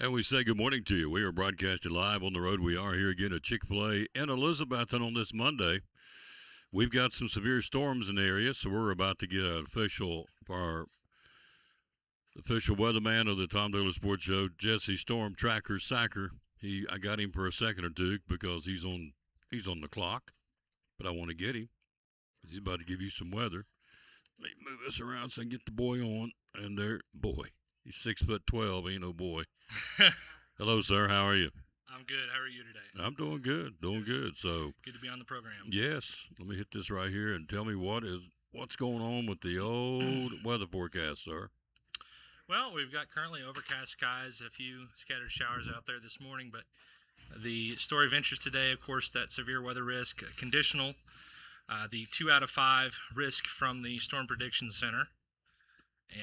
And we say good morning to you. We are broadcasting live on the road. We are here again at Chick-fil-A in Elizabethton on this Monday. We've got some severe storms in the area, so we're about to get an our official weatherman of the Tom Taylor Sports Show, Jesse Storm Tracker Sacker. I got him for a second or two because he's on the clock, but I want to get him. He's about to give you some weather. Let me move this around so I can get the boy on. And there, boy, he's 6'12". Ain't no boy. Hello, sir. How are you? I'm good. How are you today? I'm doing good. Doing good. So Good to be on the program. yes, let me hit this right here and tell me what's going on with the old weather forecast, sir. Well, we've got currently overcast skies, a few scattered showers out there this morning, but the story of interest today, of course, that severe weather risk conditional, the 2 out of 5 risk from the Storm Prediction Center.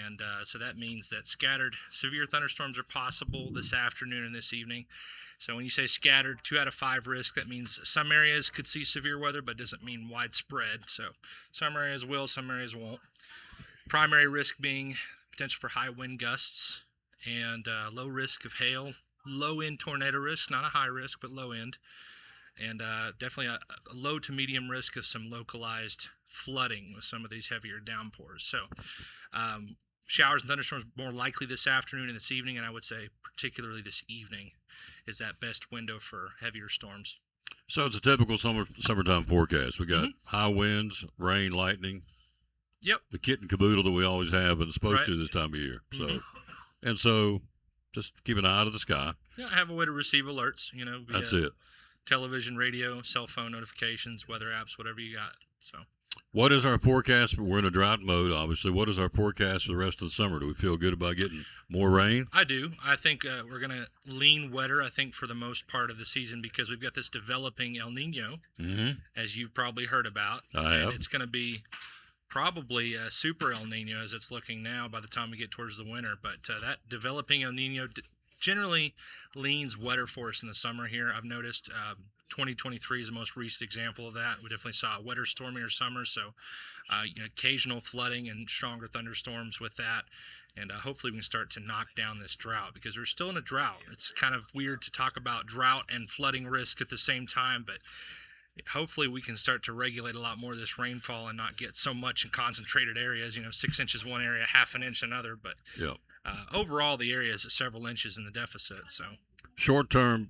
And so that means that scattered severe thunderstorms are possible this afternoon and this evening. So when you say scattered, 2 out of 5 risk, that means some areas could see severe weather, but doesn't mean widespread. So some areas will, some areas won't. Primary risk being potential for high wind gusts and low risk of hail, low end tornado risk, not a high risk, but low end. And definitely a low to medium risk of some localized flooding with some of these heavier downpours. So showers and thunderstorms more likely this afternoon and this evening, and I would say particularly this evening is that best window for heavier storms. So it's a typical summertime forecast. We got high winds, rain, lightning. Yep. The kit and caboodle that we always have and supposed to this time of year. So, and so just keep an eye to the sky. Yeah, I have a way to receive alerts, via That's it. television, radio, cell phone notifications, weather apps, whatever you got. So what is our forecast? We're in a drought mode, obviously. What is our forecast for the rest of the summer? Do we feel good about getting more rain? I do. I think we're going to lean wetter, I think, for the most part of the season because we've got this developing El Nino, as you've probably heard about. I have. And it's going to be probably a super El Nino as it's looking now by the time we get towards the winter. But that developing El Nino generally leans wetter for us in the summer here. I've noticed 2023 is the most recent example of that. We definitely saw a wetter, stormier summer, so occasional flooding and stronger thunderstorms with that. And hopefully we can start to knock down this drought because we're still in a drought. It's kind of weird to talk about drought and flooding risk at the same time, but hopefully we can start to regulate a lot more of this rainfall and not get so much in concentrated areas, 6 inches one area, half an inch another. But overall, the area is several inches in the deficit. So short term,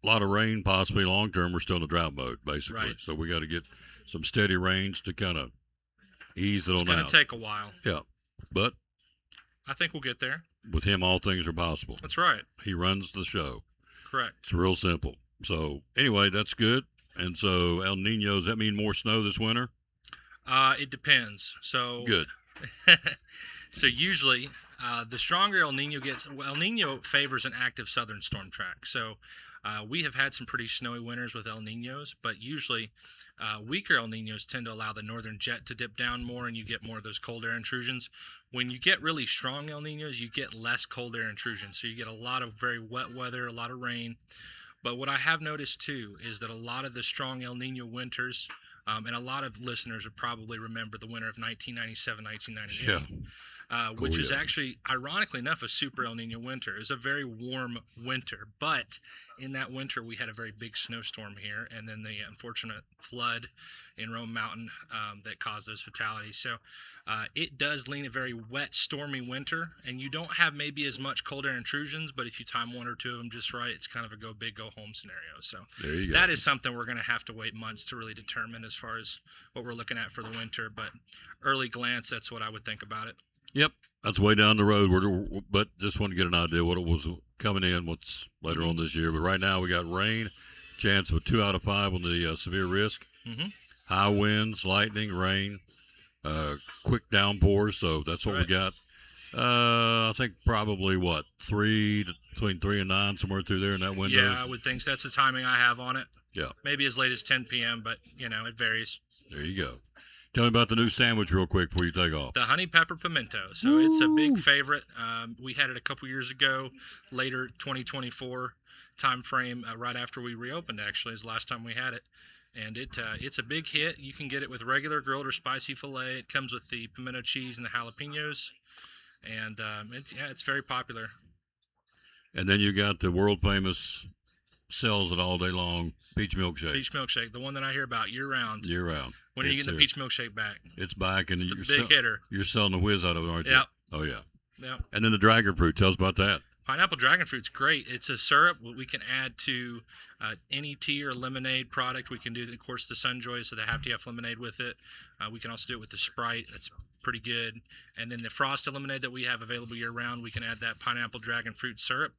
a lot of rain, possibly. Long term, we're still in the drought mode, basically. Right. So we got to get some steady rains to kind of ease it on out. It's going to take a while. Yeah, but I think we'll get there. With him, all things are possible. That's right. He runs the show. Correct. It's real simple. So anyway, that's good. And so El Nino, does that mean more snow this winter? It depends. So good. So usually, the stronger El Nino gets, El Nino favors an active southern storm track. So we have had some pretty snowy winters with El Ninos, but usually weaker El Ninos tend to allow the northern jet to dip down more and you get more of those cold air intrusions. When you get really strong El Ninos, you get less cold air intrusions. So you get a lot of very wet weather, a lot of rain. But what I have noticed, too, is that a lot of the strong El Nino winters, and a lot of listeners would probably remember the winter of 1997, 1998, which is actually, ironically enough, a super El Nino winter. It was a very warm winter. But in that winter, we had a very big snowstorm here, and then the unfortunate flood in Rome Mountain that caused those fatalities. So it does lean a very wet, stormy winter, and you don't have maybe as much cold air intrusions, but if you time one or two of them just right, it's kind of a go big, go home scenario. So there you go. That is something we're going to have to wait months to really determine as far as what we're looking at for the winter. But early glance, that's what I would think about it. Yep, that's way down the road. But just want to get an idea what it was coming in, what's later on this year. But right now we got rain, chance of a 2 out of 5 on the severe risk. High winds, lightning, rain, quick downpours. So that's what we got. I think probably between 3 and 9, somewhere through there in that window. Yeah, I would think so. That's the timing I have on it. Yeah. Maybe as late as 10 p.m., but, it varies. There you go. Tell me about the new sandwich real quick before you take off. The honey pepper pimento. So it's a big favorite. We had it a couple years ago, later 2024 time frame, right after we reopened, actually, is the last time we had it. And it's a big hit. You can get it with regular grilled or spicy filet. It comes with the pimento cheese and the jalapenos. And it's very popular. And then you got the world famous, sells it all day long, peach milkshake. Peach milkshake, the one that I hear about year round. Year round. When are you getting the peach milkshake back? It's back, and it's the big hitter. You're selling the whiz out of it, aren't you? Yep. Oh yeah. Yep. And then the dragon fruit. Tell us about that. Pineapple dragon fruit's great. It's a syrup we can add to any tea or lemonade product. We can do, of course, the Sunjoy, so they have to have lemonade with it. We can also do it with the Sprite. That's pretty good. And then the frosted lemonade that we have available year round, we can add that pineapple dragon fruit syrup,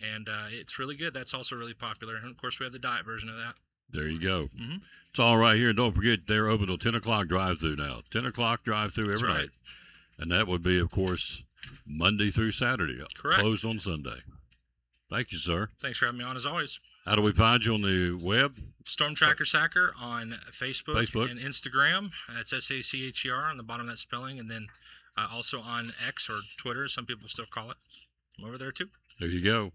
and it's really good. That's also really popular. And of course, we have the diet version of that. There you go. Mm-hmm. It's all right here. And don't forget, they're open till 10 o'clock drive-through now. 10 o'clock drive-through every night. And that would be, of course, Monday through Saturday. Correct. Closed on Sunday. Thank you, sir. Thanks for having me on, as always. How do we find you on the web? Storm Tracker Sacker on Facebook and Instagram. That's SACHER on the bottom of that spelling. And then also on X or Twitter, some people still call it. I'm over there, too. There you go.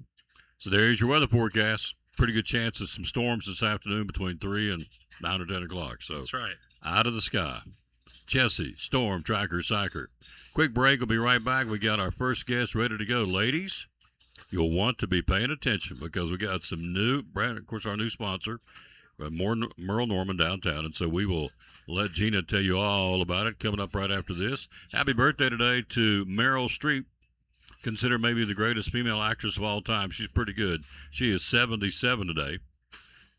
So there's your weather forecast. Pretty good chance of some storms this afternoon between 3 and 9 or 10 o'clock. So that's right. Out of the sky. Jesse, Storm Tracker Sacker. Quick break. We'll be right back. We got our first guest ready to go. Ladies, you'll want to be paying attention because we got some new, brand, of course, our new sponsor, Merle Norman downtown. And so we will let Gina tell you all about it coming up right after this. Happy birthday today to Meryl Streep. Considered maybe the greatest female actress of all time. She's pretty good. She is 77 today.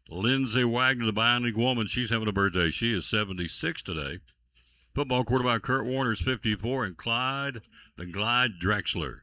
Lindsay Wagner, the Bionic Woman, she's having a birthday. She is 76 today. Football quarterback Kurt Warner is 54, and Clyde Drexler,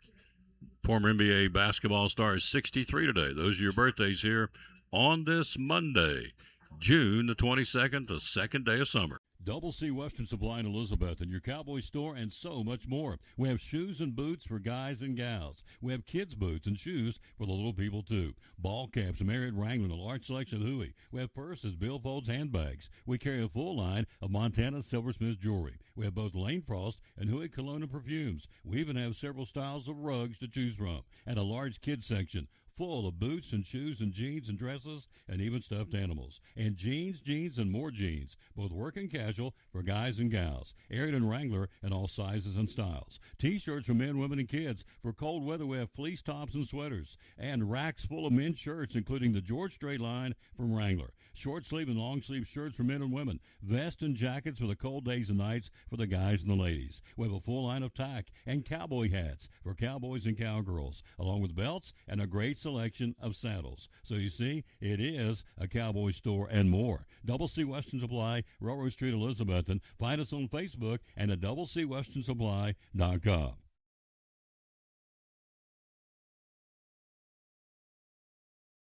former NBA basketball star, is 63 today. Those are your birthdays here on this Monday, June the 22nd, the second day of summer. Double C Western Supply in Elizabeth and your Cowboy store and so much more. We have shoes and boots for guys and gals. We have kids' boots and shoes for the little people, too. Ball caps, Marriott Wrangler, a large selection of Huey. We have purses, billfolds, handbags. We carry a full line of Montana Silversmith jewelry. We have both Lane Frost and Huey cologne and perfumes. We even have several styles of rugs to choose from and a large kids section full of boots and shoes and jeans and dresses and even stuffed animals. And jeans, and more jeans, both work and casual for guys and gals. Ariat and Wrangler in all sizes and styles. T-shirts for men, women, and kids. For cold weather, we have fleece tops and sweaters. And racks full of men's shirts, including the George Strait line from Wrangler. Short sleeve and long sleeve shirts for men and women. Vests and jackets for the cold days and nights for the guys and the ladies. We have a full line of tack and cowboy hats for cowboys and cowgirls, along with belts and a great selection of saddles. So you see, it is a cowboy store and more. Double C Western Supply, Railroad Street, Elizabethton. Find us on Facebook and at doublecwesternsupply.com.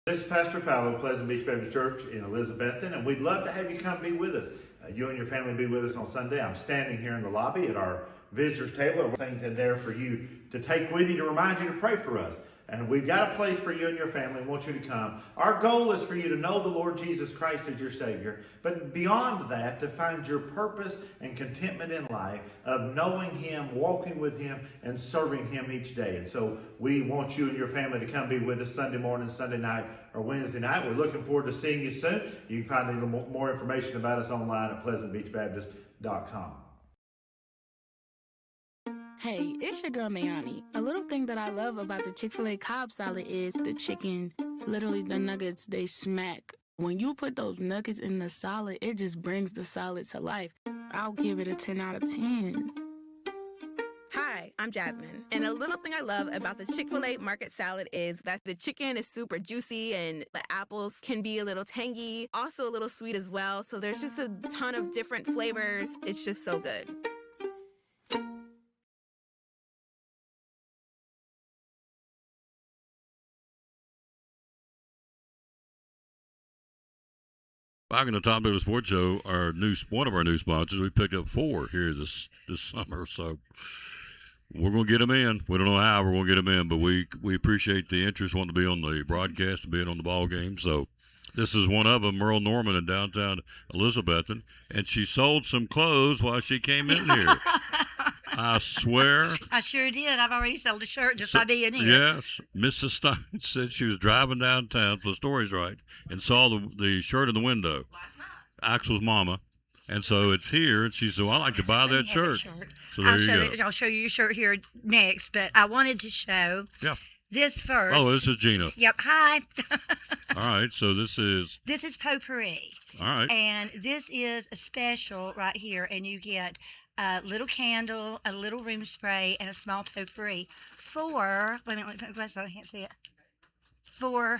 This is Pastor Fallow, Pleasant Beach Baptist Church in Elizabethton, and we'd love to have you come be with us. You and your family be with us on Sunday. I'm standing here in the lobby at our visitors table. There are things in there for you to take with you to remind you to pray for us. And we've got a place for you and your family. We want you to come. Our goal is for you to know the Lord Jesus Christ as your Savior. But beyond that, to find your purpose and contentment in life of knowing Him, walking with Him, and serving Him each day. And so we want you and your family to come be with us Sunday morning, Sunday night, or Wednesday night. We're looking forward to seeing you soon. You can find a little more information about us online at pleasantbeachbaptist.com. Hey, it's your girl Mayani. A little thing that I love about the Chick-fil-A Cobb salad is the chicken. Literally, the nuggets, they smack. When you put those nuggets in the salad, it just brings the salad to life. I'll give it a 10 out of 10. Hi, I'm Jasmine. And a little thing I love about the Chick-fil-A market salad is that the chicken is super juicy and the apples can be a little tangy, also a little sweet as well. So there's just a ton of different flavors. It's just so good. Back in the Tom Davis Sports Show, one of our new sponsors, we picked up 4 here this summer. So we're going to get them in. We don't know how we're going to get them in, but we appreciate the interest, wanting to be on the broadcast and being on the ball game. So this is one of them, Merle Norman in downtown Elizabethton, and she sold some clothes while she came in here. I swear. I sure did. I've already sold a shirt just by being here. Yes. Mrs. Stein said she was driving downtown, if the story's right, and saw the shirt in the window. Last night. Axel's mama. And so it's here, and she said, well, I'd like to buy that shirt. So there you go. I'll show you your shirt here next, but I wanted to show this first. Oh, this is Gina. Yep. Hi. All right, so this is This is potpourri. all right. And this is a special right here. And you get a little candle, a little room spray, and a small potpourri for, wait a minute, let me put my glasses on, I can't see it, for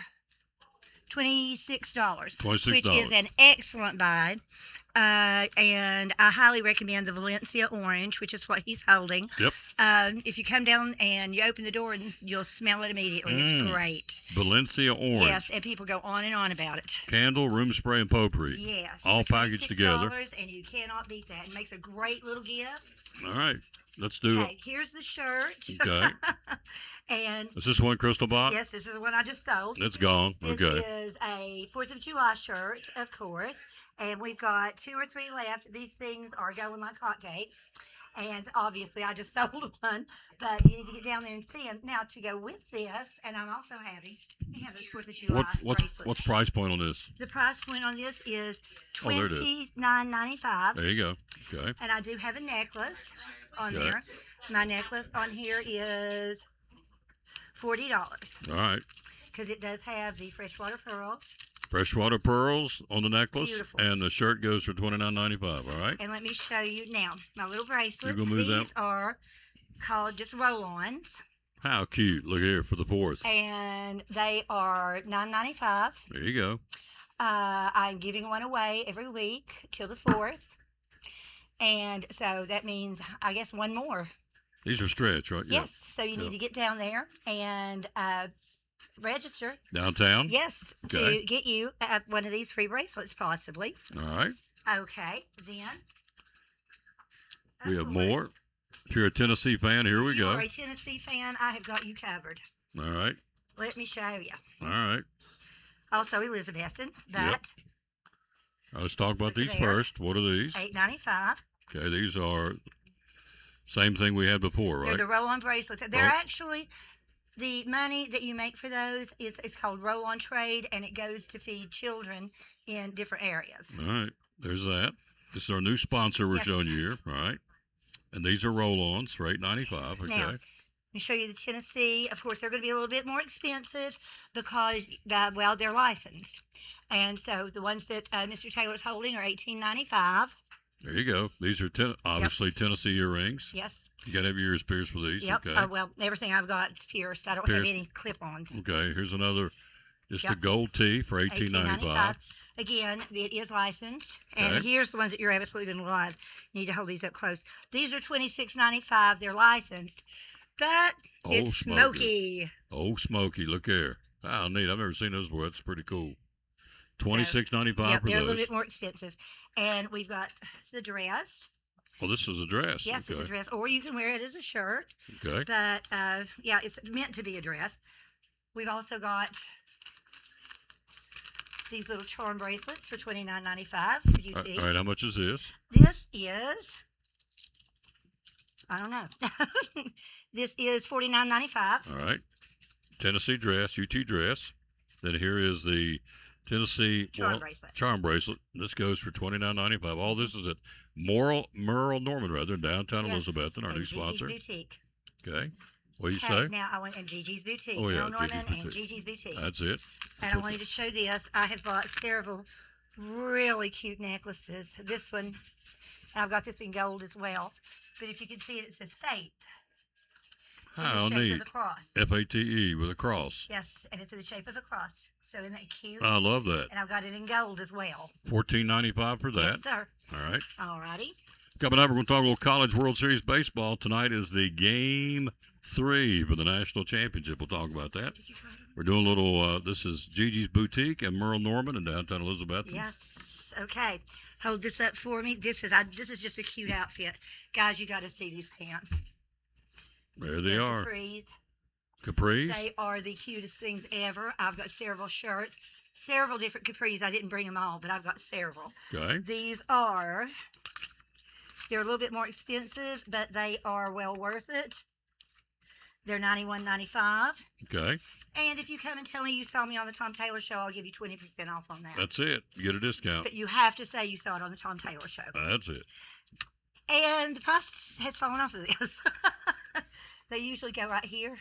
$26. $26. Which is an excellent buy. And I highly recommend the Valencia orange, which is what he's holding. Yep. If you come down and you open the door, and you'll smell it immediately. It's great. Valencia orange. Yes, and people go on and on about it. Candle, room spray, and potpourri. Yes. All for packaged together. $26, and you cannot beat that. It makes a great little gift. All right, let's do Okay, here's the shirt. it. Okay. And Is this one crystal box? yes, this is the one I just sold. It's gone. This Okay. is a 4th of July shirt, of course. And we've got 2 or 3 left. These things are going like hotcakes. And obviously, I just sold one. But you need to get down there and see them. Now, to go with this, and I'm also having, we have this 4th of July bracelets. What's price point on this? The price point on this is Oh, there it is. $29.95. There you go. Okay. And I do have a necklace on Okay. there. My necklace on here is $40 All right. because it does have the freshwater pearls. Freshwater pearls on the necklace, Beautiful. and the shirt goes for $29.95. All right. And let me show you now my little bracelets. gonna move These that? are called just roll-ons, How cute! Look here for the 4th. and they are $9.95. There you go. I'm giving one away every week till the 4th, and so that means I guess one more. These are stretch, right? Yes. So you Yeah. need to get down there and register. Downtown. Yes, Okay. to get you one of these free bracelets, possibly. All right. Okay, then. We of have course, more. If you're a Tennessee fan, here we If you go. are a Tennessee fan, I have got you covered. All right. Let me show you. All right. Also, Elizabethton, that Let's talk about Look these there. first. What are these? $8.95. Okay, these are same thing we had before, They're right? the roll-on bracelets. They're Oh. actually the money that you make for those. It's called roll-on trade, and it goes to feed children in different areas. All right. There's that. This is our new sponsor we're Yes. showing you here. All right. And these are roll-ons for $8.95. Okay. Now, Let me show you the Tennessee. Of course, they're going to be a little bit more expensive because, they're licensed. And so the ones that Mr. Taylor's holding are $18.95. There you go. These are obviously Tennessee earrings. Yes. You got to have your ears pierced for these. Yep. Okay. Everything I've got is pierced. I don't Pierced. have any clip-ons. Okay. Here's another. Just a Yep. gold tee for $18.95. Again, it is licensed. And Okay. here's the ones that you're absolutely going to love. You need to hold these up close. These are $26.95. They're licensed. But Oh, it's smoky. Oh, smoky. Look here. Wow, neat. I've never seen those before. That's pretty cool. $26.95 Yep, for they're a little those. bit more expensive. And we've got the dress. Well, this is a dress. Yes, okay. it's a dress. Or you can wear it as a shirt. Okay. But, it's meant to be a dress. We've also got these little charm bracelets for $29.95 for All UT. right. How much is this? This is, I don't know. This is $49.95. All right. Tennessee dress, UT dress. Then here is the Tennessee Charm bracelet. charm bracelet. This goes for $29.95. All this is at Merle Norman, rather, in downtown Yes, Elizabethton, our and new Gigi's sponsor. Boutique. Okay. What do you Okay, say? now I want and Gigi's Boutique. Oh, yeah, Merle Norman Gigi's and Boutique. Gigi's Boutique. That's it. And I wanted to show this. I have bought several really cute necklaces. This one, and I've got this in gold as well. But if you can see it, it says Fate. in the How shape neat. Of a cross. FATE with a cross. Yes, and it's in the shape of a cross. So isn't that cute? I love that. And I've got it in gold as well. $14.95 for that. Yes, sir. All right. Alrighty. Coming up, we're going to talk a little College World Series baseball. Tonight is the Game 3 for the National Championship. We'll talk about that. We're doing a little, this is Gigi's Boutique and Merle Norman in downtown Elizabeth. Yes. Okay. Hold this up for me. This is just a cute outfit. Guys, you got to see these pants. There they They're are. Capris. Capris. They are the cutest things ever. I've got several shirts, several different capris. I didn't bring them all, but I've got several. Okay. They're a little bit more expensive, but they are well worth it. They're $91.95. Okay. And if you come and tell me you saw me on the Tom Taylor Show, I'll give you 20% off on that. That's it. You get a discount. But you have to say you saw it on the Tom Taylor Show. That's it. And the price has fallen off of this. They usually go right here.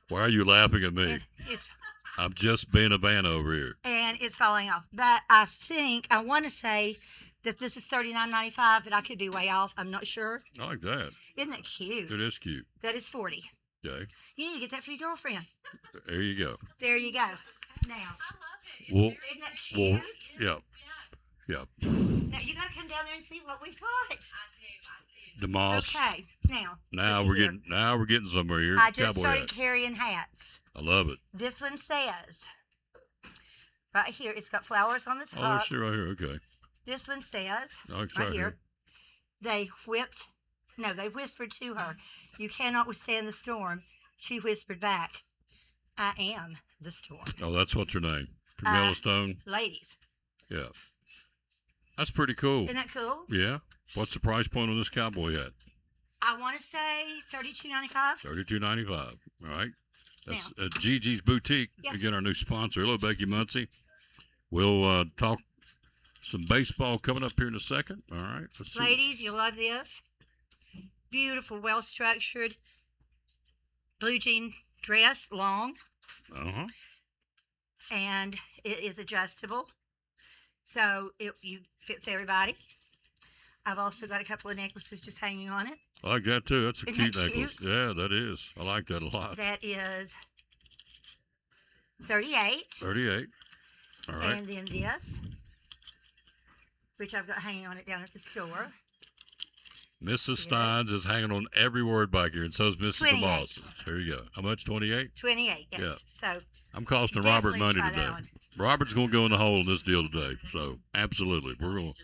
Why are you laughing at me? It's I'm just being a van over here. and it's falling off. But I think I want to say that this is $39.95, but I could be way off. I'm not sure. I like that. Isn't that cute? It is cute. That is 40. Okay. You need to get that for your girlfriend. There you go. There you go. Now, Well, isn't that cute? yeah. Yeah. Now you got to come down there and see what we've got. The moss. Okay. Now. Now looky we're here. getting somewhere here. I just Cowboy started hat. carrying hats. I love it. This one says right here. It's got flowers on the Oh, top. let's see right here. Okay. This one says Oh, it's right right here. here. They whispered to her, "You cannot withstand the storm." She whispered back, "I am the storm." Oh, that's what's her name. Pamela Stone. Ladies, Yeah. That's pretty cool. isn't that cool? Yeah. What's the price point on this cowboy hat? I want to say $32.95. $32.95. All right. That's at Gigi's Boutique. Yeah. Again, our new sponsor. Hello, Becky Muncie. We'll talk some baseball coming up here in a second. All right. Let's see. Ladies, you'll love this. Beautiful, well-structured blue jean dress, long, Uh-huh. and it is adjustable, so you fits everybody. I've also got a couple of necklaces just hanging on it. I like that, too. That's a Isn't cute that necklace. cute? Yeah, that is. I like that a lot. That is 38. 38. All right. And then this, which I've got hanging on it down at the store. Mrs. Steins is hanging on every word back here, and so is Mrs. 28. DeMoss. There you go. How much? 28? 28, yes. Yeah. So I'm costing Robert definitely money try that today. on. Robert's going to go in the hole in this deal today. So, absolutely. We're going to.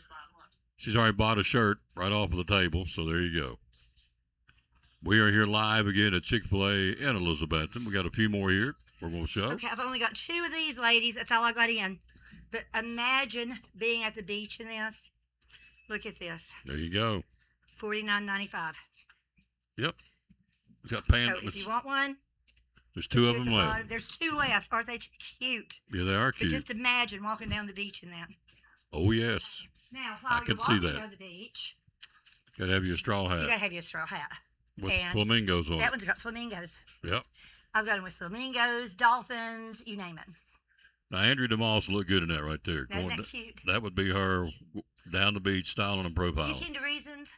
She's already bought a shirt right off of the table, so there you go. We are here live again at Chick-fil-A in Elizabethton. We got a few more here we're going to show. Okay, I've only got 2 of these, ladies. That's all I got in. But imagine being at the beach in this. Look at this. There you go. $49.95. Yep. It's got So pants. if you want one, There's 2 of here's them the left. bottom. There's 2 left. Aren't they cute? Yeah, they are But cute. just imagine walking down the beach in that. Oh, yes. Now, while can you're see walking that. down the beach, Got to have your straw you got to hat have your straw hat. with and flamingos on That it. one's got flamingos. Yep. I've got them with flamingos, dolphins, you name it. Now, Andrea DeMoss look good in that right there. Isn't Going that cute? that would be her down the beach styling and You profiling. came to Reasons?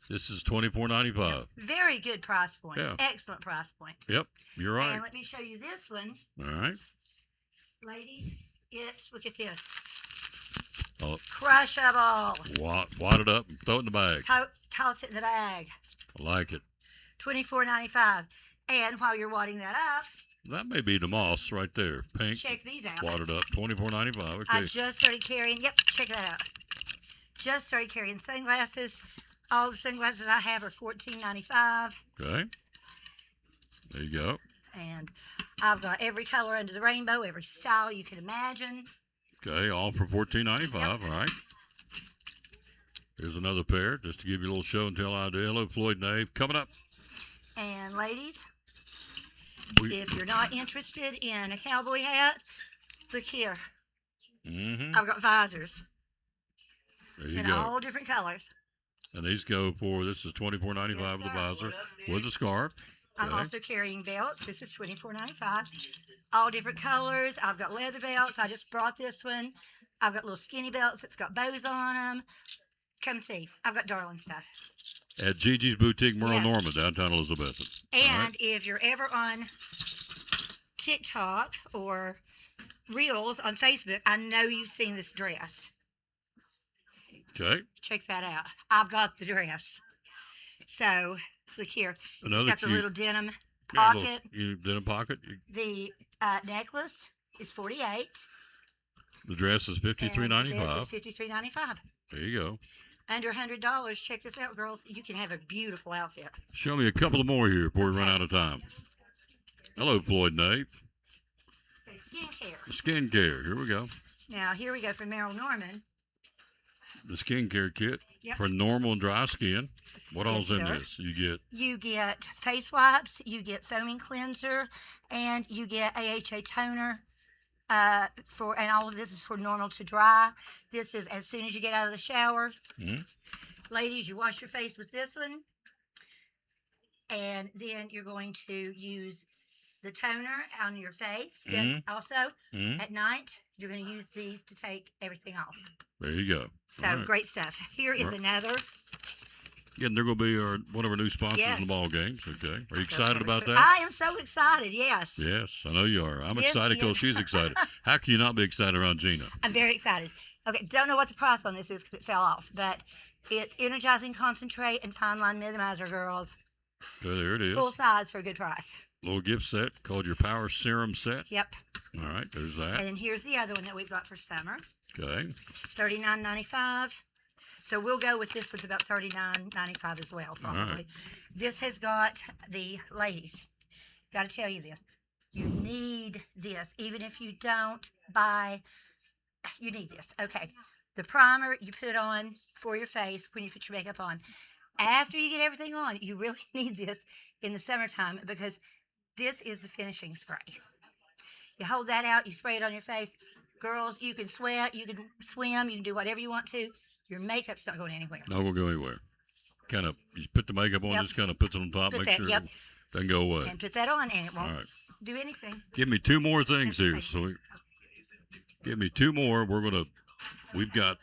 This is $24.95. Very good price point. Yeah. Excellent price point. Yep, you're right. And let me show you this one, All right. ladies. Look at this. Oh, Crushable. wad it up and throw it in the bag. Toss it in the bag. I like it. $24.95. And while you're wadding that up, That may be DeMoss right there. Pink. check these out. Wad it up. $24.95. I Okay. just started carrying, check that out. Just started carrying sunglasses. All the sunglasses I have are $14.95. Okay. There you go. And I've got every color under the rainbow, every style you can imagine. Okay, all for $14.95. All right. Here's another pair, just to give you a little show and tell idea. Hello, Floyd Nave. Coming up. And ladies, We, if you're not interested in a cowboy hat, look here. mm-hmm. I've got visors There you in go. all different colors. And these go for, this is $24.95 Yes, with the sir. visor, with the scarf. I'm Okay. also carrying belts. This is $24.95. All different colors. I've got leather belts. I just brought this one. I've got little skinny belts that's got bows on them. Come see. I've got darling stuff. At Gigi's Boutique, Merle Yes. Norman, downtown Elizabethton. All And right. if you're ever on TikTok or Reels on Facebook, I know you've seen this dress. Okay. Check that out. I've got the dress. So, look here. Another It's got the cute little denim yeah, little- pocket. you did a pocket. The necklace is $48. The dress is $53.95. $53.95. There you go. Under $100. Check this out, girls. You can have a beautiful outfit. Show me a couple of more here before we run Okay. out of time. Hello, Floyd Nave. Okay, skincare. Skincare. Here we go. Now, here we go from Merrill Norman. The skincare kit Yep. for normal and dry skin. What Yes, all's in sir. this? You get You get face wipes, you get foaming cleanser, and you get AHA toner. And all of this is for normal to dry. This is as soon as you get out of the shower. Mhm. Ladies, you wash your face with this one. And then you're going to use the toner on your face. Mhm. Also, Mhm. at night, you're going to use these to take everything off. There you go. So All right. great stuff. Here is Right. another. Yeah, and they're going to be one of our new sponsors in Yes. the ball games. Okay. Are you excited about that? I am so excited. Yes. Yes, I know you are. I'm Yes, excited because yes. she's excited. How can you not be excited around Gina? I'm very excited. Okay, don't know what the price on this is because it fell off, but it's energizing concentrate and fine line minimizer, girls. Okay, there it is. Full size for a good price. Little gift set called your Power Serum Set. Yep. All right, there's And that. then here's the other one that we've got for summer. Okay. $39.95. So we'll go with this one's about $39.95 as well, All probably. right. This has got the ladies. Got to tell you this. You need this, even if you don't buy. You need this. Okay. The primer you put on for your face when you put your makeup on. After you get everything on, you really need this in the summertime because this is the finishing spray. You hold that out, you spray it on your face. Girls, you can sweat, you can swim, you can do whatever you want to. Your makeup's not going anywhere. No, we'll go anywhere. Kind of, you put the makeup on, Yep. just kind of puts it on top, Put make that- sure yep. it doesn't go away. And put that on, and it All won't right. do anything. Give me two more things here. Okay. So give me two more. We got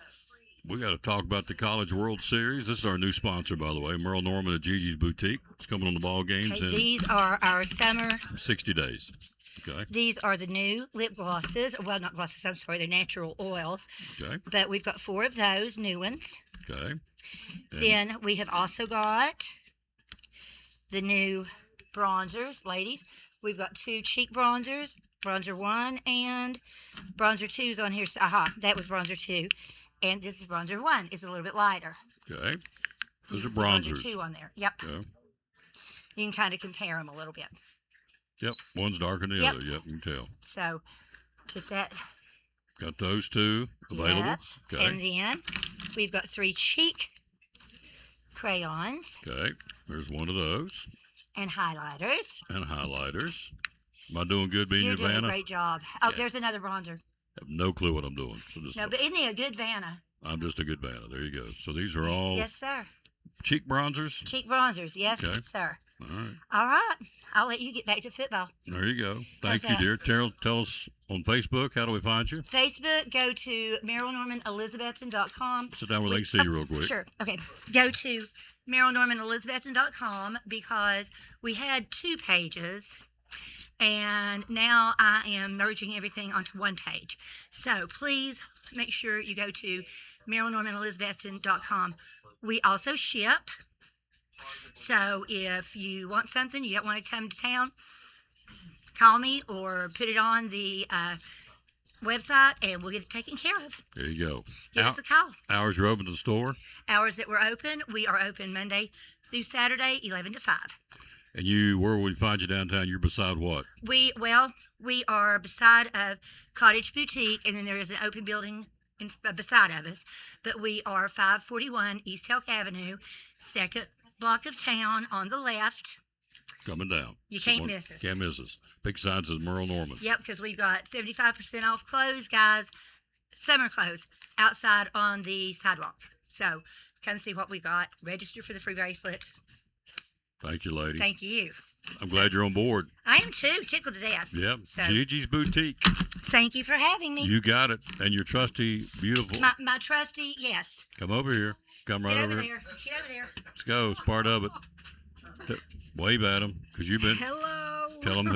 to talk about the College World Series. This is our new sponsor, by the way, Merle Norman at Gigi's Boutique. It's coming on the ball games Okay, in these are our summer. 60 days. Okay. These are the new lip glosses. Well, not glosses, I'm sorry. They're natural oils. Okay. But we've got 4 of those new ones. Okay. And Then we have also got the new bronzers, ladies. We've got 2 cheek bronzers, bronzer 1 and bronzer 2's on here. Aha, that was bronzer 2. And this is bronzer 1. It's a little bit lighter. okay. Those are You can put bronzer bronzers. 2 on there. Yep. Okay. You can kind of compare them a little bit. Yep. One's darker than the Yep. other. Yep. You can tell. So put that. Got those two available. Yes. Okay. And then we've got 3 cheek crayons Okay. There's one of those. and highlighters. And highlighters. Am I doing good being You're your doing Vanna? a great job. Oh, Yeah. there's another bronzer. I have no clue what I'm doing. So just No, but isn't he a good Vanna? I'm just a good Vanna. There you go. So these are all Yes, sir. cheek bronzers. Cheek bronzers. Yes, Okay. sir. All right. All right. I'll let you get back to football. There you go. Thank How's you, that? dear. Tell us on Facebook, how do we find you? Facebook, go to MarylNormanElizabethton.com. Sit down where they can see you real quick. Sure. Okay. Go to MarylNormanElizabethton.com because we had 2 pages and now I am merging everything onto one page. So please make sure you go to MarylNormanElizabethton.com. We also ship. So if you want something, you don't want to come to town, call me or put it on the website and we'll get it taken care of. There you go. Give us a call. Hours you're open to the store, Hours that we're open, we are open Monday through Saturday, 11 to 5. and where we find you downtown? You're beside what? We are beside of Cottage Boutique, and then there is an open building beside of us. But we are 541 East Elk Avenue, second block of town on the left. Coming down. You can't miss us. Can't miss us. Big sign says Merle Norman. Yep, because we've got 75% off clothes, guys, summer clothes, outside on the sidewalk. So come see what we got. Register for the free bracelet. Thank you, lady. Thank you. I'm glad you're on board. I am too, tickled to death. Yep. So- Gigi's Boutique. Thank you for having me. You got it. And your trusty, beautiful. My trusty, yes. Come over here. Come right Get over over here. there. Get over there. Let's go. It's part of it. Wave at them, because you've been. Hello. Tell them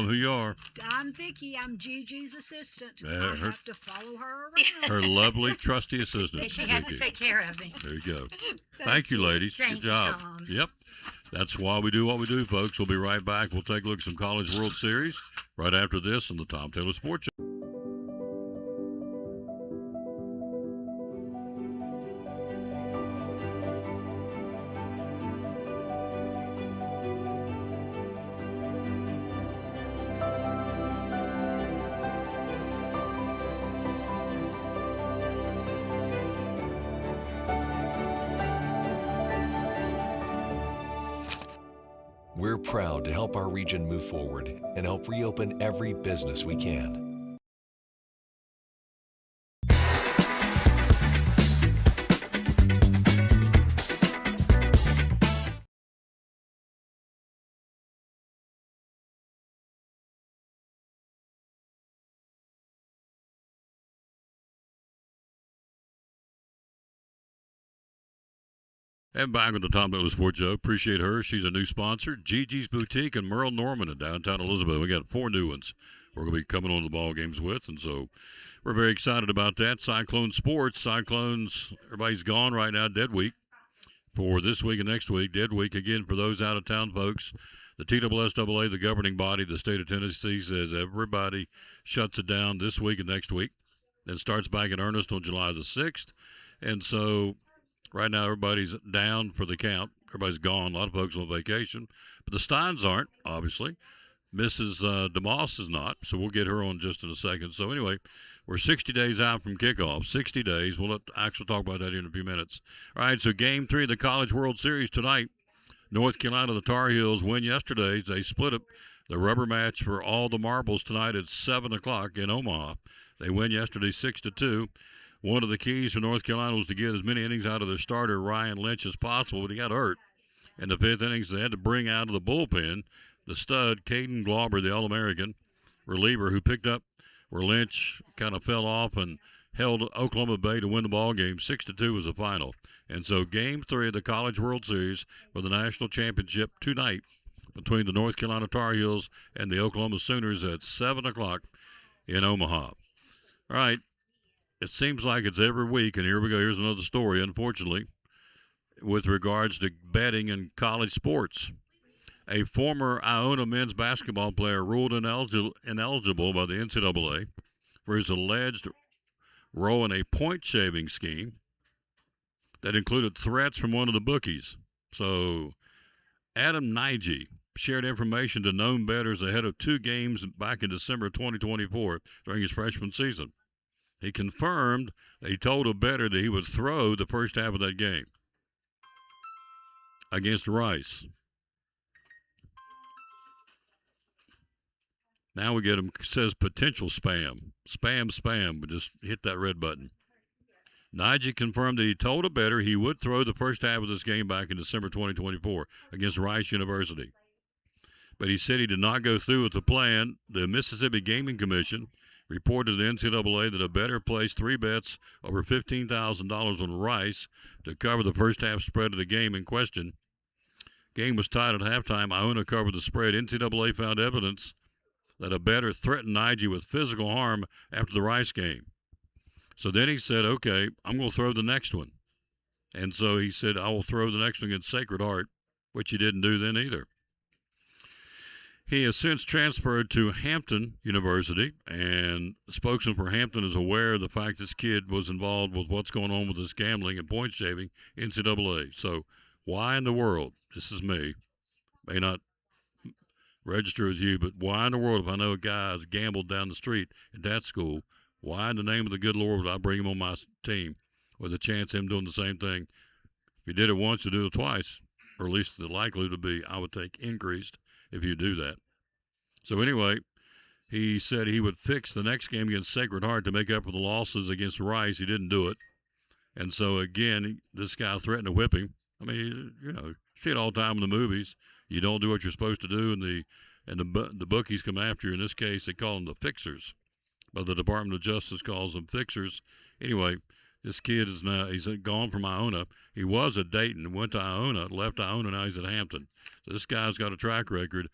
who you are. I'm Vicky. I'm Gigi's assistant. Yeah, I her- have to follow her around. Her lovely, trusty assistant. And she has to Vicky. take care of me. There you go. Thank you, ladies. Thank Good you, job. Tom. Yep. That's why we do what we do, folks. We'll be right back. We'll take a look at some College World Series right after this on the Tom Taylor Sports Show. We're proud to help our region move forward and help reopen every business we can. And back with the Tom Douglas Sports Show. Appreciate her. She's a new sponsor. Gigi's Boutique and Merle Norman in downtown Elizabeth. We got 4 new ones we're going to be coming on the ball games with, and so we're very excited about that. Cyclone Sports. Cyclones, everybody's gone right now, dead week for this week and next week. Dead week again for those out-of-town folks. The TSSAA, the governing body, the state of Tennessee, says everybody shuts it down this week and next week. Then starts back in earnest on July the 6th. And so right now everybody's down for the count. Everybody's gone. A lot of folks on vacation. But the Steins aren't, obviously. Mrs. DeMoss is not, so we'll get her on just in a second. So anyway, we're 60 days out from kickoff. 60 days. We'll actually talk about that in a few minutes. All right, so Game 3 of the College World Series tonight. North Carolina, the Tar Heels win yesterday. They split up the rubber match for all the marbles tonight at 7 o'clock in Omaha. They win yesterday 6-2. One of the keys for North Carolina was to get as many innings out of their starter, Ryan Lynch, as possible, but he got hurt. In the 5th innings, they had to bring out of the bullpen the stud, Caden Glauber, the All-American reliever, who picked up where Lynch kind of fell off and held Oklahoma Bay to win the ball game. 6-2 was the final. And so Game 3 of the College World Series for the national championship tonight between the North Carolina Tar Heels and the Oklahoma Sooners at 7 o'clock in Omaha. All right. It seems like it's every week, and here we go. Here's another story, unfortunately, with regards to betting in college sports. A former Iona men's basketball player ruled ineligible by the NCAA for his alleged role in a point-shaving scheme that included threats from one of the bookies. So Adam Nagy shared information to known bettors ahead of 2 games back in December 2024 during his freshman season. He confirmed that he told a bettor that he would throw the first half of that game against Rice. Now we get him, says potential spam. Spam, but just hit that red button. Nagy confirmed that he told a bettor he would throw the first half of this game back in December 2024 against Rice University. But he said he did not go through with the plan. The Mississippi Gaming Commission reported to the NCAA that a bettor placed 3 bets over $15,000 on Rice to cover the first half spread of the game in question. Game was tied at halftime. Iona covered the spread. NCAA found evidence that a bettor threatened Nagy with physical harm after the Rice game. So then he said, okay, I'm going to throw the next one. And so he said, I will throw the next one against Sacred Heart, which he didn't do then either. He has since transferred to Hampton University, and the spokesman for Hampton is aware of the fact this kid was involved with what's going on with this gambling and point shaving NCAA. So why in the world, this is me, may not register as you, but why in the world, if I know a guy has gambled down the street at that school, why in the name of the good Lord would I bring him on my team with a chance of him doing the same thing? If you did it once, you do it twice, or at least the likelihood to be, I would think, increased if you do that. So anyway, he said he would fix the next game against Sacred Heart to make up for the losses against Rice. He didn't do it. And so, again, this guy threatened to whip him. I mean, you know, you see it all the time in the movies. You don't do what you're supposed to do, and the bookies come after you. In this case, they call them the fixers, but the Department of Justice calls them fixers. Anyway, this kid he's gone from Iona. He was at Dayton, went to Iona, left Iona, now he's at Hampton. So this guy's got a track record.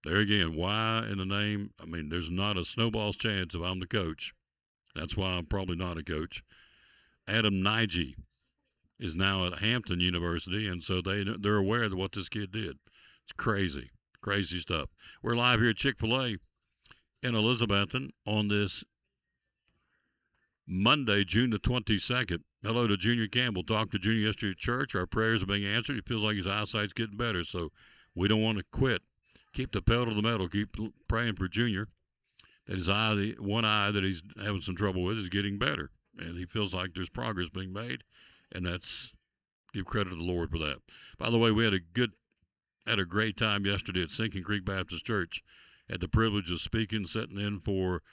There again, why in the name? I mean, there's not a snowball's chance if I'm the coach. That's why I'm probably not a coach. Adam Nagy is now at Hampton University, and so they're aware of what this kid did. It's crazy stuff. We're live here at Chick-fil-A in Elizabethton on this Monday, June the 22nd. Hello to Junior Campbell. Talked to Junior yesterday at church. Our prayers are being answered. He feels like his eyesight's getting better, so we don't want to quit. Keep the pedal to the metal. Keep praying for Junior. That his eye, the one eye that he's having some trouble with, is getting better, and he feels like there's progress being made, and give credit to the Lord for that. By the way, we had a great time yesterday at Sinking Creek Baptist Church. Had the privilege of speaking, sitting in for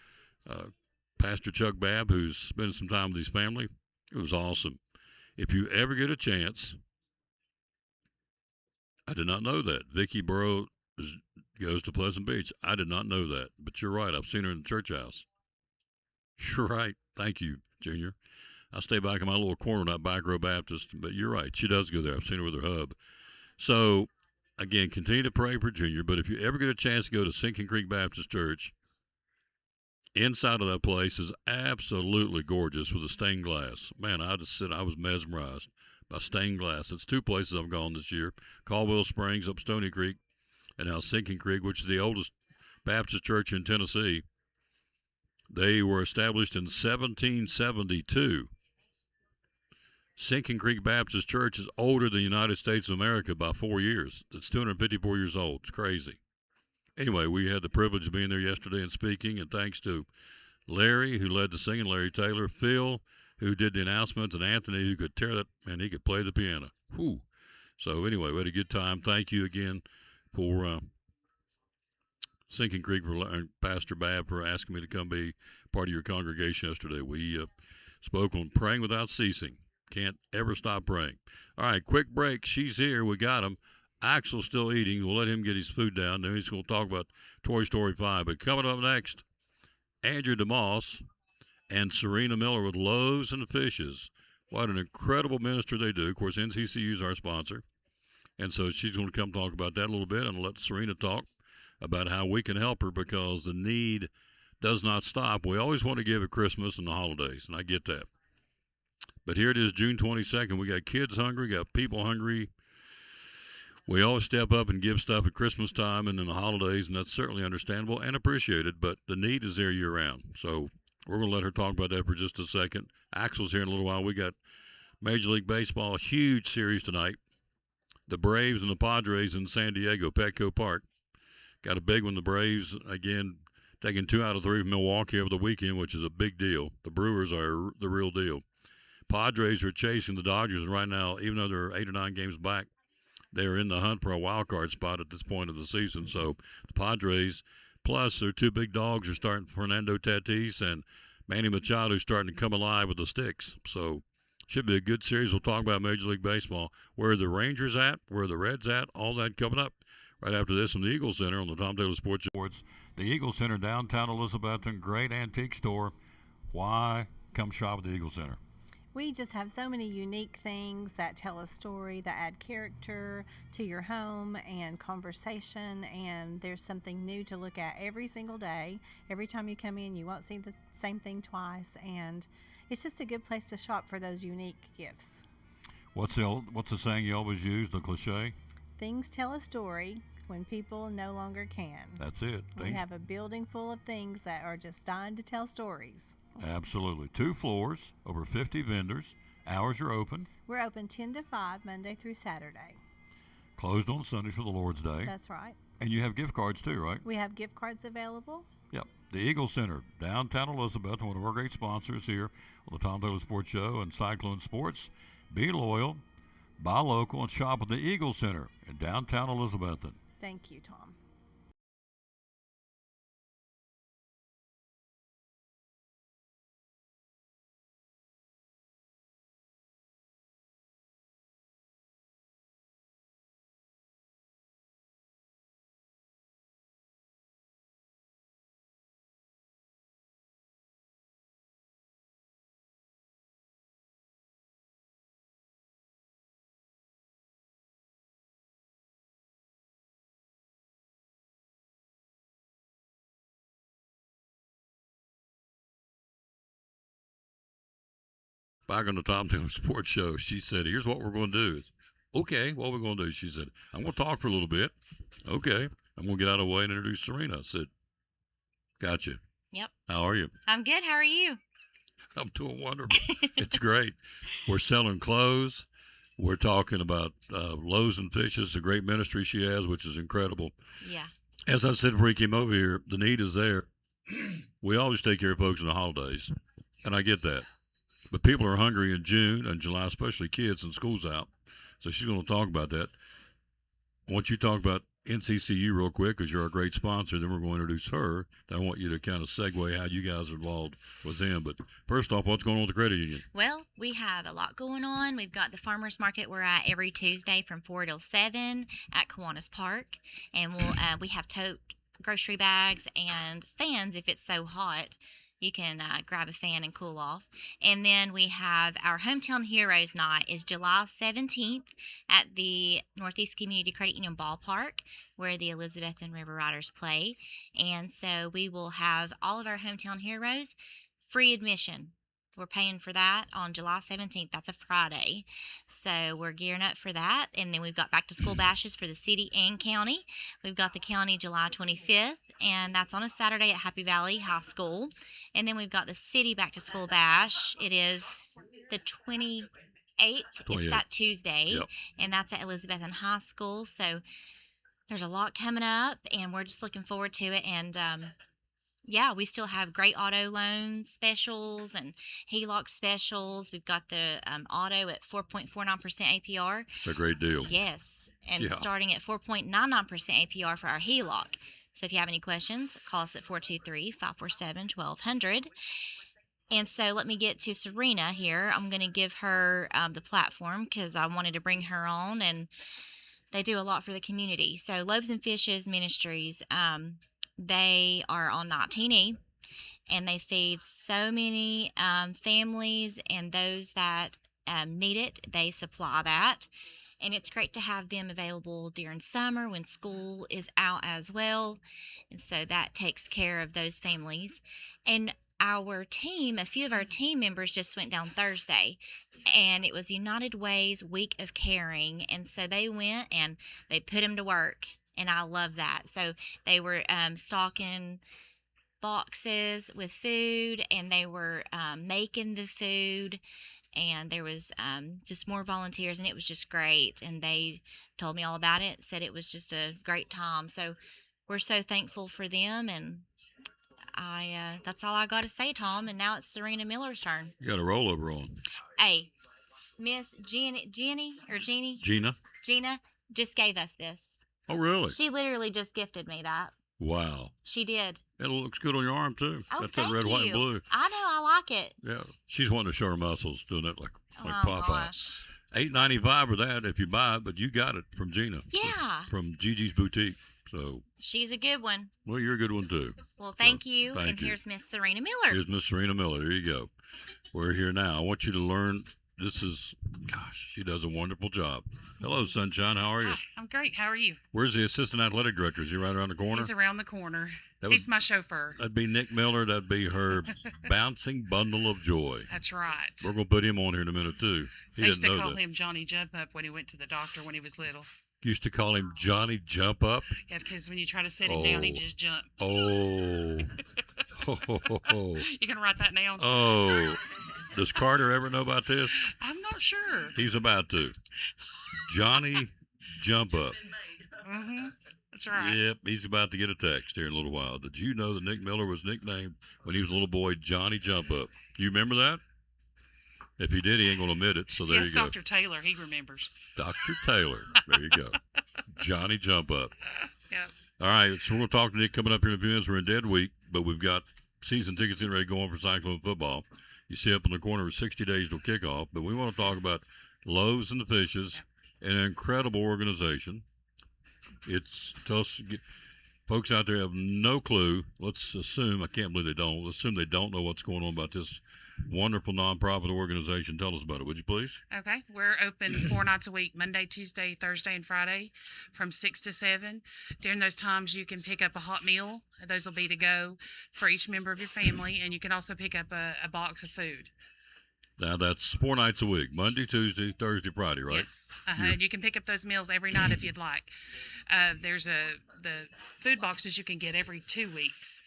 Pastor Chuck Babb, who's spending some time with his family. It was awesome. If you ever get a chance, I did not know that. Vicki Burrow goes to Pleasant Beach. I did not know that, but you're right. I've seen her in the church house. You're right. Thank you, Junior. I stay back in my little corner, not Back Row Baptist. But you're right. She does go there. I've seen her with her hub. So, again, continue to pray for Junior. But if you ever get a chance to go to Sinking Creek Baptist Church, inside of that place is absolutely gorgeous with the stained glass. Man, I was mesmerized by stained glass. It's 2 places I've gone this year: Caldwell Springs up Stony Creek, and now Sinking Creek, which is the oldest Baptist church in Tennessee. They were established in 1772. Sinking Creek Baptist Church is older than the United States of America by 4 years. It's 254 years old. It's crazy. Anyway, we had the privilege of being there yesterday and speaking, and thanks to Larry, who led the singing, Larry Taylor, Phil, who did the announcements, and Anthony, who could tear that, and he could play the piano. Whew. So anyway, we had a good time. Thank you again for Sinking Creek, for Pastor Babb, for asking me to come be part of your congregation yesterday. We spoke on praying without ceasing. Can't ever stop praying. All right, quick break. She's here. We got him. Axel's still eating. We'll let him get his food down. Then he's going to talk about Toy Story 5. But coming up next, Andrew DeMoss and Serena Miller with Loaves and Fishes. What an incredible ministry they do. Of course, NCCU is our sponsor. And so she's going to come talk about that a little bit, and let Serena talk about how we can help her, because the need does not stop. We always want to give at Christmas and the holidays, and I get that. But here it is, June 22nd. We got kids hungry, got people hungry. We always step up and give stuff at Christmas time and in the holidays, and that's certainly understandable and appreciated, but the need is there year-round. So we're going to let her talk about that for just a second. Axel's here in a little while. We got Major League Baseball, a huge series tonight. The Braves and the Padres in San Diego, Petco Park. Got a big one. The Braves, again, taking 2 out of 3 from Milwaukee over the weekend, which is a big deal. The Brewers are the real deal. Padres are chasing the Dodgers, and right now, even though they're 8 or 9 games back, they're in the hunt for a wild card spot at this point of the season. So the Padres, plus their 2 big dogs are starting, Fernando Tatis and Manny Machado, starting to come alive with the sticks. So should be a good series. We'll talk about Major League Baseball, where are the Rangers at, where are the Reds at, all that coming up right after this in the Eagle Center on the Tom Taylor Sports Awards. The Eagle Center, downtown Elizabethton, great antique store. Why come shop at the Eagle Center? We just have so many unique things that tell a story, that add character to your home and conversation, and there's something new to look at every single day. Every time you come in, you won't see the same thing twice, and it's just a good place to shop for those unique gifts. What's the saying you always use, the cliche? Things tell a story when people no longer can. That's it. We have a building full of things that are just dying to tell stories. Absolutely. 2 floors, over 50 vendors. Hours are open. We're open 10 to 5, Monday through Saturday. Closed on Sundays for the Lord's Day. That's right. And you have gift cards too, right? We have gift cards available. Yep. The Eagle Center, downtown Elizabeth, one of our great sponsors here on the Tom Taylor Sports Show and Cyclone Sports. Be loyal, buy local, and shop at the Eagle Center in downtown Elizabethton. Thank you, Tom. Back on the Tom Taylor Sports Show, she said, here's what we're going to do. Okay, what we're going to do? She said, I'm going to talk for a little bit. Okay, I'm going to get out of the way and introduce Serena. I said, gotcha. Yep. How are you? I'm good. How are you? I'm doing wonderful. It's great. We're selling clothes. We're talking about Loaves and Fishes, a great ministry she has, which is incredible. Yeah. As I said before you came over here, the need is there. We always take care of folks in the holidays, and I get that. But people are hungry in June and July, especially kids and school's out. So she's going to talk about that. I want you to talk about NCCU real quick because you're a great sponsor. Then we're going to introduce her. Then I want you to kind of segue how you guys are involved with them. But first off, what's going on with the credit union? Well, we have a lot going on. We've got the farmers market we're at every Tuesday from 4 till 7 at Kiwanis Park. And we have tote grocery bags and fans if it's so hot. you can grab a fan and cool off. And then we have our Hometown Heroes Night is July 17th at the Northeast Community Credit Union Ballpark, where the Elizabethton River Riders play. And so we will have all of our hometown heroes free admission. We're paying for that on July 17th. That's a Friday. So we're gearing up for that. And then we've got back to school bashes for the city and county. We've got the county July 25th, and that's on a Saturday at Happy Valley High School. And then we've got the city back to school bash. It is the 28th. It's that Tuesday. Yep. And that's at Elizabethton High School. So there's a lot coming up, and we're just looking forward to it. And yeah, we still have great auto loan specials and HELOC specials. We've got the auto at 4.49% APR. It's a great deal. Yes, and Yeah. starting at 4.99% APR for our HELOC. So if you have any questions, call us at 423-547-1200. And so let me get to Serena here. I'm going to give her the platform because I wanted to bring her on, and they do a lot for the community. So Loaves and Fishes Ministries, they are on 19E, and they feed so many families and those that need it. They supply that. And it's great to have them available during summer when school is out as well. And so that takes care of those families. And our team, a few of our team members just went down Thursday, and it was United Way's Week of Caring. And so they went and they put them to work. And I love that. So they were stocking boxes with food, and they were making the food, and there was just more volunteers, and it was just great. And they told me all about it, said it was just a great time. So we're so thankful for them, and that's all I got to say, Tom. And now it's Serena Miller's turn. You got a rollover on. Hey, Miss Gina just gave us this. Oh, really? She literally just gifted me that. Wow. She did. It looks good on your arm, too. Oh, That's that thank red, white, and you. blue. I know. I like it. Yeah. She's wanting to show her muscles doing it like Oh, Popeye. gosh. $8.95 for that if you buy it, but you got it from Gina. Yeah. From Gigi's Boutique. So, She's a good one. well, you're a good one, too. Well, thank you. thank And you. here's Miss Serena Miller. Here's Miss Serena Miller. There you go. We're here now. I want you to learn. This is, gosh, she does a wonderful job. Hello, Sunshine. How are you? Hi, I'm great. How are you? Where's the assistant athletic director? Is he right around the corner? He's around the corner. That He's would- my chauffeur. That'd be Nick Miller. That'd be her bouncing bundle of joy. That's right. We're going to put him on here in a minute, too. He They used didn't to know call that. him Johnny Jump Up when he went to the doctor when he was little. Used to call him Johnny Jump Up. Yeah, because when you try to set him down, he Oh. just jump. Oh. Oh. You can write that down. Oh. Does Carter ever know about this? I'm not sure. He's about to. Johnny Jump Up. Mm-hmm. That's right. Yep, he's about to get a text here in a little while. Did you know that Nick Miller was nicknamed when he was a little boy Johnny Jump Up? You remember that? If he did, he ain't going to admit it, so there Yes, you go. Dr. Taylor, he remembers. Dr. Taylor. There you go. Johnny Jump Up. Yeah. All right, so we're going to talk to Nick coming up here in a few minutes. We're in dead week, but we've got season tickets in ready to go on for Cyclone football. You see up in the corner with 60 days till kickoff, but we want to talk about Loaves and the Fishes, an incredible organization. It's tough. Folks out there have no clue. Let's assume, I can't believe they don't. Let's assume they don't know what's going on about this wonderful nonprofit organization. Tell us about it, would you please? Okay, we're open 4 nights a week, Monday, Tuesday, Thursday, and Friday from 6 to 7. During those times, you can pick up a hot meal. Those will be to go for each member of your family, and you can also pick up a box of food. Now, that's 4 nights a week, Monday, Tuesday, Thursday, Friday, right? Yes, and you can pick up those meals every night if you'd like. There's the food boxes you can get every 2 weeks.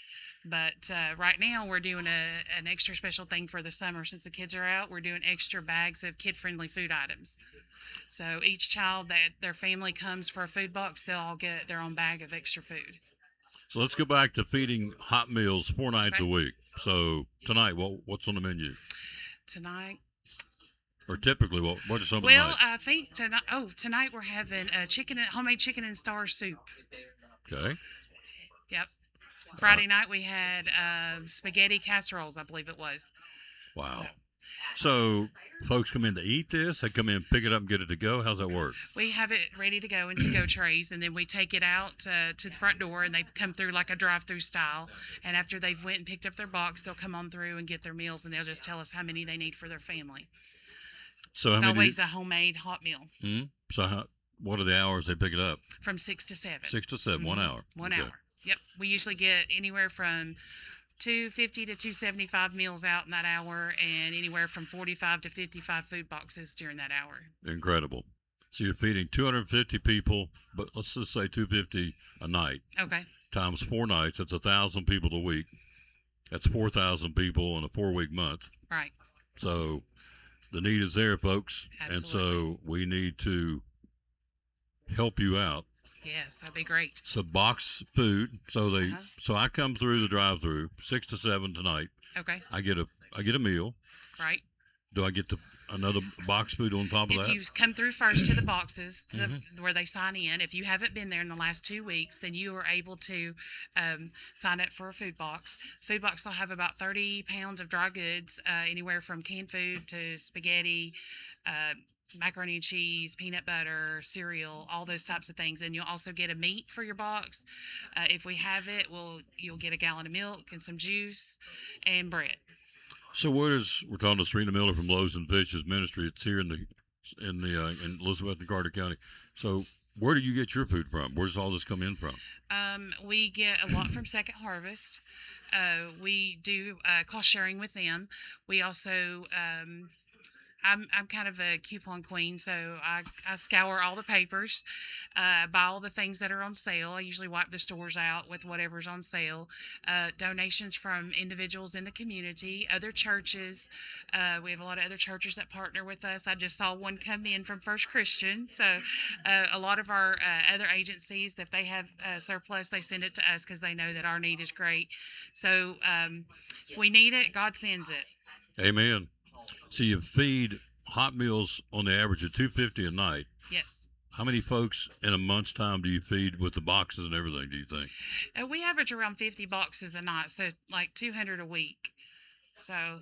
But right now we're doing an extra special thing for the summer. Since the kids are out, we're doing extra bags of kid-friendly food items. So each child that their family comes for a food box, they'll all get their own bag of extra food. So let's go back to feeding hot meals 4 nights a week. So tonight, what's on the menu? Tonight? Or typically, what are some of the Well, nights? I think tonight we're having homemade chicken and star soup. Okay. Yep. Friday night we had spaghetti casseroles, I believe it was. Wow. So folks come in to eat this. They come in, pick it up, and get it to go. How's that work? We have it ready to go in to-go trays, and then we take it out to the front door, and they come through like a drive-through style. And after they've went and picked up their box, they'll come on through and get their meals, and they'll just tell us how many they need for their family. So how It's many? always a homemade hot meal So what are the hours they pick it up? from 6 to 7. 6 to 7, 1 hour. 1 Okay. hour. Yep. We usually get anywhere from 250 to 275 meals out in that hour, and anywhere from 45 to 55 food boxes during that hour. Incredible. So you're feeding 250 people, but let's just say 250 a night Okay. times 4 nights. That's 1,000 people a week. That's 4,000 people in a 4-week month. Right. So the need is there, folks. Absolutely. And so we need to help you out. Yes, that'd be great. So box food. So they Uh-huh. so I come through the drive-through 6 to 7 tonight. Okay. I get a meal. Right. Do I get another box food on top of If that? you come through first to the boxes to Mhm. where they sign in, if you haven't been there in the last 2 weeks, then you are able to sign up for a food box. Food box will have about 30 pounds of dry goods, anywhere from canned food to spaghetti, macaroni and cheese, peanut butter, cereal, all those types of things. And you'll also get a meat for your box. If we have it, you'll get a gallon of milk and some juice and bread. So we're talking to Serena Miller from Loaves and Fishes Ministry. It's here in Elizabeth and Carter County. So where do you get your food from? Where does all this come in from? We get a lot from Second Harvest. We do cost sharing with them. We also I'm kind of a coupon queen, so I scour all the papers, buy all the things that are on sale. I usually wipe the stores out with whatever's on sale. Donations from individuals in the community, other churches. We have a lot of other churches that partner with us. I just saw one come in from First Christian. So a lot of our other agencies, if they have surplus, they send it to us because they know that our need is great. So if we need it, God sends it. Amen. So you feed hot meals on the average of 250 a night. Yes. How many folks in a month's time do you feed with the boxes and everything, do you think? We average around 50 boxes a night, so like 200 a week. So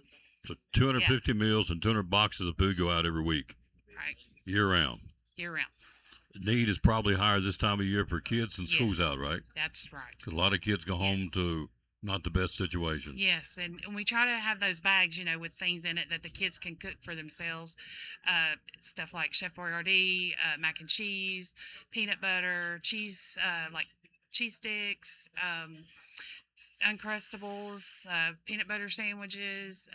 250 meals and 200 boxes of food go out every week, right, year round. year round. Need is probably higher this time of year for kids and school's Yes. out, right? That's right. 'Cause a lot of kids go home Yes. to not the best situation. Yes, and we try to have those bags, with things in it that the kids can cook for themselves. Stuff like Chef Boyardee, mac and cheese, peanut butter, cheese, like cheese sticks, Uncrustables, peanut butter sandwiches,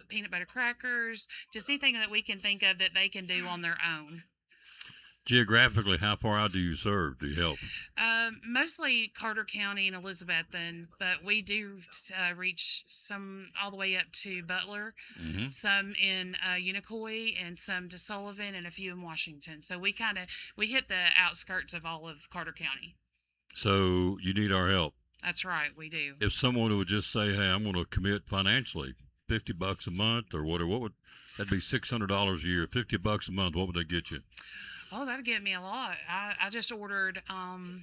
peanut butter crackers, just anything that we can think of that they can do on their own. Geographically, how far out do you serve? Do you help? Mostly Carter County and Elizabethton, but we do reach some all the way up to Butler, some in Unicoi, and some to Sullivan, and a few in Washington. So we hit the outskirts of all of Carter County. So you need our help. That's right, we do. If someone would just say, "Hey, I'm going to commit financially, $50 a month or whatever," that'd be $600 a year. $50 a month, what would they get you? Oh, that'd get me a lot. I just ordered, I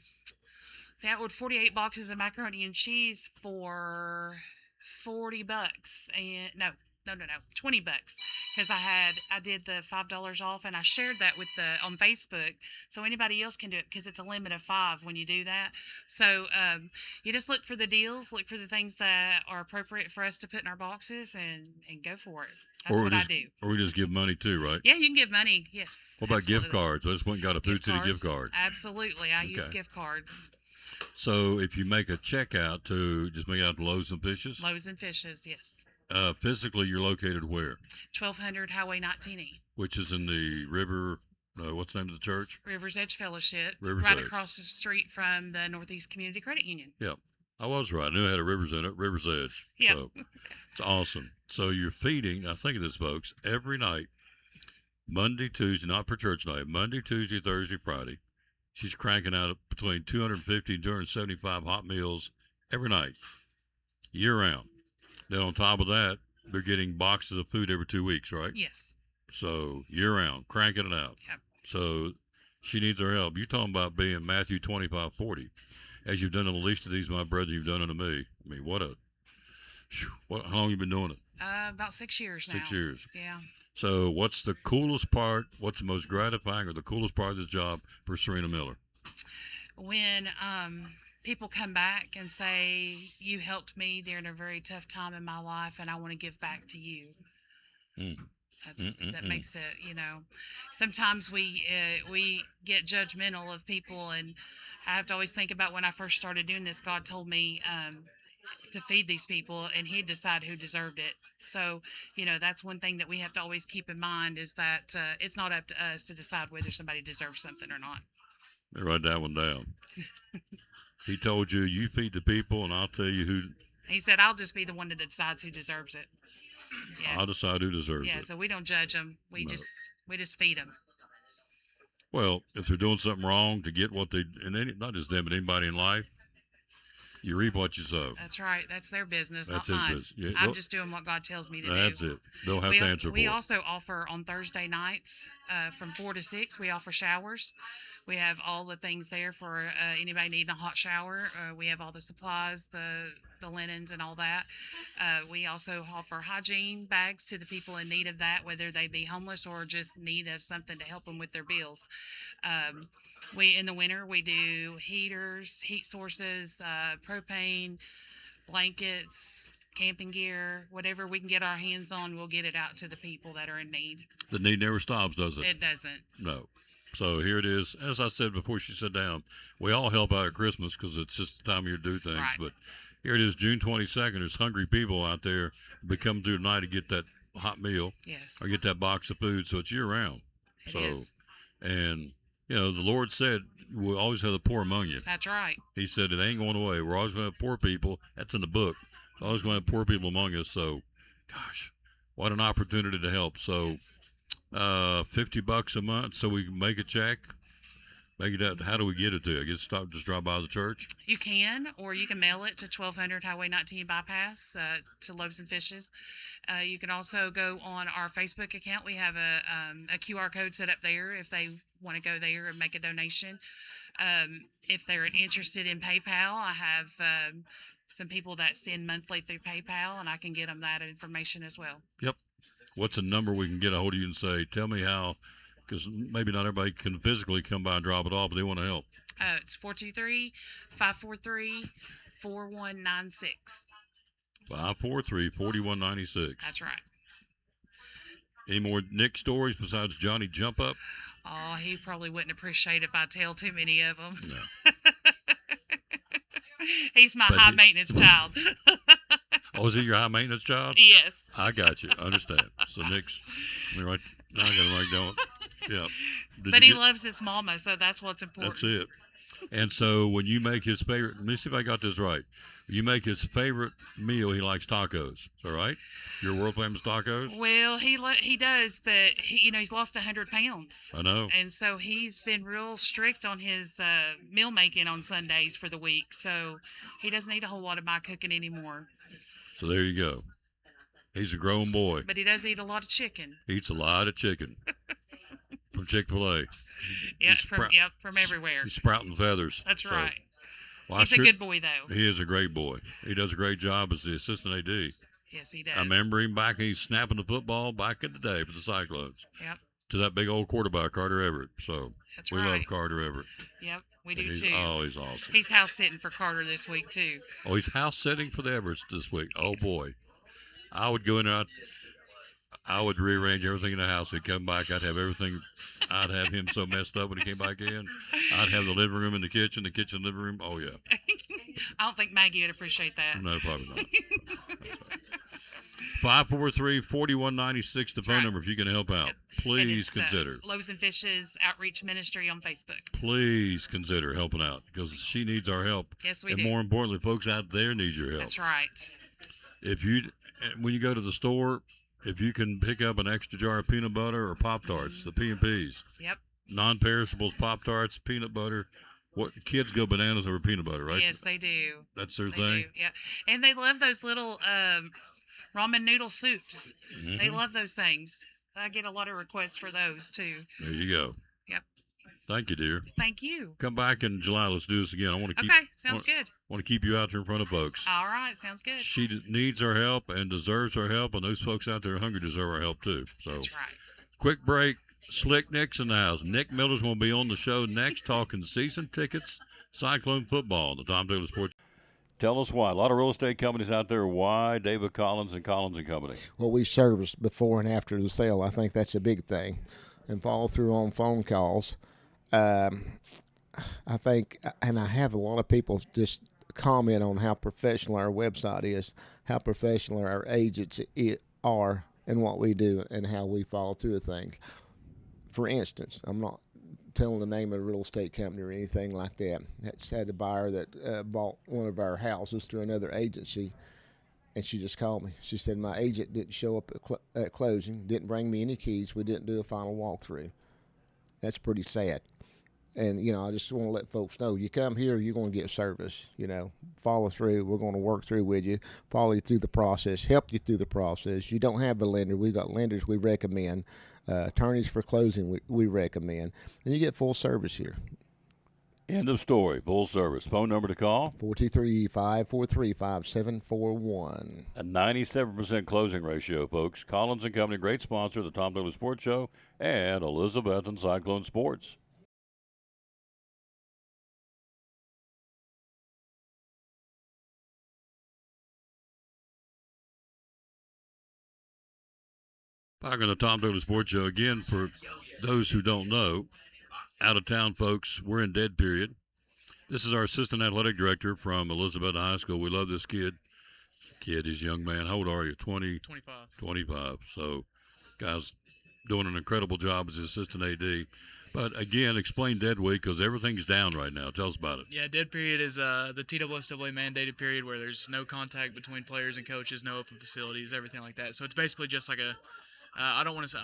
ordered 48 boxes of macaroni and cheese for $40, and no, $20, because I did the $5 off, and I shared that on Facebook, so anybody else can do it, because it's a limit of 5 when you do that. So you just look for the deals, look for the things that are appropriate for us to put in our boxes, and go for it. That's what I do. Or we just give money too, right? Yeah, you can give money. Yes. What about gift absolutely. cards? I just went and got a Food City gift card. Absolutely. I use Okay. gift cards. So if you make a check out to Loaves and Fishes, Loaves and Fishes, yes. physically you're located where? 1200 Highway 19E. Which is in the river, what's the name of the church? Rivers Edge Fellowship. Rivers right Edge. across the street from the Northeast Community Credit Union. Yeah, I was right. I knew it had a Rivers in it, Rivers Edge. Yeah. So it's awesome. So you're feeding, now think of this, folks, every night, Monday, Tuesday, not for church night, Monday, Tuesday, Thursday, Friday. She's cranking out between 250 and 275 hot meals every night, year round. Then on top of that, they're getting boxes of food every 2 weeks, right? Yes. So year round, cranking it out. Yep. So she needs our help. You're talking about being Matthew 25:40. As you've done in the least of these, my brother, you've done unto me. I mean, how long you been doing it? About 6 years now. 6 years. Yeah. So, what's the coolest part? What's the most gratifying or the coolest part of this job for Serena Miller? When people come back and say, you helped me during a very tough time in my life and I want to give back to you. Mm. That makes it, sometimes we get judgmental of people, and I have to always think about when I first started doing this, God told me to feed these people and he'd decide who deserved it. So, that's one thing that we have to always keep in mind, is that it's not up to us to decide whether somebody deserves something or not. Write that one down. He told you, you feed the people and I'll tell you who. He said, I'll just be the one that decides who deserves it. Yes. I'll decide who deserves Yeah, it. so we don't judge them. We No. just feed them. Well, if they're doing something wrong to get what they, and not just them, but anybody in life, you reap what you sow. That's right. That's their business, That's not his mine. business. Yeah, I'm well, just doing what God tells me to That's do. it. They'll have we, to answer for we it. also offer on Thursday nights from 4 to 6. We offer showers. We have all the things there for anybody needing a hot shower. We have all the supplies, the linens, and all that. We also offer hygiene bags to the people in need of that, whether they be homeless or just need of something to help them with their bills. In the winter, we do heaters, heat sources, propane, blankets, camping gear, whatever we can get our hands on, we'll get it out to the people that are in need. The need never stops, does it? It doesn't. No. So here it is. As I said before she sat down, we all help out at Christmas because it's just the time of year to do things. Right. But here it is, June 22nd. There's hungry people out there that come through tonight to get that hot meal. Yes. Or get that box of food. So it's year round. It is. And, the Lord said, we'll always have the poor among you. That's right. He said it ain't going away. We're always going to have poor people. That's in the book. We're always going to have poor people among us. So, gosh, what an opportunity to help. So, Yes. $50 a month, so we can make a check. Make it out. How do we get it to you? I guess just drive by the church. You can, or you can mail it to 1200 Highway 19 Bypass to Loaves and Fishes. You can also go on our Facebook account. We have a QR code set up there if they want to go there and make a donation. If they're interested in PayPal, I have some people that send monthly through PayPal, and I can get them that information as well. Yep. What's a number we can get a hold of you and say, tell me how, because maybe not everybody can physically come by and drop it off, but they want to help. It's 423-543-4196. 543-4196. That's right. Any more Nick stories besides Johnny Jump Up? Oh, he probably wouldn't appreciate if I tell too many of them. No. He's my But high he- maintenance child. Oh, is he your high maintenance child? Yes. I got you. I understand. So Nick's, now I got to write down. Yeah. Did But you he get- loves his mama, so that's what's important. That's it. And so when you make his favorite, let me see if I got this right. You make his favorite meal. He likes tacos. Is that right? Your world famous tacos. Well, he does, but he's lost 100 pounds. I know. And so he's been real strict on his meal making on Sundays for the week. So he doesn't eat a whole lot of my cooking anymore. So there you go. He's a grown boy. But he does eat a lot of chicken. Eats a lot of chicken from Chick-fil-A. Yep, He's from everywhere. He's sprouting feathers. That's So, right. well, He's a good boy, though. He is a great boy. He does a great job as the assistant AD. Yes, he does. I remember him back, he's snapping the football back in the day for the Cyclones. Yep, To that big old quarterback, Carter Everett. So that's we right. love Carter Everett. Yep, we And do he's, too. Oh, he's awesome. He's house sitting for Carter this week, too. Oh, he's house sitting for the Everetts this week. Oh, boy. I would go in there. I would rearrange everything in the house. He'd come back. I'd have everything. I'd have him so messed up when he came back in. I'd have the living room and the kitchen, living room. Oh, yeah. I don't think Maggie would appreciate that. No, probably not. 543-4196, the phone right. number if you can help out. And Please it's, consider. Loaves and Fishes Outreach Ministry on Facebook. Please consider helping out because she needs our help. Yes, we and do. more importantly, folks out there need your help. That's right. When you go to the store, if you can pick up an extra jar of peanut butter or Pop-Tarts, the P&Ps, Yep. non-perishables, Pop-Tarts, peanut butter. What kids go bananas over peanut butter, right? Yes, they do. That's their They thing. do. Yeah, and they love those little ramen noodle soups. They Mhm. love those things. I get a lot of requests for those too. There you go. Yep. Thank you, dear. Thank you. Come back in July. Let's do this again. I want to keep. Okay, sounds good. Want to keep you out there in front of folks. All right, sounds good. She needs our help and deserves our help, and those folks out there hungry deserve our help too. So, That's right. quick break. Slick Nick's in the house. Nick Miller's going to be on the show next, talking season tickets, Cyclone football, the Tom Taylor Sports. Tell us why. A lot of real estate companies out there. Why David Collins and Collins and Company? Well, we service before and after the sale. I think that's a big thing, and follow through on phone calls. I think, and I have a lot of people just comment on how professional our website is, how professional our agents are, and what we do, and how we follow through with things. For instance, I'm not telling the name of a real estate company or anything like that. That's had a buyer that bought one of our houses through another agency, and she just called me. She said, my agent didn't show up at closing, didn't bring me any keys, we didn't do a final walkthrough. That's pretty sad. And, I just want to let folks know, you come here, you're going to get service, follow through. We're going to work through with you, follow you through the process, help you through the process. You don't have a lender. We've got lenders we recommend. Attorneys for closing we recommend. And you get full service here. End of story. Full service. Phone number to call? 423-543-5741. A 97% closing ratio, folks. Collins and Company, great sponsor of the Tom Taylor Sports Show and Elizabeth and Cyclone Sports. Back on the Tom Taylor Sports Show again. For those who don't know, out of town folks, we're in dead period. This is our assistant athletic director from Elizabeth High School. We love this kid. He's a young man. How old are you? 25. 25. So, guys, doing an incredible job as assistant AD. But again, explain dead week because everything's down right now. Tell us about it. Yeah, dead period is the TSSAA mandated period where there's no contact between players and coaches, no open facilities, everything like that. So it's basically just like a I don't want to say,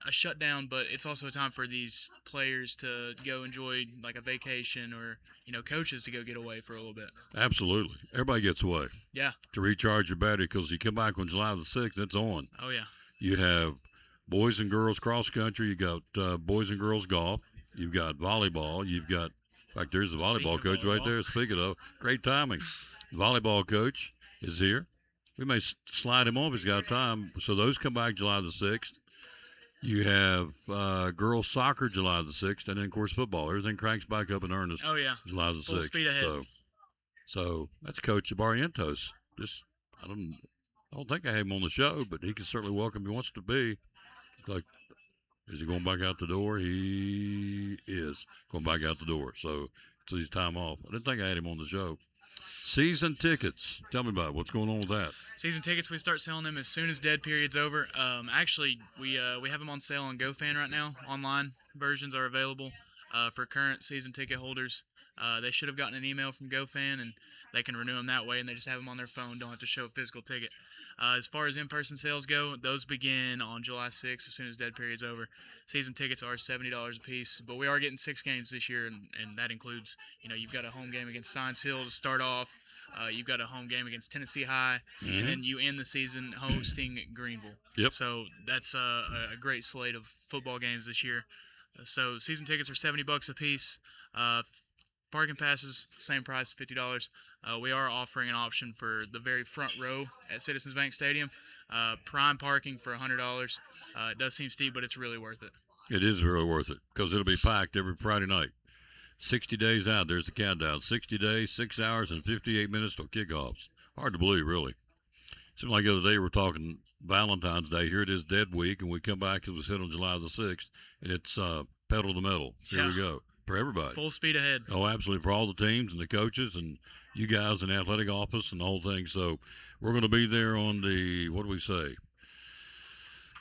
a shutdown, but it's also a time for these players to go enjoy like a vacation or, coaches to go get away for a little bit. Absolutely. Everybody gets away. Yeah. To recharge your battery because you come back on July the 6th, it's on. Oh, yeah. You have boys and girls cross country. You got boys and girls golf. You've got volleyball. You've got, in fact, there's the volleyball coach right there. Speaking of, great timing. The volleyball coach is here. We may slide him off if he's got time. So those come back July the 6th. You have girls soccer July the 6th, and then, of course, football. Everything cranks back up in earnest. Oh, yeah. July the 6th. Full speed ahead. So that's Coach Barrientos. I don't think I have him on the show, but he can certainly welcome if he wants to be. Like, is he going back out the door? He is going back out the door. So it's his time off. I didn't think I had him on the show. Season tickets. Tell me about it. What's going on with that? Season tickets, we start selling them as soon as dead period's over. Actually, we have them on sale on GoFan right now. Online versions are available for current season ticket holders. They should have gotten an email from GoFan, and they can renew them that way, and they just have them on their phone. Don't have to show a physical ticket. As far as in-person sales go, those begin on July 6th as soon as dead period's over. Season tickets are $70 a piece, but we are getting 6 games this year, and that includes, you've got a home game against Science Hill to start off. You've got a home game against Tennessee High, and then you end the season hosting Greenville. Yep. So that's a great slate of football games this year. So season tickets are $70 a piece. Parking passes, same price, $50. We are offering an option for the very front row at Citizens Bank Stadium. Prime parking for $100. It does seem steep, but it's really worth it. It is really worth it because it'll be packed every Friday night. 60 days out, there's the countdown. 60 days, 6 hours, and 58 minutes till kickoffs. Hard to believe, really. Seemed like the other day we're talking Valentine's Day. Here it is, dead week, and we come back, it was hit on July the 6th, and it's pedal to the metal. Here we go. For everybody. Full speed ahead. Oh, absolutely. For all the teams and the coaches and you guys in the athletic office and the whole thing. So we're going to be there on the, what do we say?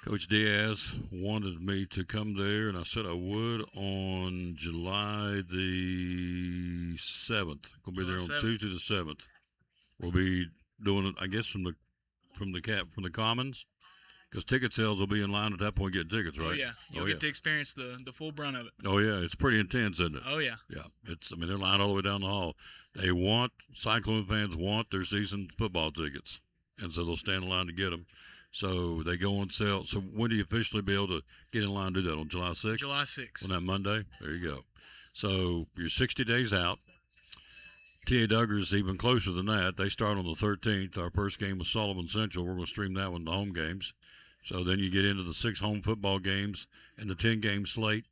Coach Diaz wanted me to come there, and I said I would on July the 7th. We'll be there on Tuesday the 7th. We'll be doing it, I guess, from the Commons. Because ticket sales will be in line at that point getting tickets, right? Oh, yeah. You'll get to experience the full brunt of it. Oh, yeah. It's pretty intense, isn't it? Oh, yeah. Yeah. They're lined all the way down the hall. Cyclone fans want their season football tickets. And so they'll stand in line to get them. So they go on sale. So when do you officially be able to get in line to do that? On July 6th? July 6th. On that Monday? There you go. So you're 60 days out. T.A. Duggar's even closer than that. They start on the 13th. Our first game was Sullivan Central. We're going to stream that one, the home games. So then you get into the 6 home football games and the 10-game slate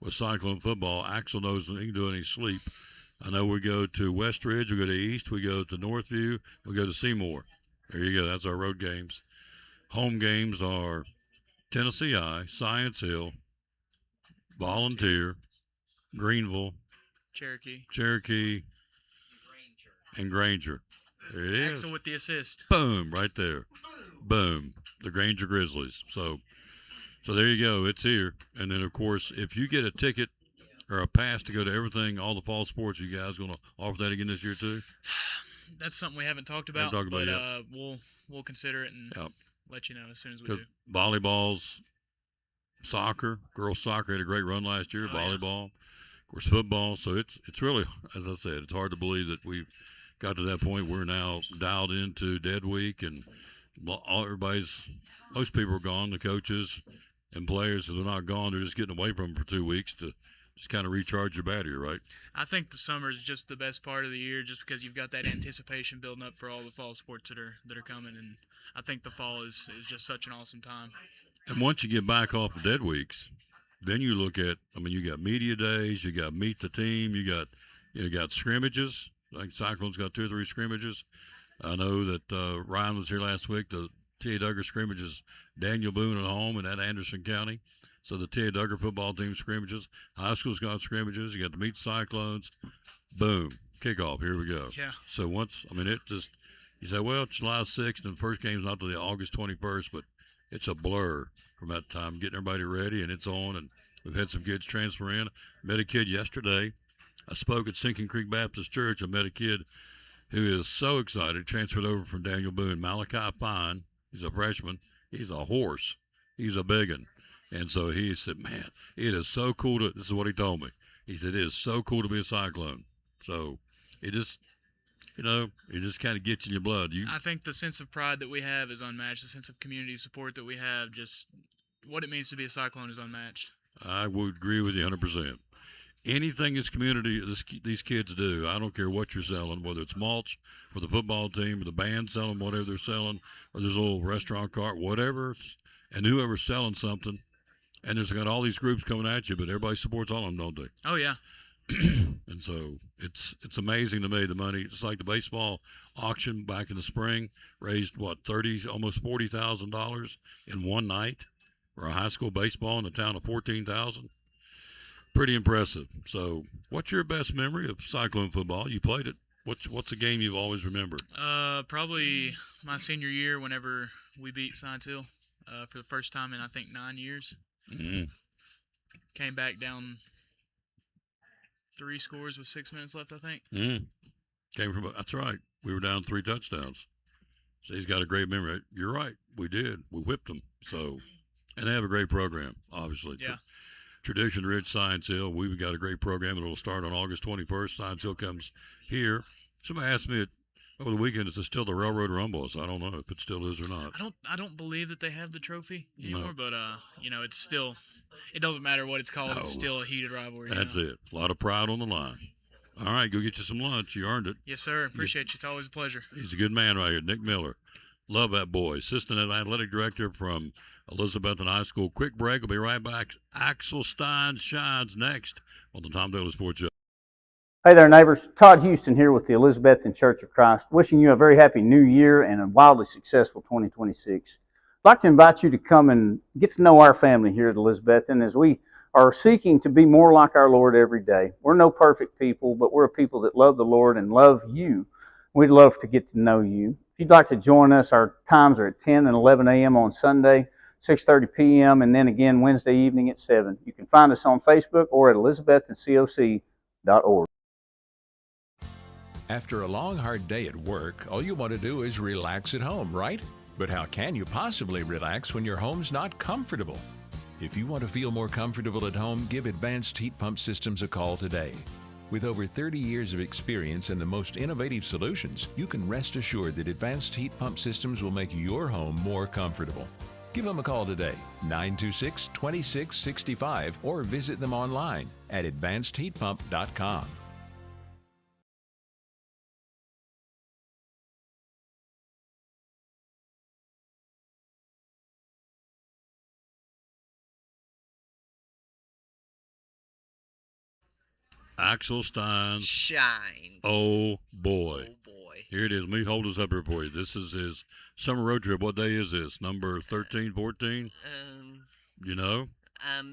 with Cyclone football. Axel knows that he can do any sleep. I know we go to Westridge, we go to East, we go to Northview, we go to Seymour. There you go. That's our road games. Home games are Tennessee High, Science Hill, Volunteer, Greenville, Cherokee, and Granger. There it is. Axel with the assist. Boom, right there. Boom. The Granger Grizzlies. So there you go. It's here. And then, of course, if you get a ticket or a pass to go to everything, all the fall sports, you guys going to offer that again this year too? That's something we haven't talked about, but we'll consider it and let you know as soon as we do. Volleyball's soccer, girls soccer had a great run last year. Volleyball, of course, football. So it's really, as I said, it's hard to believe that we've got to that point. We're now dialed into dead week, and most people are gone. The coaches and players that are not gone, they're just getting away from them for 2 weeks to just kind of recharge your battery, right? I think the summer is just the best part of the year, just because you've got that anticipation building up for all the fall sports that are coming, and I think the fall is just such an awesome time. And once you get back off of dead weeks, then you look at, you got media days, you got meet the team, you got scrimmages. I think Cyclone's got 2 or 3 scrimmages. I know that Ryan was here last week. The T.A. Duggar scrimmages, Daniel Boone at home and at Anderson County. So the T.A. Duggar football team scrimmages. High school's got scrimmages. You got to meet Cyclones. Boom. Kickoff. Here we go. Yeah. So it just, you say, well, it's July 6th and the first game's not till the August 21st, but it's a blur from that time, getting everybody ready, and it's on. And we've had some kids transfer in. Met a kid yesterday. I spoke at Sinking Creek Baptist Church. I met a kid who is so excited, transferred over from Daniel Boone. Malachi Fine. He's a freshman. He's a horse. He's a big one. And so he said, man, it is so cool this is what he told me. He said, it is so cool to be a Cyclone. So it just, it just kind of gets in your blood. I think the sense of pride that we have is unmatched. The sense of community support that we have, just what it means to be a Cyclone is unmatched. I would agree with you 100%. Anything this community, these kids do, I don't care what you're selling, whether it's mulch for the football team or the band selling whatever they're selling, or there's a little restaurant cart, whatever, and whoever's selling something, and there's got all these groups coming at you, but everybody supports all of them, don't they? Oh, yeah. And so it's amazing to me, the money. It's like the baseball auction back in the spring raised, almost $40,000 in one night for a high school baseball in a town of 14,000. Pretty impressive. So what's your best memory of Cyclone football? You played it. What's a game you've always remembered? Probably my senior year whenever we beat Science Hill for the first time in, I think, 9 years. Mm-hmm. Came back down 3 scores with 6 minutes left, I think. Mm-hmm. That's right. We were down 3 touchdowns. So he's got a great memory. You're right. We did. We whipped them. So, and they have a great program, obviously. Yeah. Tradition-rich Science Hill. We've got a great program that will start on August 21st. Science Hill comes here. Somebody asked me over the weekend, is it still the Railroad Rumble? So I don't know if it still is or not. I don't believe that they have the trophy anymore, but it's still, it doesn't matter what it's called. No. It's still a heated rivalry. That's it. A lot of pride on the line. All right, go get you some lunch. You earned it. Yes, sir. Appreciate you. It's always a pleasure. He's a good man right here, Nick Miller. Love that boy. Assistant athletic director from Elizabethton High School. Quick break. We'll be right back. Axel Stein shines next on the Tom Taylor Sports Show. Hey there, neighbors. Todd Houston here with the Elizabethton Church of Christ, wishing you a very happy new year and a wildly successful 2026. I'd like to invite you to come and get to know our family here at Elizabethton as we are seeking to be more like our Lord every day. We're no perfect people, but we're a people that love the Lord and love you. We'd love to get to know you. If you'd like to join us, our times are at 10 and 11 a.m. on Sunday, 6:30 p.m., and then again Wednesday evening at 7. You can find us on Facebook or at elizabettoncoc.org. After a long, hard day at work, all you want to do is relax at home, right? But how can you possibly relax when your home's not comfortable? If you want to feel more comfortable at home, give Advanced Heat Pump Systems a call today. With over 30 years of experience and the most innovative solutions, you can rest assured that Advanced Heat Pump Systems will make your home more comfortable. Give them a call today, 926-2665, or visit them online at advancedheatpump.com. Axel Stein. Shine. Oh, boy. Oh, boy. Here it is. Let me hold this up here for you. This is his summer road trip. What day is this? Number 13, 14? You know?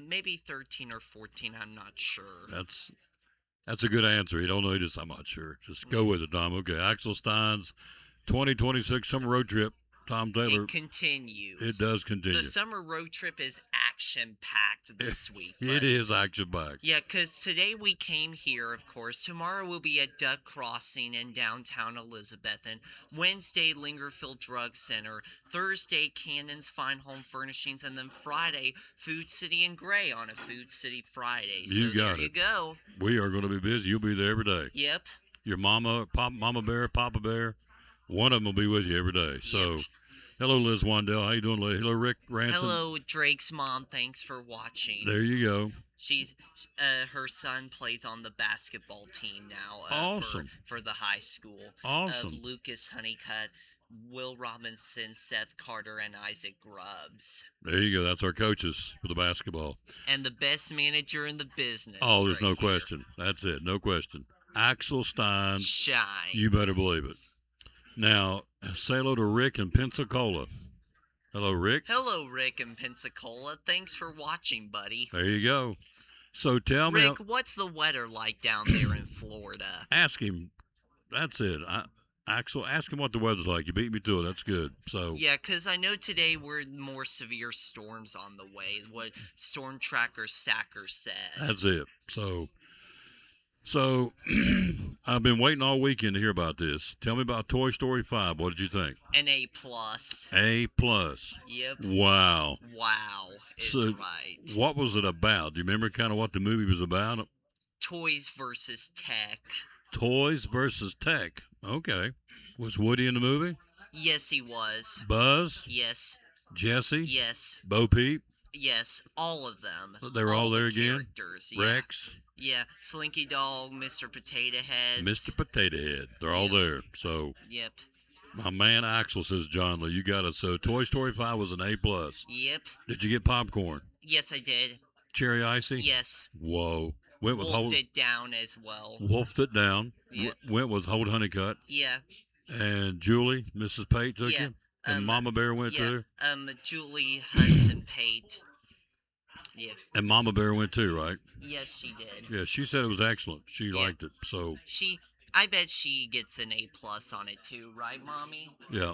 Maybe 13 or 14. I'm not sure. That's a good answer. You don't know. I'm not sure. Just go with it, Tom. Okay. Axel Stein's 2026 summer road trip. Tom Taylor. It continues. It does continue. The summer road trip is action-packed this week. It is action-packed. Yeah, because today we came here, of course. Tomorrow we'll be at Duck Crossing in downtown Elizabethton. Wednesday, Lingerfield Drug Center. Thursday, Cannon's Fine Home Furnishings. And then Friday, Food City and Gray on a Food City Friday. So You got there it. you go. We are going to be busy. You'll be there every day. Yep. Your mama bear, papa bear, one of them will be with you every day. So, hello, Liz Wandell. How you doing, lady? Hello, Rick Ransom. Hello, Drake's mom. Thanks for watching. There you go. She's her son plays on the basketball team now. Awesome. For the high school. Awesome. Of Lucas Honeycutt, Will Robinson, Seth Carter, and Isaac Grubbs. There you go. That's our coaches for the basketball. And the best manager in the business. Oh, there's right no here. question. That's it. No question. Axel Stein. Shines. You better believe it. Now, say hello to Rick in Pensacola. Hello, Rick. Hello, Rick in Pensacola. Thanks for watching, buddy. There you go. So tell me. Rick, what's the weather like down there in Florida? Ask him. That's it. Axel, ask him what the weather's like. You beat me to it. That's good. So Yeah, because I know today we're more severe storms on the way. What Storm Tracker Sacker said. that's it. So I've been waiting all weekend to hear about this. Tell me about Toy Story 5. What did you think? An A plus. A plus. Yep. Wow. Wow is So right. what was it about? Do you remember kind of what the movie was about? Toys versus tech. Toys versus tech. Okay. Was Woody in the movie? Yes, he was. Buzz? Yes. Jesse? Yes. Bo Peep? Yes. All of them. They were all the there again? Characters. Yeah. Rex? Yeah. Slinky Dog, Mr. Potato Head. Mr. Potato Head. They're all there. So Yep. my man Axel says, John Lee, you got it. So Toy Story 5 was an A plus. Yep. Did you get popcorn? Yes, I did. Cherry icy? Yes. Whoa. Went with Wolfed it down as well. Wolfed it down. Yeah. Went with Hold Honeycutt. Yeah. And Julie, Mrs. Pate took Yeah. you. And Mama Bear went Yeah. too. Julie Hudson Pate. Yeah. And Mama Bear went too, right? Yes, she did. Yeah, she said it was excellent. She liked it. So I bet she gets an A plus on it too, right, Mommy? yeah.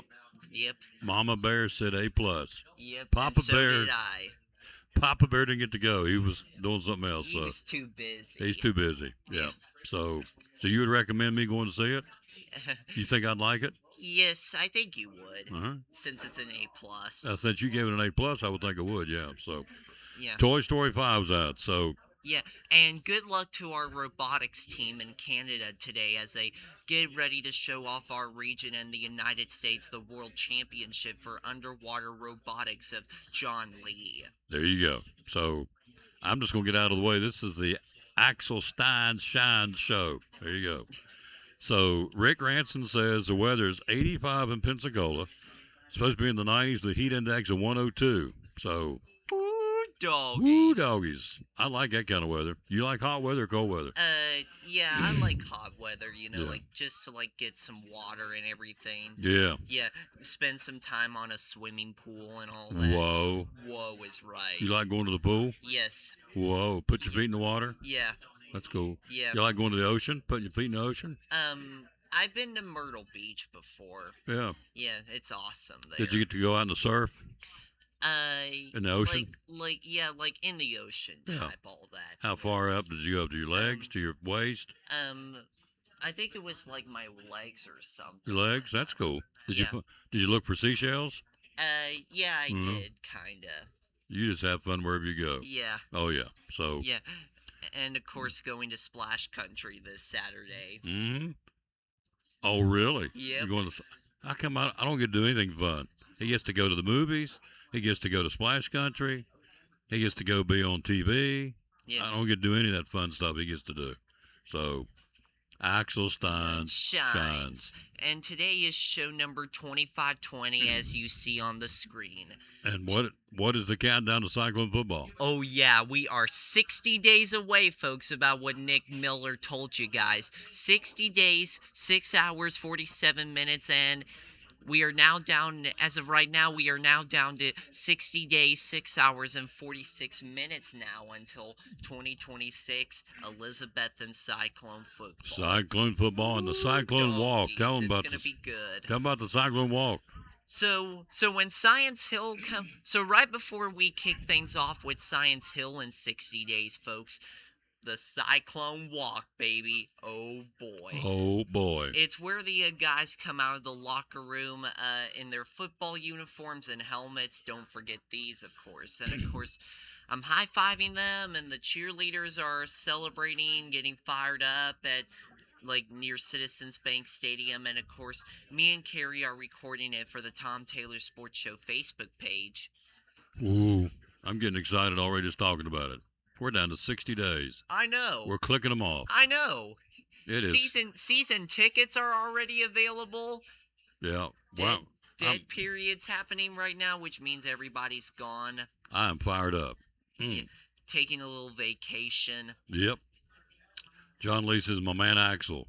Yep. Mama Bear said A plus. Yep. Papa and so Bear. did I. Papa Bear didn't get to go. He was doing something else. He was too busy. He's too busy. Yeah. So you would recommend me going to see it? You think I'd like it? Yes, I think you would. Uh-huh. Since it's an A plus. Since you gave it an A plus, I would think I would. Yeah. So Yeah. Toy Story 5's out. So Yeah, and good luck to our robotics team in Canada today as they get ready to show off our region and the United States the World Championship for Underwater Robotics of John Lee. there you go. So I'm just going to get out of the way. This is the Axel Stein Shine Show. There you go. So Rick Ranson says the weather is 85 in Pensacola. It's supposed to be in the 90s. The heat index of 102. So Doggies. woo doggies. I like that kind of weather. You like hot weather or cold weather? Yeah, I like hot weather, you know, Yeah. like just to like get some water and everything. Yeah. Yeah, spend some time on a swimming pool and all that. Whoa. Whoa is right. You like going to the pool? Yes. Whoa. Put your feet in the water? Yeah. That's cool. Yeah. You like going to the ocean? Putting your feet in the ocean? I've been to Myrtle Beach before. Yeah. Yeah, it's awesome there. Did you get to go out in the surf? In the ocean? Like in the ocean type, all that. How far up did you go? To your legs? To your waist? I think it was like my legs or something. Your legs? That's cool. Did Yeah. you look for seashells? Yeah, I Mhm. did, kinda. You just have fun wherever you go. Yeah. Oh yeah. So Yeah. and of course going to Splash Country this Saturday. Mm-hmm. Oh, really? Yep. You're going to? How come I don't get to do anything fun? He gets to go to the movies. He gets to go to Splash Country. He gets to go be on TV. Yep. I don't get to do any of that fun stuff he gets to do. So, Axel Stein shines. And today is show number 2520, as you see on the screen. And what is the countdown to Cyclone football? Oh, yeah, we are 60 days away, folks, about what Nick Miller told you guys. 60 days, 6 hours, 47 minutes, and we are now down, as of right now, we are now down to 60 days, 6 hours, and 46 minutes now until 2026 Elizabethan Cyclone football. Cyclone football and the Cyclone Walk. Tell them about It's gonna be good. Tell them about the Cyclone Walk. So when Science Hill so right before we kick things off with Science Hill in 60 days, folks, the Cyclone Walk, baby. Oh boy. Oh boy. It's where the guys come out of the locker room in their football uniforms and helmets. Don't forget these, of course. And of course, I'm high-fiving them, and the cheerleaders are celebrating, getting fired up at near Citizens Bank Stadium. And of course, me and Carrie are recording it for the Tom Taylor Sports Show Facebook page. Ooh, I'm getting excited already just talking about it. We're down to 60 days. I know. We're clicking them off. I know. It is. Season tickets are already available. Yeah. Wow. Dead periods happening right now, which means everybody's gone. I'm fired up. Taking a little vacation. Yep. John Lee says, my man Axel.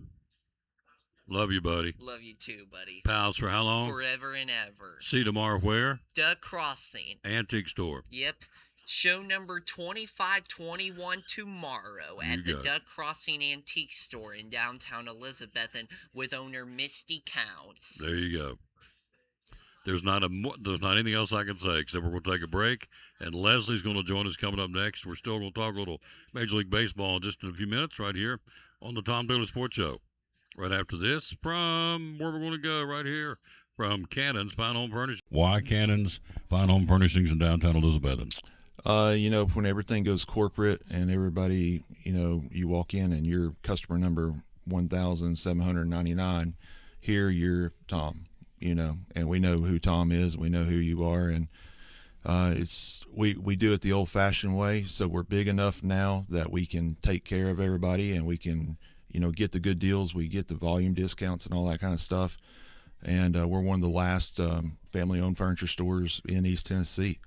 Love you, buddy. Love you too, buddy. Pals for how long? Forever and ever. See you tomorrow where? Duck Crossing. Antique store. Yep. Show number 2521 tomorrow at the Duck Crossing Antique Store in downtown Elizabethton with owner Misty Counts. There you go. There's not anything else I can say except we're going to take a break, and Leslie's going to join us coming up next. We're still going to talk a little Major League Baseball just in a few minutes right here on the Tom Taylor Sports Show. Right after this, from where we're going to go right here from Cannon's Fine Home Furnishings. Why Cannon's Fine Home Furnishings in downtown Elizabethton? When everything goes corporate and everybody, you walk in and you're customer number 1,799, here you're Tom, and we know who Tom is, we know who you are, and we do it the old-fashioned way, so we're big enough now that we can take care of everybody and we can, get the good deals, we get the volume discounts and all that kind of stuff, and we're one of the last family-owned furniture stores in East Tennessee.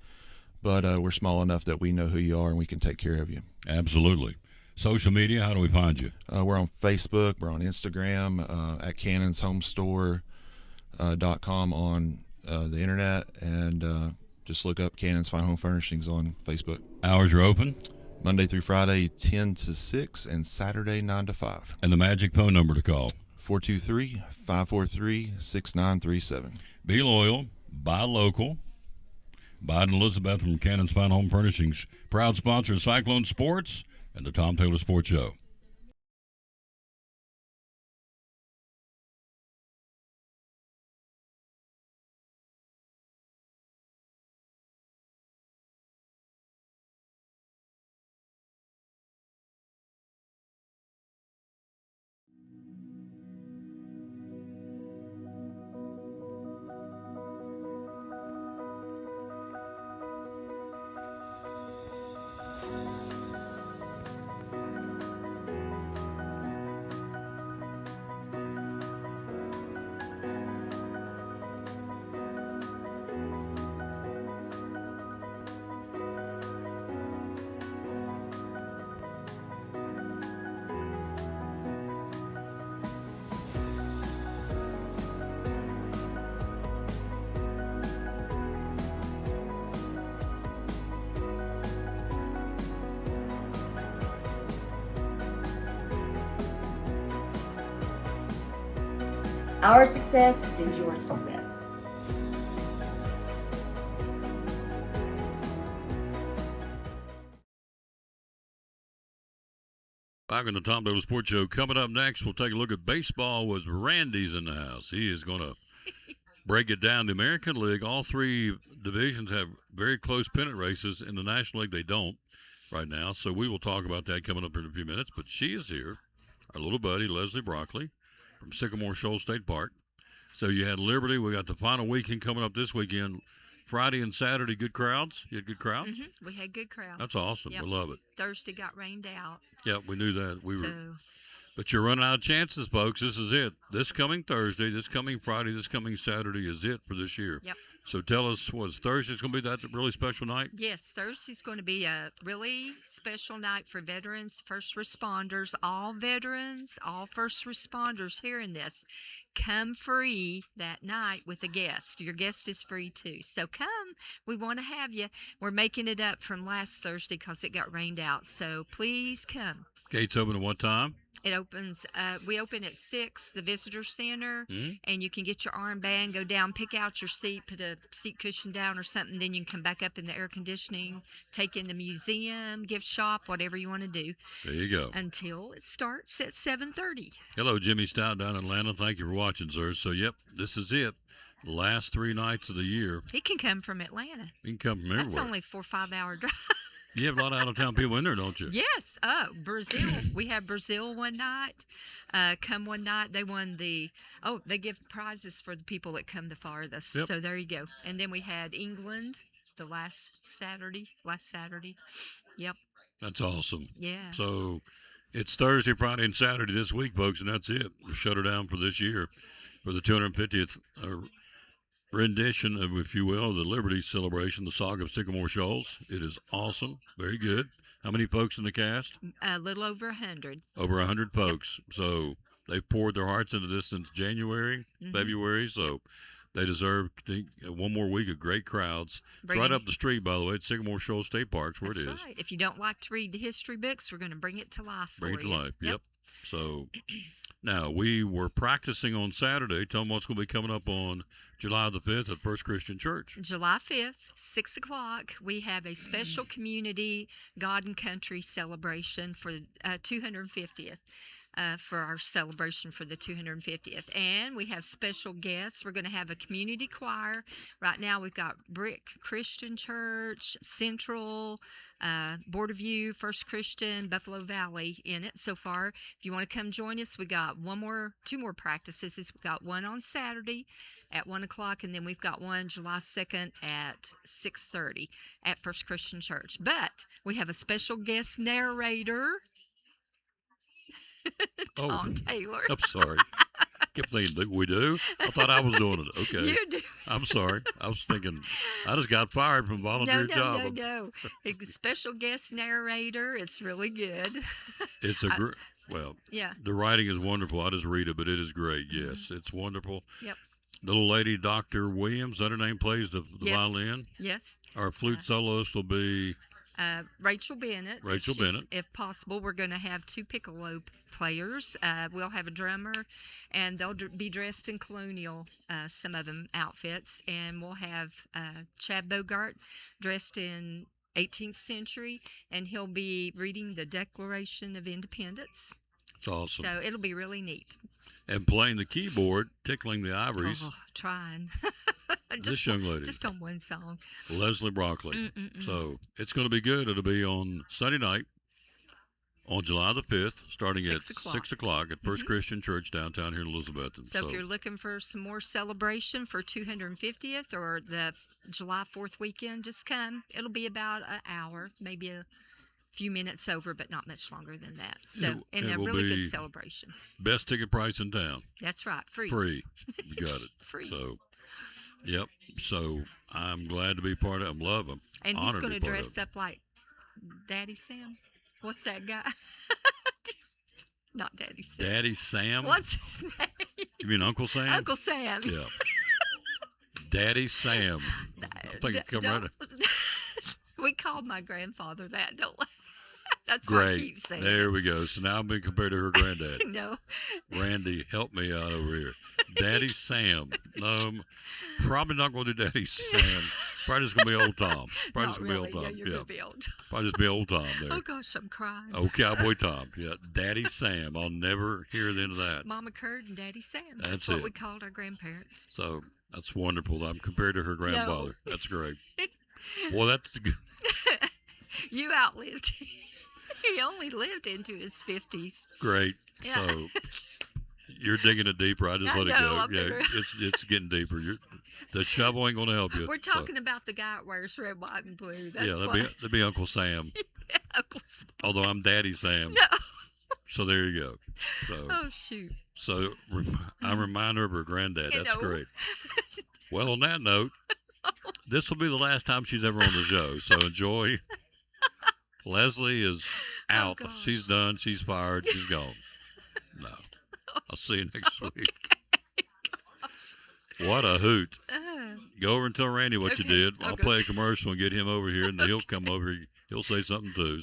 But we're small enough that we know who you are and we can take care of you. Absolutely. Social media, how do we find you? We're on Facebook. We're on Instagram, at cannonshomestore.com on the internet. And just look up Cannon's Fine Home Furnishings on Facebook. Hours are open? Monday through Friday, 10 to 6, and Saturday, 9 to 5. And the magic phone number to call? 423-543-6937. Be loyal. Buy local. Biden Elizabeth from Cannon's Fine Home Furnishings, proud sponsor of Cyclone Sports and the Tom Taylor Sports Show. Our success is your success. Back on the Tom Taylor Sports Show. Coming up next, we'll take a look at baseball with Randy's in the house. He is going to break it down. The American League, all three divisions have very close pennant races. In the National League, they don't. right now. So we will talk about that coming up in a few minutes. But she is here, our little buddy, Leslie Broccoli from Sycamore Shoals State Park. So you had Liberty. We got the final weekend coming up this weekend. Friday and Saturday, good crowds. You had good crowds? We had good crowds. That's awesome. Yep. We love it. Thursday got rained out. Yeah, we knew that. So But you're running out of chances, folks. This is it. This coming Thursday, this coming Friday, this coming Saturday is it for this year. Yep. So tell us, was Thursday's going to be that really special night? yes, Thursday's going to be a really special night for veterans, first responders, all veterans, all first responders hearing this. Come free that night with a guest. Your guest is free too. So come. We want to have you. We're making it up from last Thursday because it got rained out. So please come. Gates open at what time? It opens, we open at 6, the visitor center, Mhm. and you can get your armband, go down, pick out your seat, put a seat cushion down or something, then you can come back up in the air conditioning, take in the museum, gift shop, whatever you want to do. There you go. Until it starts at 7:30. Hello, Jimmy Stout down in Atlanta. Thank you for watching, sir. So, yep, this is it. Last 3 nights of the year. He can come from Atlanta. You can come from That's everywhere. only 4 or 5 hour drive. You have a lot of out-of-town people in there, don't you? Yes. Brazil. We had Brazil one night. Come one night. They won they give prizes for the people that come the farthest. Yep. So there you go. And then we had England the last Saturday. Yep. That's awesome. Yeah. So it's Thursday, Friday, and Saturday this week, folks, and that's it. We'll shut her down for this year for the 250th rendition of, if you will, the Liberty celebration, the Saga of Sycamore Shoals. It is awesome. Very good. How many folks in the cast? A little over 100. Over 100 folks. So they've poured their hearts into this since January, Mhm. February. So they deserve one more week of great crowds. It's right Bringing- up the street, by the way. It's Sycamore Shoals State Park's where That's it is. right. If you don't like to read the history books, we're going to bring it to life Bring for it to you. life. Yep. So now we were practicing on Saturday. Tell them what's going to be coming up on July the 5th at First Christian Church. July 5th, 6 o'clock, we have a special community God and Country celebration for 250th. For our celebration for the 250th. And we have special guests. We're going to have a community choir. Right now we've got Brick Christian Church, Central, Border View, First Christian, Buffalo Valley in it so far. If you want to come join us, we got two more practices. We've got one on Saturday at 1 o'clock, and then we've got one July 2nd at 6:30 at First Christian Church. But we have a special guest narrator. Tom Taylor. I'm sorry. Kept thinking, we do? I thought I was doing it. Okay. You do. I'm sorry. I was thinking, I just got fired from a volunteer job. No. It's a special guest narrator. It's really good. It's well, yeah. the writing is wonderful. I just read it, but it is great. Yes, it's wonderful. Yep. The little lady, Dr. Williams, is that her name, plays the Yes. violin. Yes. Our flute soloist will be Rachel Bennett. Rachel If she's- Bennett. If possible, we're going to have 2 piccolo players. We'll have a drummer, and they'll be dressed in colonial, some of them, outfits. And we'll have Chad Bogart dressed in 18th century, and he'll be reading the Declaration of Independence. It's awesome. So it'll be really neat. And playing the keyboard, tickling the ivories, Oh, trying. this young lady, Just on one song. Leslie Broccoli. Mm-mm-mm. So it's going to be good. It'll be on Sunday night on July the 5th, starting 6 at o'clock. 6 o'clock at First Christian Church downtown here in Elizabethton. So if you're looking for some more celebration for 250th or the July 4th weekend, just come. It'll be about an hour, maybe a few minutes over, but not much longer than that. So, and it a will really be good celebration. Best ticket price in town. That's right, free. Free. You got it. Free. So, yep. So I'm glad to be part of it. I'm loving. And he's honored going to to be part of dress it. up like Daddy Sam. What's that guy? Not Daddy Sam. Daddy Sam. What's his name? You mean Uncle Sam? Uncle Sam. Yeah. Daddy Sam. I think it come right. We called my grandfather that. Don't. That's why I Great. keep saying There it. we go. So now I'm being compared to her granddad. No. Randy, help me out over here. Daddy Sam. No, I'm probably not going to do Daddy Sam. Probably just going to be old Tom. Probably Not just going to really. be old Yeah, Tom. you're gonna be old Tom. Probably just be old Tom there. Oh gosh, I'm crying. Oh, Cowboy Tom. Yeah, Daddy Sam. I'll never hear the end of that. Mama Curd and Daddy Sam. That's what it. we called our grandparents. So that's wonderful. I'm compared to her grandfather. That's great. Well, that's good. You outlived him. He only lived into his 50s. Great. Yeah. So you're digging it deeper. I just I let it know, go. I'm Yeah, gonna- it's getting deeper. The shovel ain't going to help you. We're so. talking about the guy that wears red, white, and blue. That's Yeah, that'd be Uncle Sam. Uncle Sam. Although I'm Daddy Sam. No. So there you go. So Oh, shoot. so I remind her of her granddad. You That's know. great. Well, on that note, this will be the last time she's ever on the show. So enjoy. Leslie is out. gosh. She's done. She's fired. She's gone. No. I'll see you next week. What a hoot. Go over and tell Randy what you Okay, did. I'll I'll go play a commercial and get him over here, and then he'll come over here. He'll say something too.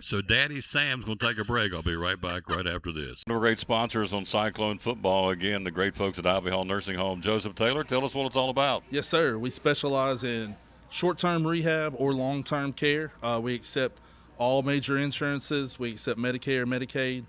So Daddy Sam's going to take a break. I'll be right back right after this. One of our great sponsors on Cyclone Football, again, the great folks at Ivy Hall Nursing Home. Joseph Taylor, tell us what it's all about. Yes, sir. We specialize in short-term rehab or long-term care. We accept all major insurances. We accept Medicare, Medicaid.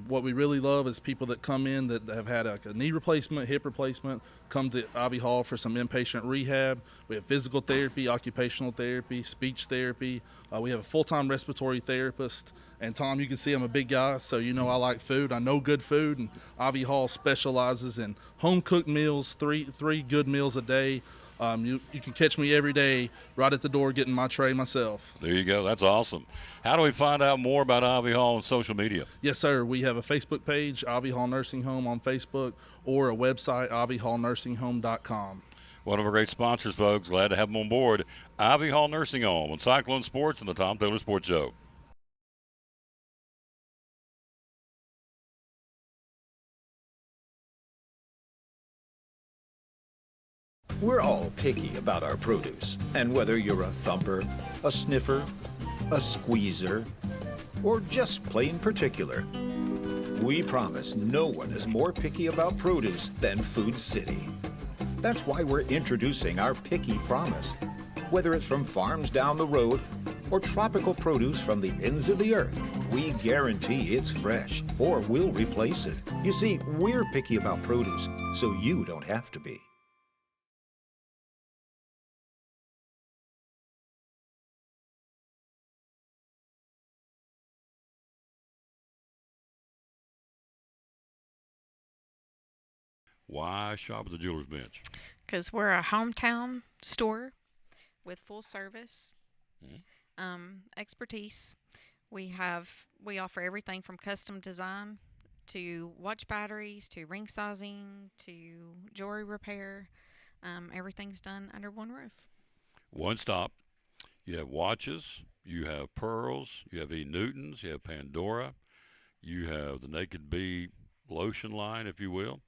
What we really love is people that come in that have had a knee replacement, hip replacement, come to Ivy Hall for some inpatient rehab. We have physical therapy, occupational therapy, speech therapy. We have a full-time respiratory therapist. And Tom, you can see I'm a big guy, so you know I like food. I know good food, and Ivy Hall specializes in home-cooked meals, three good meals a day. You can catch me every day right at the door getting my tray myself. There you go. That's awesome. How do we find out more about Ivy Hall on social media? Yes, sir. We have a Facebook page, Ivy Hall Nursing Home on Facebook, or a website, ivyhallnursing.com. One of our great sponsors, folks. Glad to have them on board. Ivy Hall Nursing Home on Cyclone Sports and the Tom Taylor Sports Show. We're all picky about our produce, and whether you're a thumper, a sniffer, a squeezer, or just plain particular, we promise no one is more picky about produce than Food City. That's why we're introducing our Picky Promise. Whether it's from farms down the road or tropical produce from the ends of the earth, we guarantee it's fresh or we'll replace it. You see, we're picky about produce, so you don't have to be. Why shop at the Jeweler's Bench? Because we're a hometown store with full service, expertise. We offer everything from custom design to watch batteries to ring sizing to jewelry repair. Everything's done under one roof. One stop. You have watches, you have pearls, you have E. Newtons, you have Pandora, you have the Naked Bee lotion line, if you will.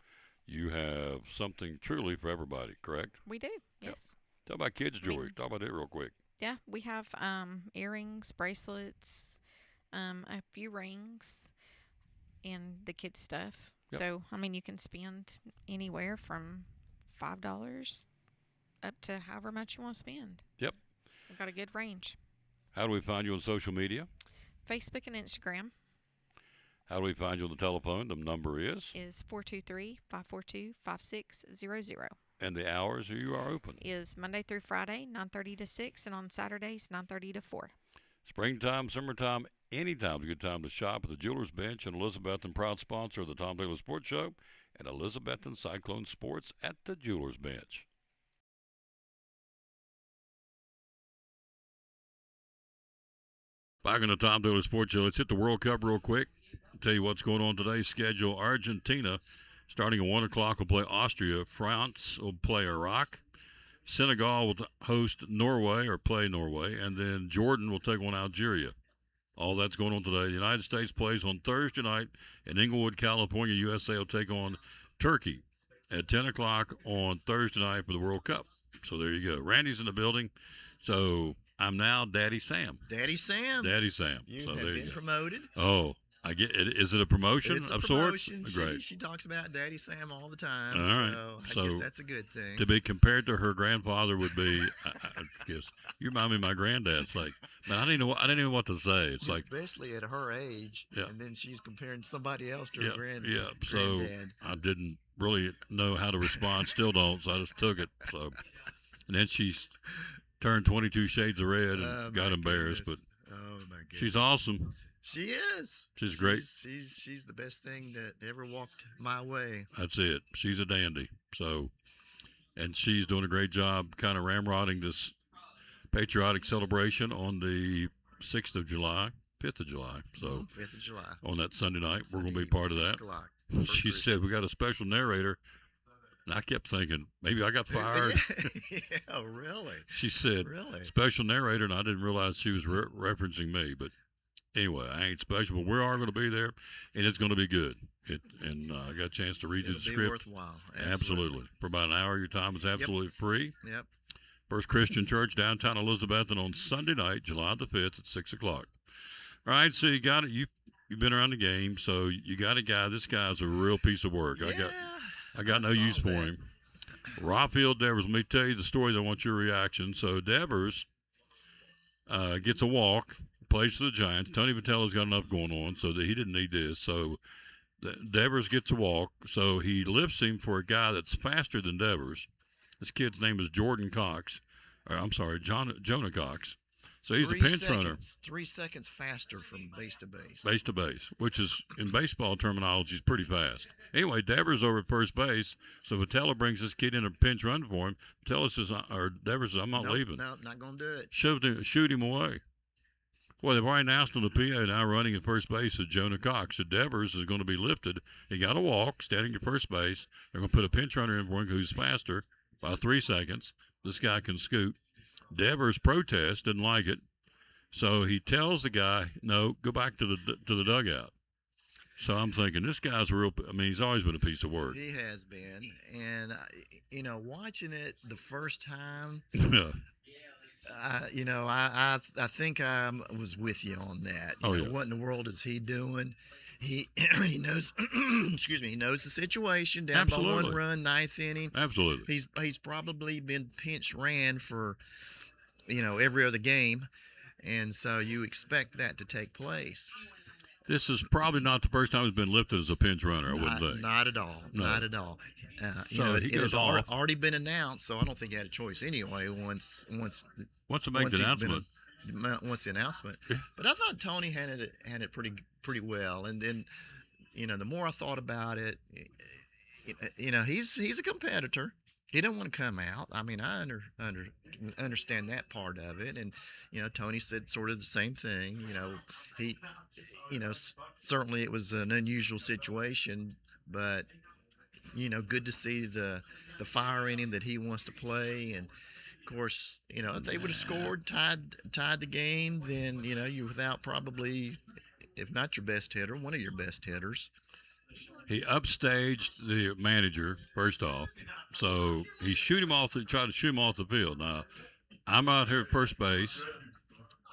You have something truly for everybody, correct? We do, Yep. yes. Talk about kids' jewelry. Talk about it real quick. Yeah, we have earrings, bracelets, a few rings, and the kids' stuff. Yep. So, I mean, you can spend anywhere from $5 up to however much you want to spend. Yep. We've got a good range. How do we find you on social media? Facebook and Instagram How do we find you on the telephone? The number is? is 423-542-5600. And the hours you are open. Is Monday through Friday, 9:30 to 6, and on Saturdays, 9:30 to 4. Springtime, summertime, anytime's a good time to shop at the Jeweler's Bench. And Elizabethton, proud sponsor of the Tom Taylor Sports Show, and Elizabethton Cyclone Sports at the Jeweler's Bench. Back on the Tom Taylor Sports Show, let's hit the World Cup real quick. I'll tell you what's going on today's schedule. Argentina, starting at 1 o'clock, will play Austria. France will play Iraq. Senegal will host Norway or play Norway. And then Jordan will take on Algeria. All that's going on today. The United States plays on Thursday night in Inglewood, California. USA will take on Turkey at 10 o'clock on Thursday night for the World Cup. So there you go. Randy's in the building. So I'm now Daddy Sam. Daddy Sam. Daddy Sam. You So have there been you go. promoted. Oh, I get it. Is it a promotion It's a of promotion. sorts? Great. She talks about Daddy Sam all the time. All right. So I guess that's a good thing. To be compared to her grandfather would be, I guess, you remind me of my granddad. It's like, man, I didn't even know what to say. It's like, especially at her age. Yeah. And then she's comparing somebody else to her yeah. So granddad. I didn't really know how to respond. Still don't. So I just took it. So, and then she turned 22 shades of red and Oh, got my embarrassed. goodness. But Oh my goodness. she's awesome. She is. She's great. She's the best thing that ever walked my way. That's it. She's a dandy. So, and she's doing a great job kind of ramrodding this patriotic celebration on the 6th of July, 5th of July. So, 5th of July. on that Sunday night, we're going to be Sunday part of evening, that. 6 o'clock. She said, we got a special narrator. And I kept thinking, maybe I got fired. Yeah, really? She said, Really? special narrator, and I didn't realize she was referencing me. But anyway, I ain't special, but we are going to be there, and it's going to be good. And I got a chance to read you the It'll be script. worthwhile. Absolutely. For about an hour, your time is absolutely free. Yep. First Christian Church, downtown Elizabethton, on Sunday night, July the 5th at 6 o'clock. All right, so you got it. You've been around the game, so you got a guy. This guy's a real piece of work. I got no use for him. Raphael Devers, let me tell you the story. I want your reaction. So Devers gets a walk, plays for the Giants. Tony Vitello's got enough going on so that he didn't need this. So Devers gets a walk, so he lifts him for a guy that's faster than Devers. This kid's name is Jordan Cox. Jonah Cox. So he's the pinch runner. 3 seconds faster from base to base. Base to base, which is, in baseball terminology, is pretty fast. Anyway, Devers over at first base, so Vitello brings this kid in a pinch run for him. Vitello says, or Devers says, I'm not leaving. No, not going to do it. Shoot him away. Well, they've already announced on the PA now running at first base is Jonah Cox. So Devers is going to be lifted. He got a walk, standing at first base. They're going to put a pinch runner in for him who's faster by 3 seconds. This guy can scoot. Devers protests, didn't like it. So he tells the guy, no, go back to the dugout. So I'm thinking, this guy's he's always been a piece of work. He has been. And, watching it the first time, Yeah. I think I was with you on that. What in the world is he doing? He knows, excuse me, he knows the situation, down by 1 run, 9th inning. Absolutely. He's probably been pinch ran for, every other game. And so you expect that to take place. This is probably not the first time he's been lifted as a pinch runner, I wouldn't think. Not at all. No. Not at all. So he goes off. Already been announced, so I don't think he had a choice anyway. Once they make the announcement. Once the announcement. Yeah. But I thought Tony handled it pretty well. And then, the more I thought about it, he's a competitor. He didn't want to come out. I mean, I understand that part of it. And, Tony said sort of the same thing. He, certainly it was an unusual situation, but, good to see the fire in him that he wants to play. And, of course, if they would have scored, tied the game, then, you're without probably, if not your best hitter, one of your best hitters. He upstaged the manager, first off. So he tried to shoot him off the field. Now, I'm out here at first base,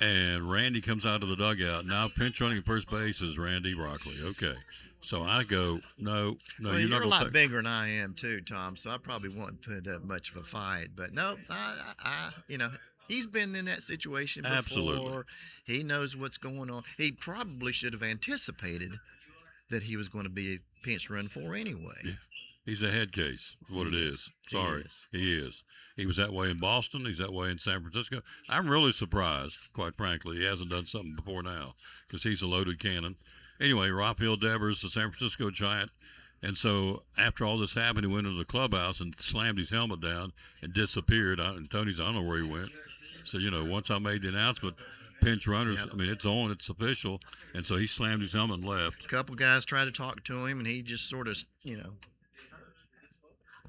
and Randy comes out of the dugout. Now pinch running at first base is Randy Rockley. Okay. So I go, no, Well, you're not a going lot to bigger than I am too, Tom. So I probably wouldn't put up much of a fight. But no, I he's been in that situation before. Absolutely. He knows what's going on. He probably should have anticipated that he was going to be pinch run for anyway. Yeah. He's a head case, is what it is. Sorry. He is. He was that way in Boston. He's that way in San Francisco. I'm really surprised, quite frankly, he hasn't done something before now because he's a loaded cannon. Anyway, Raphael Devers, the San Francisco Giant. And so after all this happened, he went into the clubhouse and slammed his helmet down and disappeared. And Tony's, I don't know where he went. So, once I made the announcement, pinch runners, Yep. it's on, it's official. And so he slammed his helmet and left. A couple guys tried to talk to him, and he just sort of,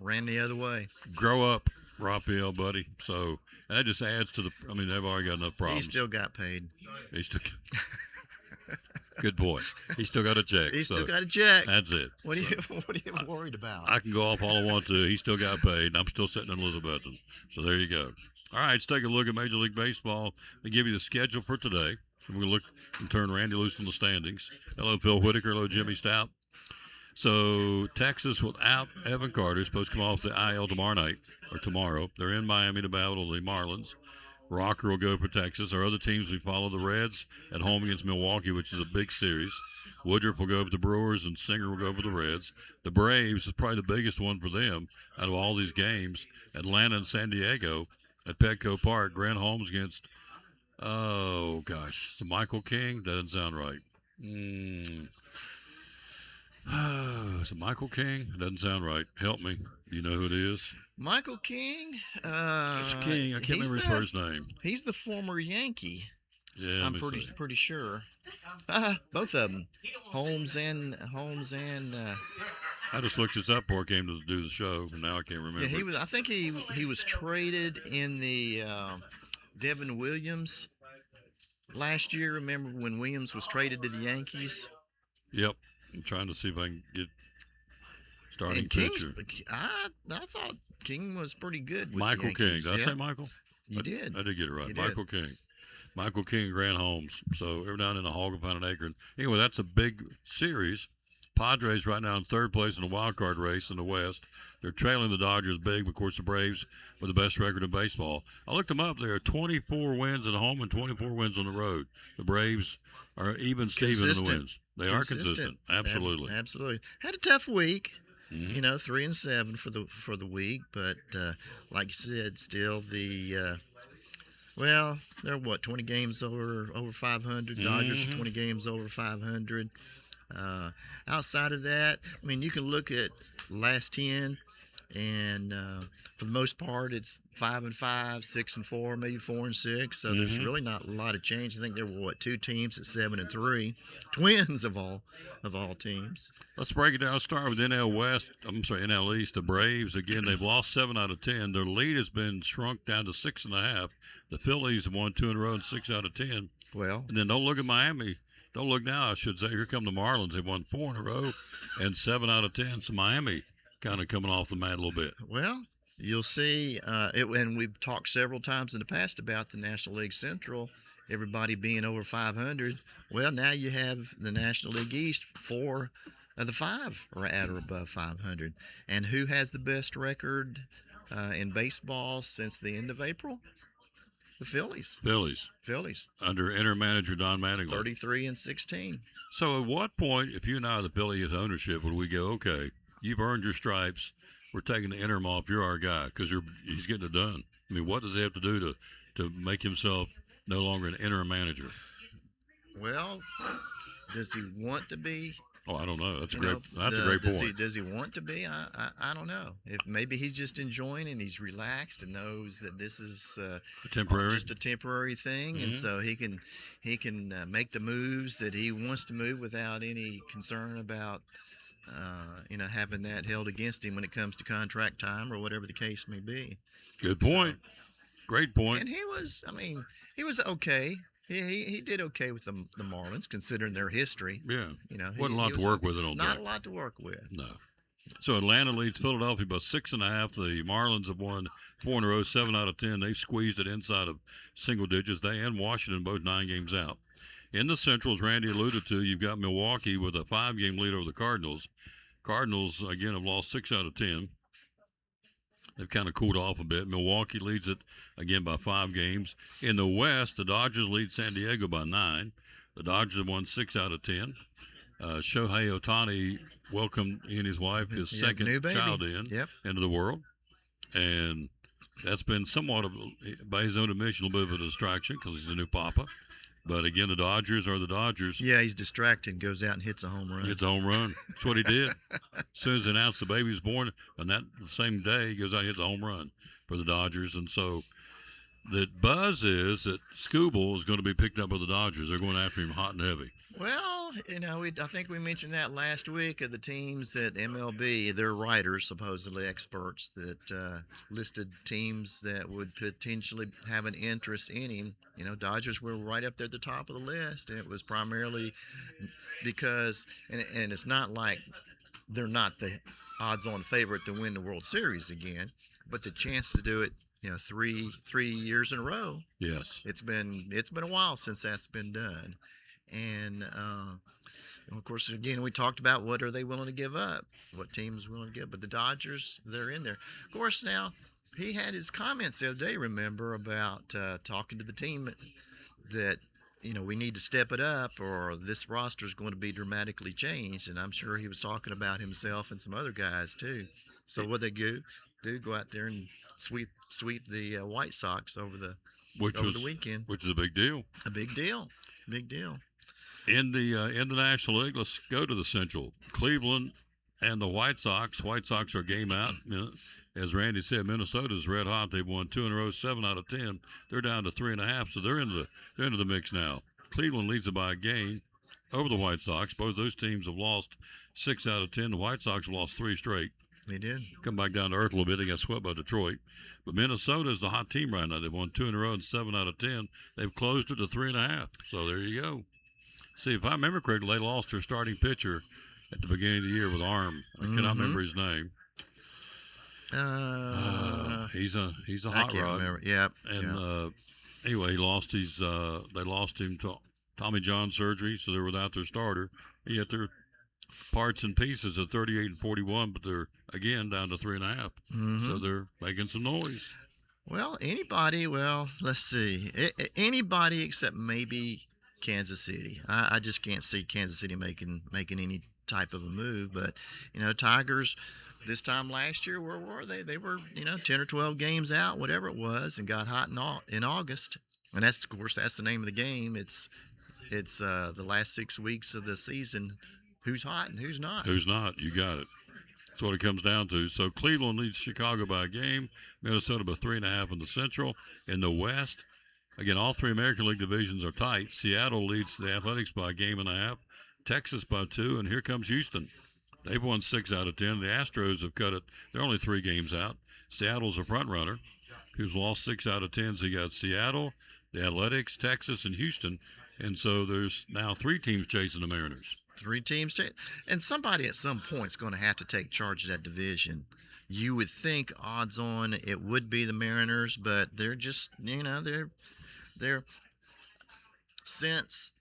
ran the other way. Grow up, Raphael, buddy. So and that just adds to they've already got enough problems. He still got paid. He still good boy. He still got a check. He still got a check. That's it. What are you worried about? I can go off all I want to. He still got paid, and I'm still sitting in Elizabethton. So there you go. All right, let's take a look at Major League Baseball. They give you the schedule for today. We're going to look and turn Randy loose on the standings. Hello, Phil Whitaker. Hello, Jimmy Stout. So Texas without Evan Carter is supposed to come off the IL tomorrow. They're in Miami to battle the Marlins. Rocker will go for Texas. Our other teams, we follow the Reds at home against Milwaukee, which is a big series. Woodruff will go for the Brewers, and Singer will go for the Reds. The Braves is probably the biggest one for them out of all these games. Atlanta and San Diego at Petco Park. Grant Holmes against, oh gosh, so Michael King? That doesn't sound right. Is it Michael King? Doesn't sound right. Help me. You know who it is? Michael King. It's King. I can't remember his first name. He's the former Yankee. Yeah, I'm pretty sure. Both of them, Holmes and. I just looked this up before I came to do the show, and now I can't remember. Yeah, he was. I think he was traded in the Devin Williams last year. Remember when Williams was traded to the Yankees? Yep. I'm trying to see if I can get starting And King's, pitcher. I thought King was pretty good. With Michael the Yankees. King. Did I say Yeah. Michael? You did. I did get it right. You did. Michael King. Michael King and Grant Holmes. So every down in a hog pound an acre. Anyway, that's a big series. Padres right now in third place in the wild card race in the West. They're trailing the Dodgers big. Of course, the Braves with the best record in baseball. I looked them up. There are 24 wins at home and 24 wins on the road. The Braves are even Steven in the Consistent. wins. They are consistent. Absolutely. Absolutely. Had a tough week. Mhm. You know, 3-7 for the week, but like you said, still well, they're 20 games over 500. Dodgers are Mhm. 20 games over 500. Outside of that, I mean, you can look at last 10, and for the most part, it's 5-5, 6-4, maybe 4-6. So there's Mhm. really not a lot of change. I think there were two teams at 7-3, Twins of all teams. Let's break it down. Let's start with NL East. The Braves, again, they've lost 7 out of 10. Their lead has been shrunk down to 6.5. The Phillies have won 2 in a row and 6 out of 10. Well, And then don't look at Miami. Don't look now, I should say. Here come the Marlins. They've won 4 in a row and 7 out of 10. So Miami kind of coming off the mat a little bit. well, you'll see, and we've talked several times in the past about the National League Central, everybody being over 500. Well, now you have the National League East, 4 of the 5 are at or above 500. And who has the best record in baseball since the end of April? The Phillies. Phillies under interim manager Don Mattingly. 33-16. So at what point, if you and I, the Phillies ownership, would we go, okay, you've earned your stripes. We're taking the interim off. You're our guy because he's getting it done. I mean, what does he have to do to make himself no longer an interim manager? Well, does he want to be? Oh, I don't know. That's a You great. know, That's a great does point. Does he want to be? I don't know. If maybe he's just enjoying and he's relaxed and knows that this is Temporary. just a temporary thing, and Mhm. so he can make the moves that he wants to move without any concern about having that held against him when it comes to contract time or whatever the case may be. Good point. Great point. And he was okay. He did okay with the Marlins considering their history. Yeah. You know, Wasn't a lot to work with it on Not track. a lot to work with. No. So Atlanta leads Philadelphia by 6.5. The Marlins have won 4 in a row, 7 out of 10. They've squeezed it inside of single digits. They and Washington both 9 games out. In the Central, as Randy alluded to, you've got Milwaukee with a 5-game lead over the Cardinals. Cardinals, again, have lost 6 out of 10. They've kind of cooled off a bit. Milwaukee leads it, again, by 5 games. In the West, the Dodgers lead San Diego by 9. The Dodgers have won 6 out of 10. Shohei Ohtani welcomed he and his wife, his Yeah, second new baby. child Yep. into the world. And that's been somewhat, by his own admission, a little bit of a distraction because he's a new papa. But again, the Dodgers are the Dodgers. Yeah, he's distracted, goes out and hits a home run. It's a home run. That's what he did. As soon as they announced the baby was born, on that same day, he goes out and hits a home run for the Dodgers. And so the buzz is that Scooble is going to be picked up by the Dodgers. They're going after him hot and heavy. Well, I think we mentioned that last week of the teams that MLB, their writers, supposedly experts, that listed teams that would potentially have an interest in him. Dodgers were right up there at the top of the list, and it was primarily because, and it's not like they're not the odds-on favorite to win the World Series again, but the chance to do it, 3 years in a row. Yes. It's been a while since that's been done. And of course, again, we talked about what are they willing to give up, what teams willing to give. But the Dodgers, they're in there. Of course, now he had his comments the other day. Remember about talking to the team that we need to step it up, or this roster is going to be dramatically changed. And I'm sure he was talking about himself and some other guys too. So what they do? do go out there and sweep the White Sox over the which was the weekend. which is a big deal. A big deal. Big deal. In the National League, let's go to the Central. Cleveland and the White Sox. White Sox are game out. As Randy said, Minnesota's red hot. They've won 2 in a row, 7 out of 10. They're down to 3.5, so they're into the mix now. Cleveland leads it by a game over the White Sox. Both those teams have lost 6 out of 10. The White Sox have lost 3 straight. They did. Come back down to earth a little bit. They got swept by Detroit. But Minnesota is the hot team right now. They've won 2 in a row and 7 out of 10. They've closed it to 3.5. So there you go. See, if I remember correctly, they lost their starting pitcher at the beginning of the year with arm. I cannot remember his name. He's a hot I can't rod. remember. Yep. And anyway, he lost his. They lost him to Tommy John surgery, so they're without their starter. Yet they're parts and pieces at 38 and 41, but they're again down to 3.5. So they're making some noise. Well, anybody. Well, let's see. Anybody except maybe Kansas City. I just can't see Kansas City making any type of a move. But Tigers. This time last year, where were they? They were 10 or 12 games out, whatever it was, and got hot in August. And that's, of course, that's the name of the game. It's the last 6 weeks of the season. Who's hot and who's not? Who's not? You got it. That's what it comes down to. So Cleveland leads Chicago by a game. Minnesota by 3.5 in the Central. In the West, again, all 3 American League divisions are tight. Seattle leads the Athletics by a game and a half. Texas by 2, and here comes Houston. They've won 6 out of 10. The Astros have cut it. They're only 3 games out. Seattle's a front runner who's lost 6 out of 10. So you got Seattle, the Athletics, Texas, and Houston. And so there's now 3 teams chasing the Mariners. 3 teams. And somebody at some point is going to have to take charge of that division. You would think odds on it would be the Mariners, but they're just, they're since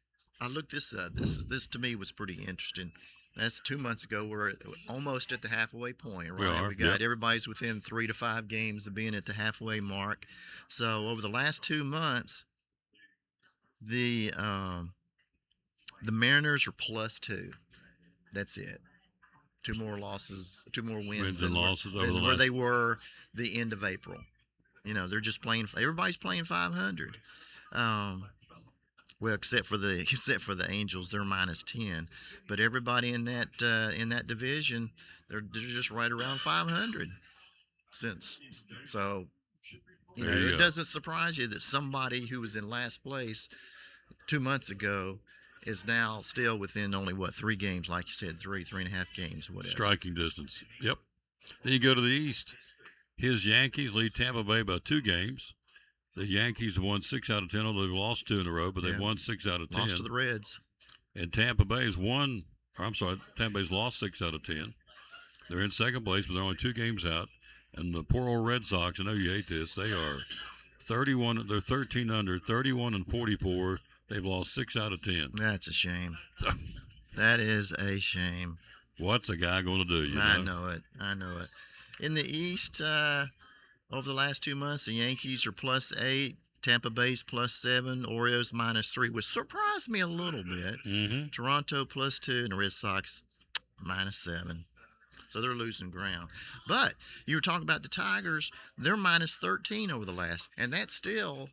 I looked this up, this to me was pretty interesting. That's 2 months ago. We're almost at the halfway point, right? We got everybody's within 3 to 5 games of being at the halfway mark. So over the last 2 months, the Mariners are +2. That's it. 2 more losses, 2 more wins and losses over than the where last. they were the end of April. They're just playing. Everybody's playing 500. Well, except for the Angels, they're -10. But everybody in that division, they're just right around 500. It doesn't surprise you that somebody who was in last place 2 months ago is now still within only 3 games, like you said, 3.5 games, whatever. Striking distance. Yep. Then you go to the East. His Yankees lead Tampa Bay by 2 games. The Yankees have won 6 out of 10. Although they've lost 2 in a row, but they've won 6 out of 10. Lost to the Reds. And Tampa Bay's Tampa Bay's lost 6 out of 10. They're in second place, but they're only 2 games out. And the poor old Red Sox, I know you hate this, they are 31. They're 13 under, 31 and 44. They've lost 6 out of 10. That's a shame. That is a shame. What's a guy going to do? I know it. In the East, over the last 2 months, the Yankees are +8, Tampa Bay's +7, Orioles -3, which surprised me a little bit. Toronto +2, and the Red Sox -7. So they're losing ground. But you were talking about the Tigers, they're -13 over the last, and that's still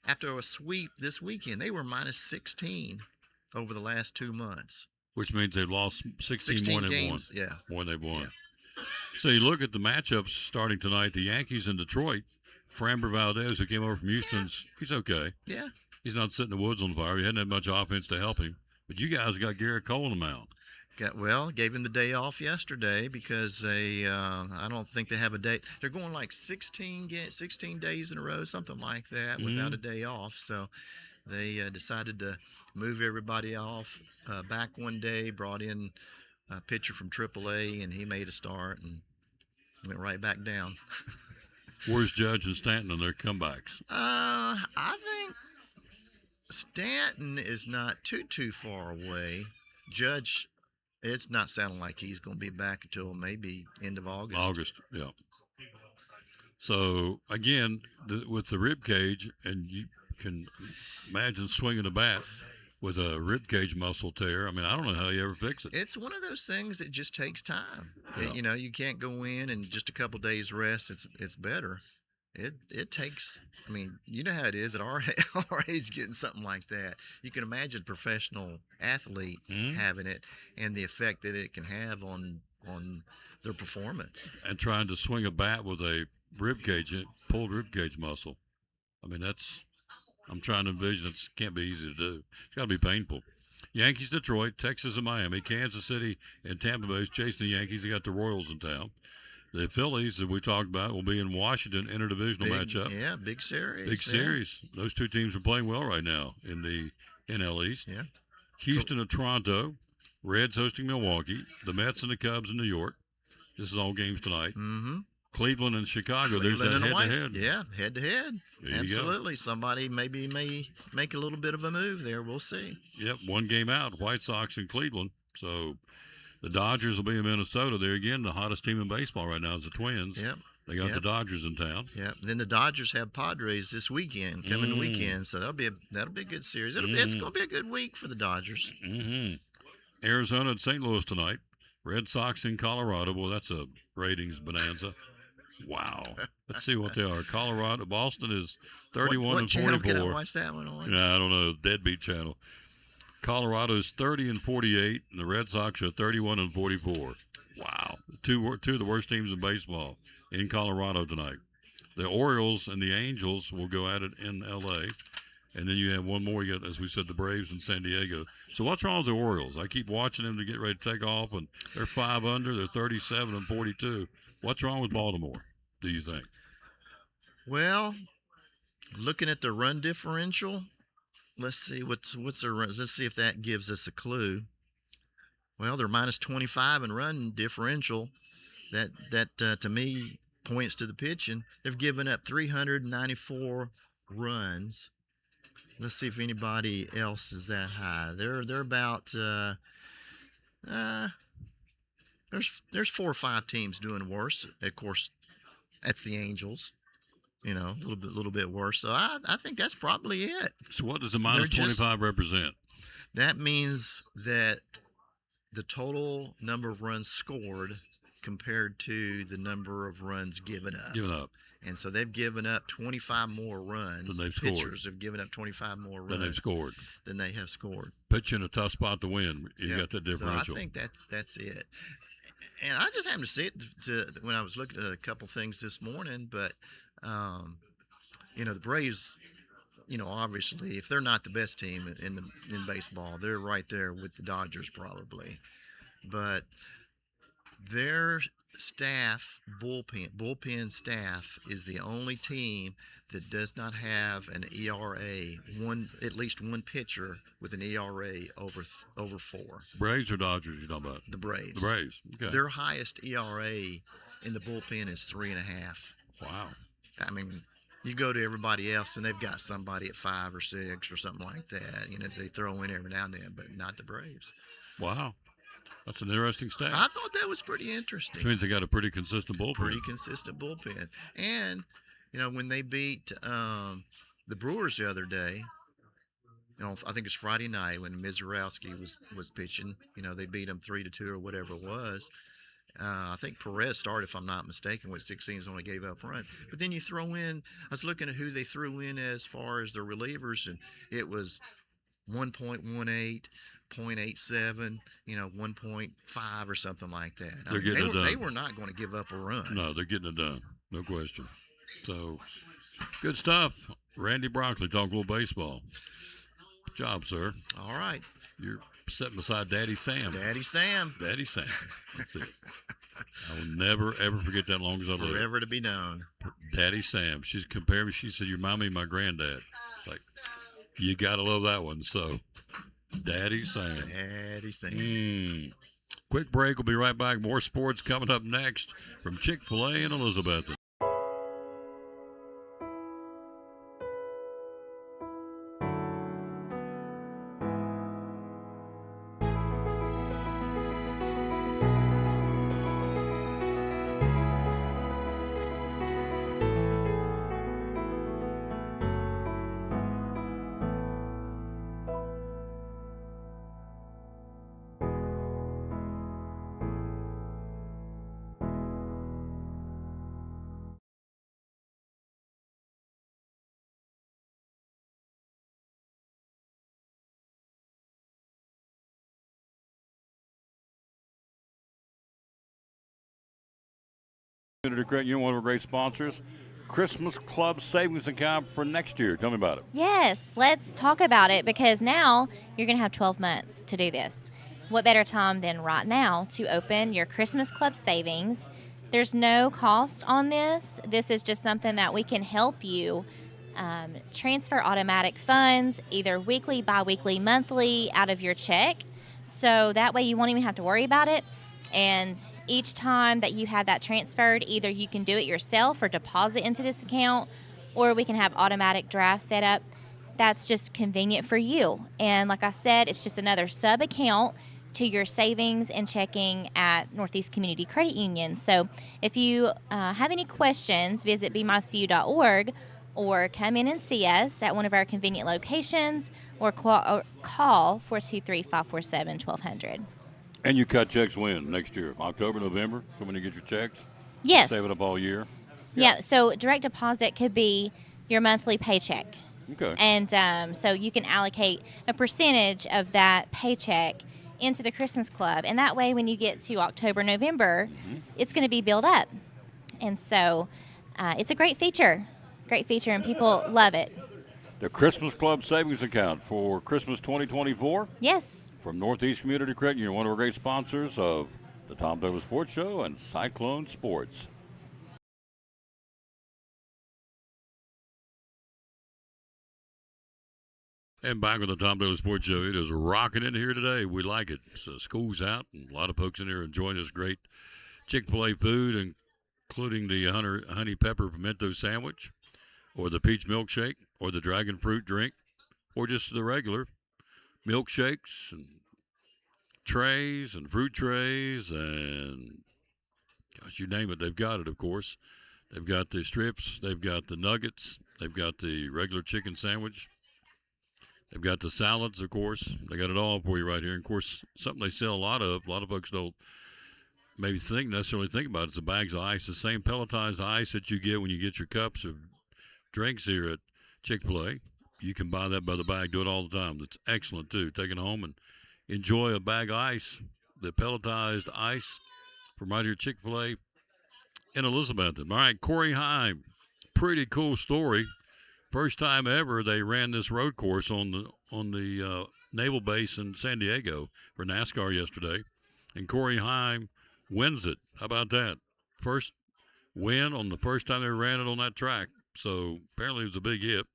after a sweep this weekend. They were -16 over the last 2 months. Which means they've lost 16 more than games, won. yeah. More than they've won. So you look at the matchups starting tonight. The Yankees in Detroit. Framber Valdez, who came over from Houston's, he's okay. Yeah. He's not setting the woods on fire. He hadn't had much offense to help him. But you guys got Garrett Cole in the mound. Gave him the day off yesterday because they, I don't think they have a day. They're going like 16 days in a row, something like that, without a day off. So they decided to move everybody off back one day, brought in a pitcher from AAA, and he made a start and went right back down. Where's Judge and Stanton in their comebacks? I think Stanton is not too far away. Judge, it's not sounding like he's going to be back until maybe end of August. Yeah. So, again, with the rib cage, and you can imagine swinging a bat with a rib cage muscle tear. I mean, I don't know how you ever fix it. It's one of those things that just takes time. Yeah. You know, you can't go in and just a couple days rest. It's better. It takes. I mean, you know how it is at our our age getting something like that. You can imagine a professional athlete having it and the effect that it can have on their performance. And trying to swing a bat with a pulled rib cage muscle. I mean, I'm trying to envision it can't be easy to do. It's got to be painful. Yankees, Detroit, Texas, and Miami, Kansas City, and Tampa Bay is chasing the Yankees. They got the Royals in town. The Phillies that we talked about will be in Washington, interdivisional matchup. Yeah, big series. Big series. Those two teams are playing well right now in the NL East. Yeah. Houston and Toronto, Reds hosting Milwaukee, the Mets and the Cubs in New York. This is all games tonight. Mm-hmm. Cleveland and Chicago. Cleveland There's that and the Whites. head-to-head. Yeah, head-to-head. There you go. Absolutely. Somebody maybe may make a little bit of a move there. We'll see. Yep, one game out, White Sox and Cleveland. So the Dodgers will be in Minnesota. There again, the hottest team in baseball right now is the Twins. Yep. They got the Dodgers in town. Yep. Then the Dodgers have Padres this weekend, coming weekend. So that'll be a good series. It's going to be a good week for the Dodgers. Mm-hmm. Arizona and St. Louis tonight. Red Sox in Colorado. Boy, that's a ratings bonanza. Wow. Let's see what they are. Colorado, Boston is 31 and 44. What channel can I watch that one on? Yeah, I don't know. Deadbeat channel. Colorado is 30 and 48, and the Red Sox are 31 and 44. Wow. Two of the worst teams in baseball in Colorado tonight. The Orioles and the Angels will go at it in L.A., and then you have one more. You got, as we said, the Braves in San Diego. So what's wrong with the Orioles? I keep watching them to get ready to take off, and they're 5 under. They're 37 and 42. What's wrong with Baltimore, do you think? Well, looking at the run differential, let's see what's their runs. Let's see if that gives us a clue. Well, they're minus 25 in run differential. That to me points to the pitching. They've given up 394 runs. Let's see if anybody else is that high. They're about there's 4 or 5 teams doing worse. Of course, that's the Angels. You know, a little bit worse. So I think that's probably it. So what does the minus 25 represent? That means that the total number of runs scored compared to the number of runs given up. And so they've given up 25 more runs. Than they've scored. Pitchers have given up 25 more runs Than they've scored. Than they have scored. Pitch in a tough spot to win. You got that differential. So I think that's it. And I just happened to see it when I was looking at a couple things this morning. But, you know, the Braves, you know, obviously, if they're not the best team in baseball, they're right there with the Dodgers probably. But their staff, bullpen staff, is the only team that does not have an ERA, at least one pitcher with an ERA over 4. Braves or Dodgers you're talking about? The Braves. The Braves. Okay. Their highest ERA in the bullpen is 3.5. Wow. I mean, you go to everybody else and they've got somebody at 5 or 6 or something like that. You know, they throw in every now and then, but not the Braves. Wow. That's an interesting stat. I thought that was pretty interesting. Which means they got a pretty consistent bullpen. Pretty consistent bullpen. And, you know, when they beat the Brewers the other day, you know, I think it's Friday night when Mizorowski was pitching. You know, they beat him 3-2 or whatever it was. I think Perez started, if I'm not mistaken, with 6 innings, only gave up run. But then you throw in, I was looking at who they threw in as far as the relievers, and it was 1.18, 0.87, you know, 1.5 or something like that. They're getting it done. They were not going to give up a run. No, they're getting it done. No question. So, good stuff. Randy Broccoli talking a little baseball. Good job, sir. All right. You're sitting beside Daddy Sam. Daddy Sam. Daddy Sam. That's it. I will never, ever forget that long as I live. Forever to be known. Daddy Sam. She's compared me. She said, you remind me of my granddad. It's like, you got to love that one. So, Daddy Sam. Daddy Sam. Quick break. We'll be right back. More sports coming up next from Chick-fil-A in Elizabethton. Senator Creighton, you're one of our great sponsors. Christmas Club savings account for next year. Tell me about it. Yes, let's talk about it because now you're going to have 12 months to do this. What better time than right now to open your Christmas Club savings? There's no cost on this. This is just something that we can help you transfer automatic funds either weekly, bi-weekly, monthly out of your check. So that way you won't even have to worry about it. And each time that you have that transferred, either you can do it yourself or deposit into this account, or we can have automatic draft set up. That's just convenient for you. And like I said, it's just another sub account to your savings and checking at Northeast Community Credit Union. So if you have any questions, visit bemycu.org or come in and see us at one of our convenient locations or call 423-547-1200. And you cut checks when? Next year? October, November? So when you get your checks? Yes. Save it up all year? Yeah, so direct deposit could be your monthly paycheck. Okay. And so you can allocate a percentage of that paycheck into the Christmas Club. And that way, when you get to October, November, it's going to be built up. And so it's a great feature, and people love it. The Christmas Club savings account for Christmas 2024? Yes. From Northeast Community Credit Union, one of our great sponsors of the Tom Douglas Sports Show and Cyclone Sports. And back with the Tom Douglas Sports Show. It is rocking in here today. We like it. So school's out, and a lot of folks in here enjoying this great Chick-fil-A food, including the honey pepper pimento sandwich, or the peach milkshake, or the dragon fruit drink, or just the regular milkshakes and trays and fruit trays and gosh, you name it, they've got it, of course. They've got the strips, they've got the nuggets, they've got the regular chicken sandwich, they've got the salads, of course. They got it all for you right here. And of course, something they sell a lot of folks don't maybe necessarily think about it. It's the bags of ice, the same pelletized ice that you get when you get your cups of drinks here at Chick-fil-A. You can buy that by the bag. Do it all the time. It's excellent, too. Take it home and enjoy a bag of ice, the pelletized ice from right here at Chick-fil-A in Elizabethton. All right, Corey Heim, pretty cool story. First time ever they ran this road course on the naval base in San Diego for NASCAR yesterday, and Corey Heim wins it. How about that? First win on the first time they ran it on that track. So apparently it was a big hit.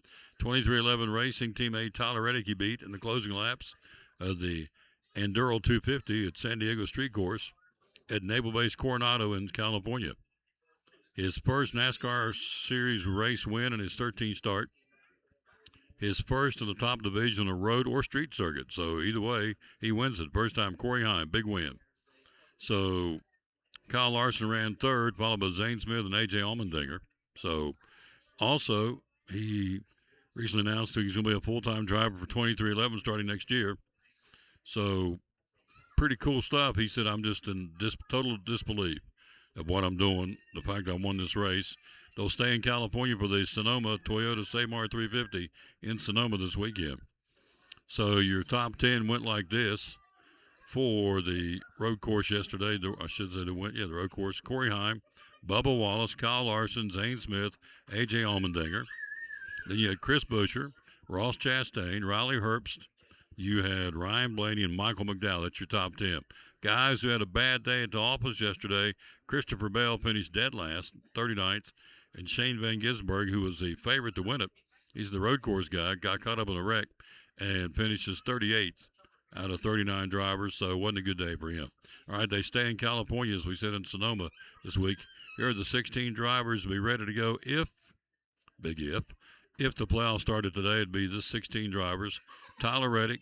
2311 Racing teammate Tyler Reddick he beat in the closing laps of the Enduro 250 at San Diego Street Course at Naval Base Coronado in California. His first NASCAR Series race win in his 13th start. His first in the top division on a road or street circuit. So either way, he wins it. First time, Corey Heim, big win. So Kyle Larson ran third, followed by Zane Smith and A.J. Allmendinger. So also, he recently announced that he's going to be a full-time driver for 2311 starting next year. So pretty cool stuff. He said, I'm just in total disbelief of what I'm doing, the fact I won this race. They'll stay in California for the Sonoma Toyota Samar 350 in Sonoma this weekend. So your top 10 went like this for the road course yesterday. I should say the road course. Corey Heim, Bubba Wallace, Kyle Larson, Zane Smith, A.J. Allmendinger. Then you had Chris Buescher, Ross Chastain, Riley Herbst. You had Ryan Blaney and Michael McDowell. That's your top 10. Guys who had a bad day at the office yesterday, Christopher Bell finished dead last, 39th. And Shane Van Gisbergen, who was the favorite to win it, he's the road course guy, got caught up in a wreck and finishes 38th out of 39 drivers, so it wasn't a good day for him. All right, they stay in California, as we said, in Sonoma this week. Here are the 16 drivers to be ready to go if the playoffs started today. It'd be the 16 drivers: Tyler Reddick,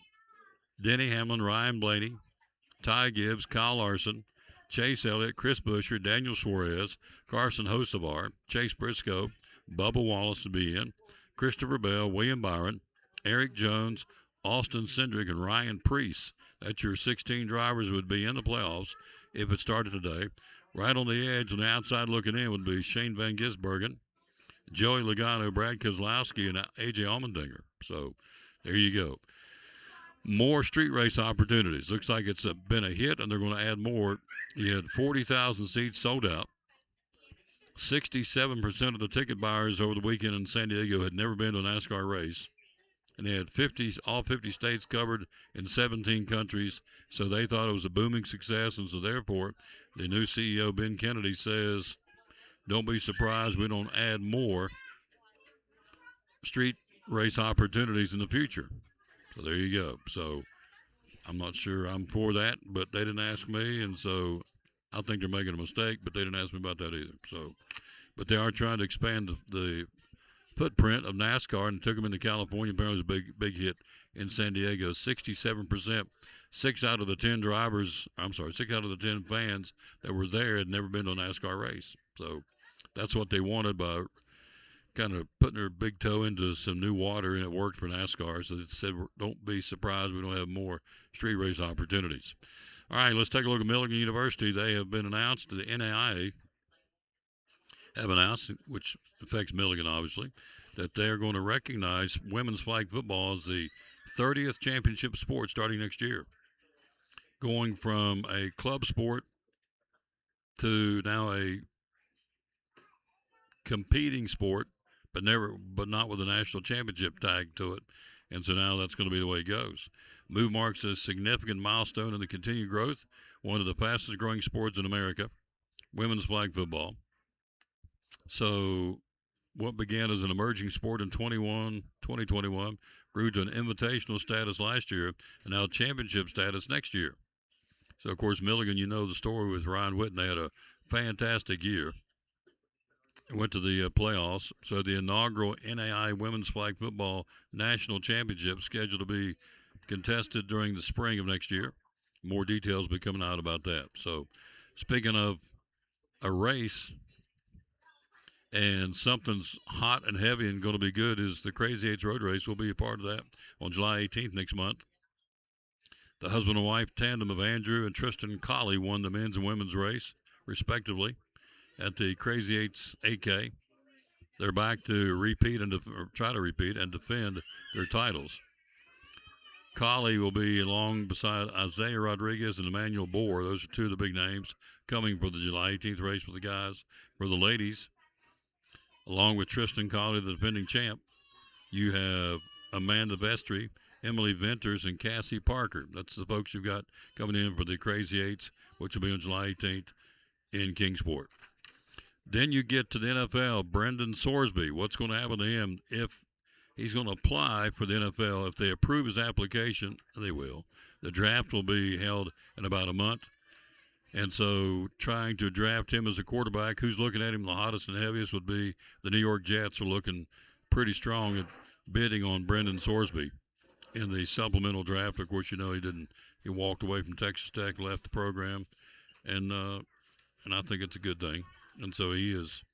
Denny Hamlin, Ryan Blaney, Ty Gibbs, Kyle Larson, Chase Elliott, Chris Buescher, Daniel Suarez, Carson Hocevar, Chase Briscoe, Bubba Wallace to be in, Christopher Bell, William Byron, Eric Jones, Austin Cindric, and Ryan Preece. That's your 16 drivers would be in the playoffs if it started today. Right on the edge, on the outside looking in, would be Shane Van Gisbergen, Joey Logano, Brad Keselowski, and A.J. Allmendinger. So there you go. More street race opportunities. Looks like it's been a hit, and they're going to add more. You had 40,000 seats sold out 67% of the ticket buyers over the weekend in San Diego had never been to a NASCAR race. And they had all 50 states covered in 17 countries, so they thought it was a booming success. And so therefore, the new CEO, Ben Kennedy, says, don't be surprised we don't add more street race opportunities in the future. So there you go. So I'm not sure I'm for that, but they didn't ask me, and so I think they're making a mistake, but they didn't ask me about that either. So, but they are trying to expand the footprint of NASCAR and took them into California. Apparently it was a big hit in San Diego. 67%, 6 out of the 10 fans that were there had never been to a NASCAR race. So that's what they wanted by kind of putting their big toe into some new water, and it worked for NASCAR. So they said, don't be surprised we don't have more street race opportunities. All right, let's take a look at Milligan University. They have been announced, the NAIA have announced, which affects Milligan obviously, that they're going to recognize women's flag football as the 30th championship sport starting next year, going from a club sport to now a competing sport, but not with a national championship tag to it. And so now that's going to be the way it goes. Move marks a significant milestone in the continued growth, one of the fastest growing sports in America, women's flag football. So what began as an emerging sport in 2021 grew to an invitational status last year and now championship status next year. So, of course, Milligan, you know the story with Ryan Witten. They had a fantastic year. Went to the playoffs. So the inaugural NAI Women's Flag Football National Championship scheduled to be contested during the spring of next year. More details will be coming out about that. So speaking of a race and something's hot and heavy and going to be good, is the Crazy Eights Road Race. We'll be a part of that on July 18th next month. The husband and wife tandem of Andrew and Tristan Colley won the men's and women's race, respectively, at the Crazy Eights 8K. They're back to try to repeat and defend their titles. Colley will be along beside Isaiah Rodriguez and Emmanuel Bohr. Those are two of the big names coming for the July 18th race for the guys. For the ladies, along with Tristan Colley, the defending champ, you have Amanda Vestry, Emily Venters, and Cassie Parker. That's the folks you've got coming in for the Crazy Eights, which will be on July 18th in Kingsport. Then you get to the NFL, Brendan Sorsby. What's going to happen to him if he's going to apply for the NFL? If they approve his application, they will. The draft will be held in about a month. And so trying to draft him as a quarterback, who's looking at him the hottest and heaviest would be the New York Jets, are looking pretty strong at bidding on Brendan Sorsby in the supplemental draft. Of course, you know he walked away from Texas Tech, left the program, and I think it's a good thing. And so he is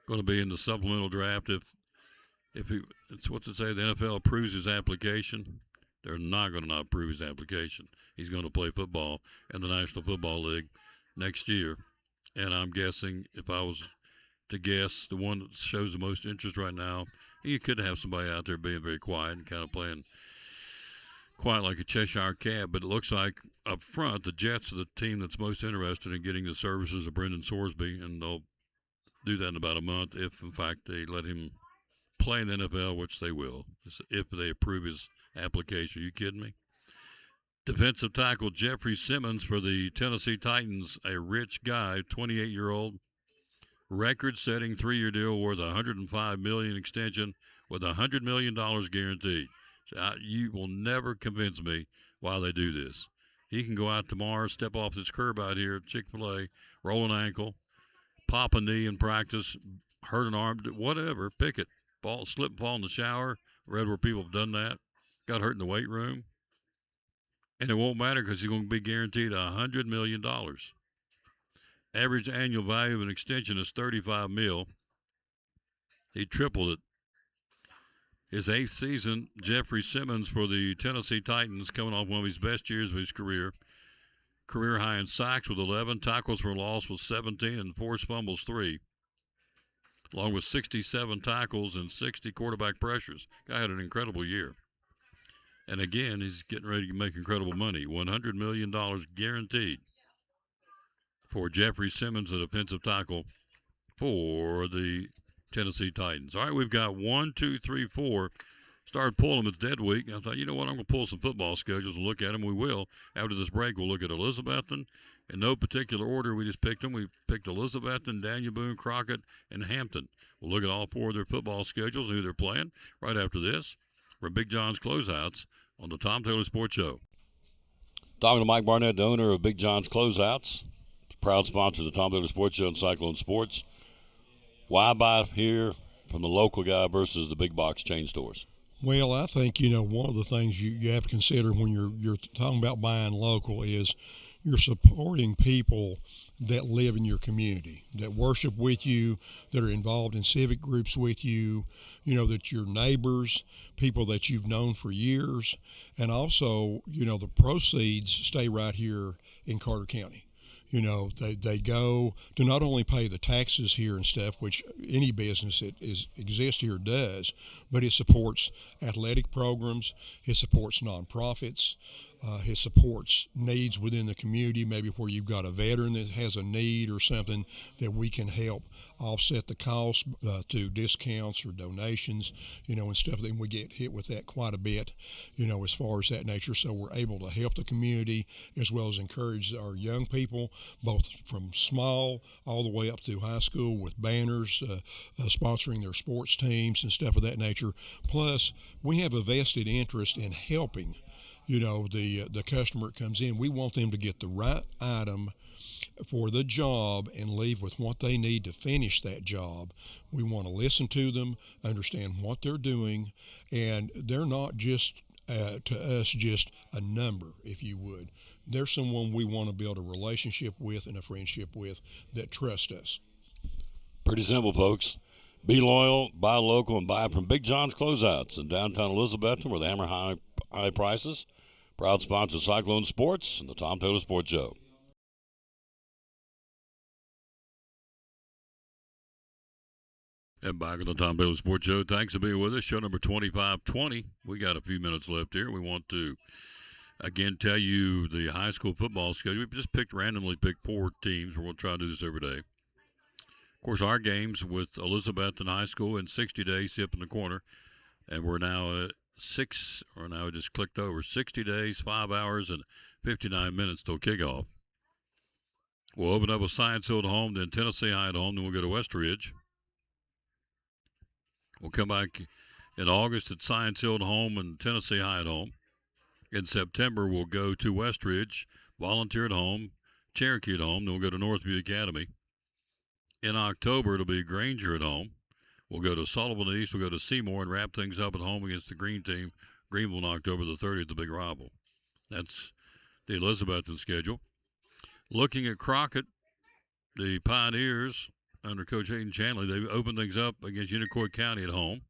going to be in the supplemental draft if it's what's it say, the NFL approves his application. They're not going to not approve his application. He's going to play football in the National Football League next year. And I'm guessing, if I was to guess, the one that shows the most interest right now, you could have somebody out there being very quiet and kind of playing quiet like a Cheshire cat. But it looks like up front, the Jets are the team that's most interested in getting the services of Brendan Sorsby, and they'll do that in about a month if, in fact, they let him play in the NFL, which they will, if they approve his application. Are you kidding me? Defensive tackle Jeffrey Simmons for the Tennessee Titans, a rich guy, 28-year-old, record-setting 3-year deal worth $105 million extension with $100 million guaranteed. So you will never convince me why they do this. He can go out tomorrow, step off this curb out here at Chick-fil-A, roll an ankle, pop a knee in practice, hurt an arm, whatever, pick it. Slip and fall in the shower. Read where people have done that. Got hurt in the weight room. And it won't matter because he's going to be guaranteed $100 million. Average annual value of an extension is $35 million. He tripled it. His 8th season, Jeffrey Simmons for the Tennessee Titans, coming off one of his best years of his career. Career high in sacks with 11, tackles for loss with 17, and forced fumbles 3. Along with 67 tackles and 60 quarterback pressures. Guy had an incredible year. And again, he's getting ready to make incredible money. $100 million guaranteed for Jeffrey Simmons, the defensive tackle for the Tennessee Titans. All right, we've got 1, 2, 3, 4. Started pulling them. It's dead week. I thought, you know what? I'm going to pull some football schedules and look at them. We will. After this break, we'll look at Elizabethton. In no particular order, we just picked them. We picked Elizabethton, Daniel Boone, Crockett, and Hampton. We'll look at all 4 of their football schedules and who they're playing right after this for Big John's Closeouts on the Tom Taylor Sports Show. Talking to Mike Barnett, the owner of Big John's Closeouts, proud sponsor of the Tom Taylor Sports Show and Cyclone Sports. Why buy here from the local guy versus the big box chain stores? Well, I think, one of the things you have to consider when you're talking about buying local is you're supporting people that live in your community, that worship with you, that are involved in civic groups with you, that your neighbors, people that you've known for years, and also, the proceeds stay right here in Carter County. They go to not only pay the taxes here and stuff, which any business that exists here does, but it supports athletic programs, it supports nonprofits, it supports needs within the community, maybe where you've got a veteran that has a need or something that we can help offset the cost through discounts or donations, and stuff. Then we get hit with that quite a bit, as far as that nature. So we're able to help the community as well as encourage our young people, both from small all the way up through high school with banners, sponsoring their sports teams and stuff of that nature. Plus, we have a vested interest in helping the customer that comes in. We want them to get the right item for the job and leave with what they need to finish that job. We want to listen to them, understand what they're doing, and they're not just to us just a number, if you would. They're someone we want to build a relationship with and a friendship with that trust us. Pretty simple, folks. Be loyal, buy local, and buy from Big John's Closeouts in downtown Elizabethton, where they hammer high prices. Proud sponsor of Cyclone Sports and the Tom Taylor Sports Show. And back on the Tom Taylor Sports Show. Thanks for being with us. Show number 2520. We got a few minutes left here. We want to, again, tell you the high school football schedule. We've just randomly picked 4 teams. We're going to try to do this every day. Of course, our games with Elizabethton High School in 60 days, Hip in the corner. And we're now at 60 days, 5 hours, and 59 minutes till kickoff. We'll open up with Science Hill at home, then Tennessee High at home, then we'll go to Westridge. We'll come back in August at Science Hill at home and Tennessee High at home. In September, we'll go to Westridge, Volunteer at home, Cherokee at home, then we'll go to Northview Academy. In October, it'll be Granger at home. We'll go to Sullivan East, we'll go to Seymour, and wrap things up at home against the Green team, Greenville, on October the 30th, the big rival. That's the Elizabethton schedule. Looking at Crockett, the Pioneers, under Coach Hayden Chandler, they've opened things up against Unicoi County at home.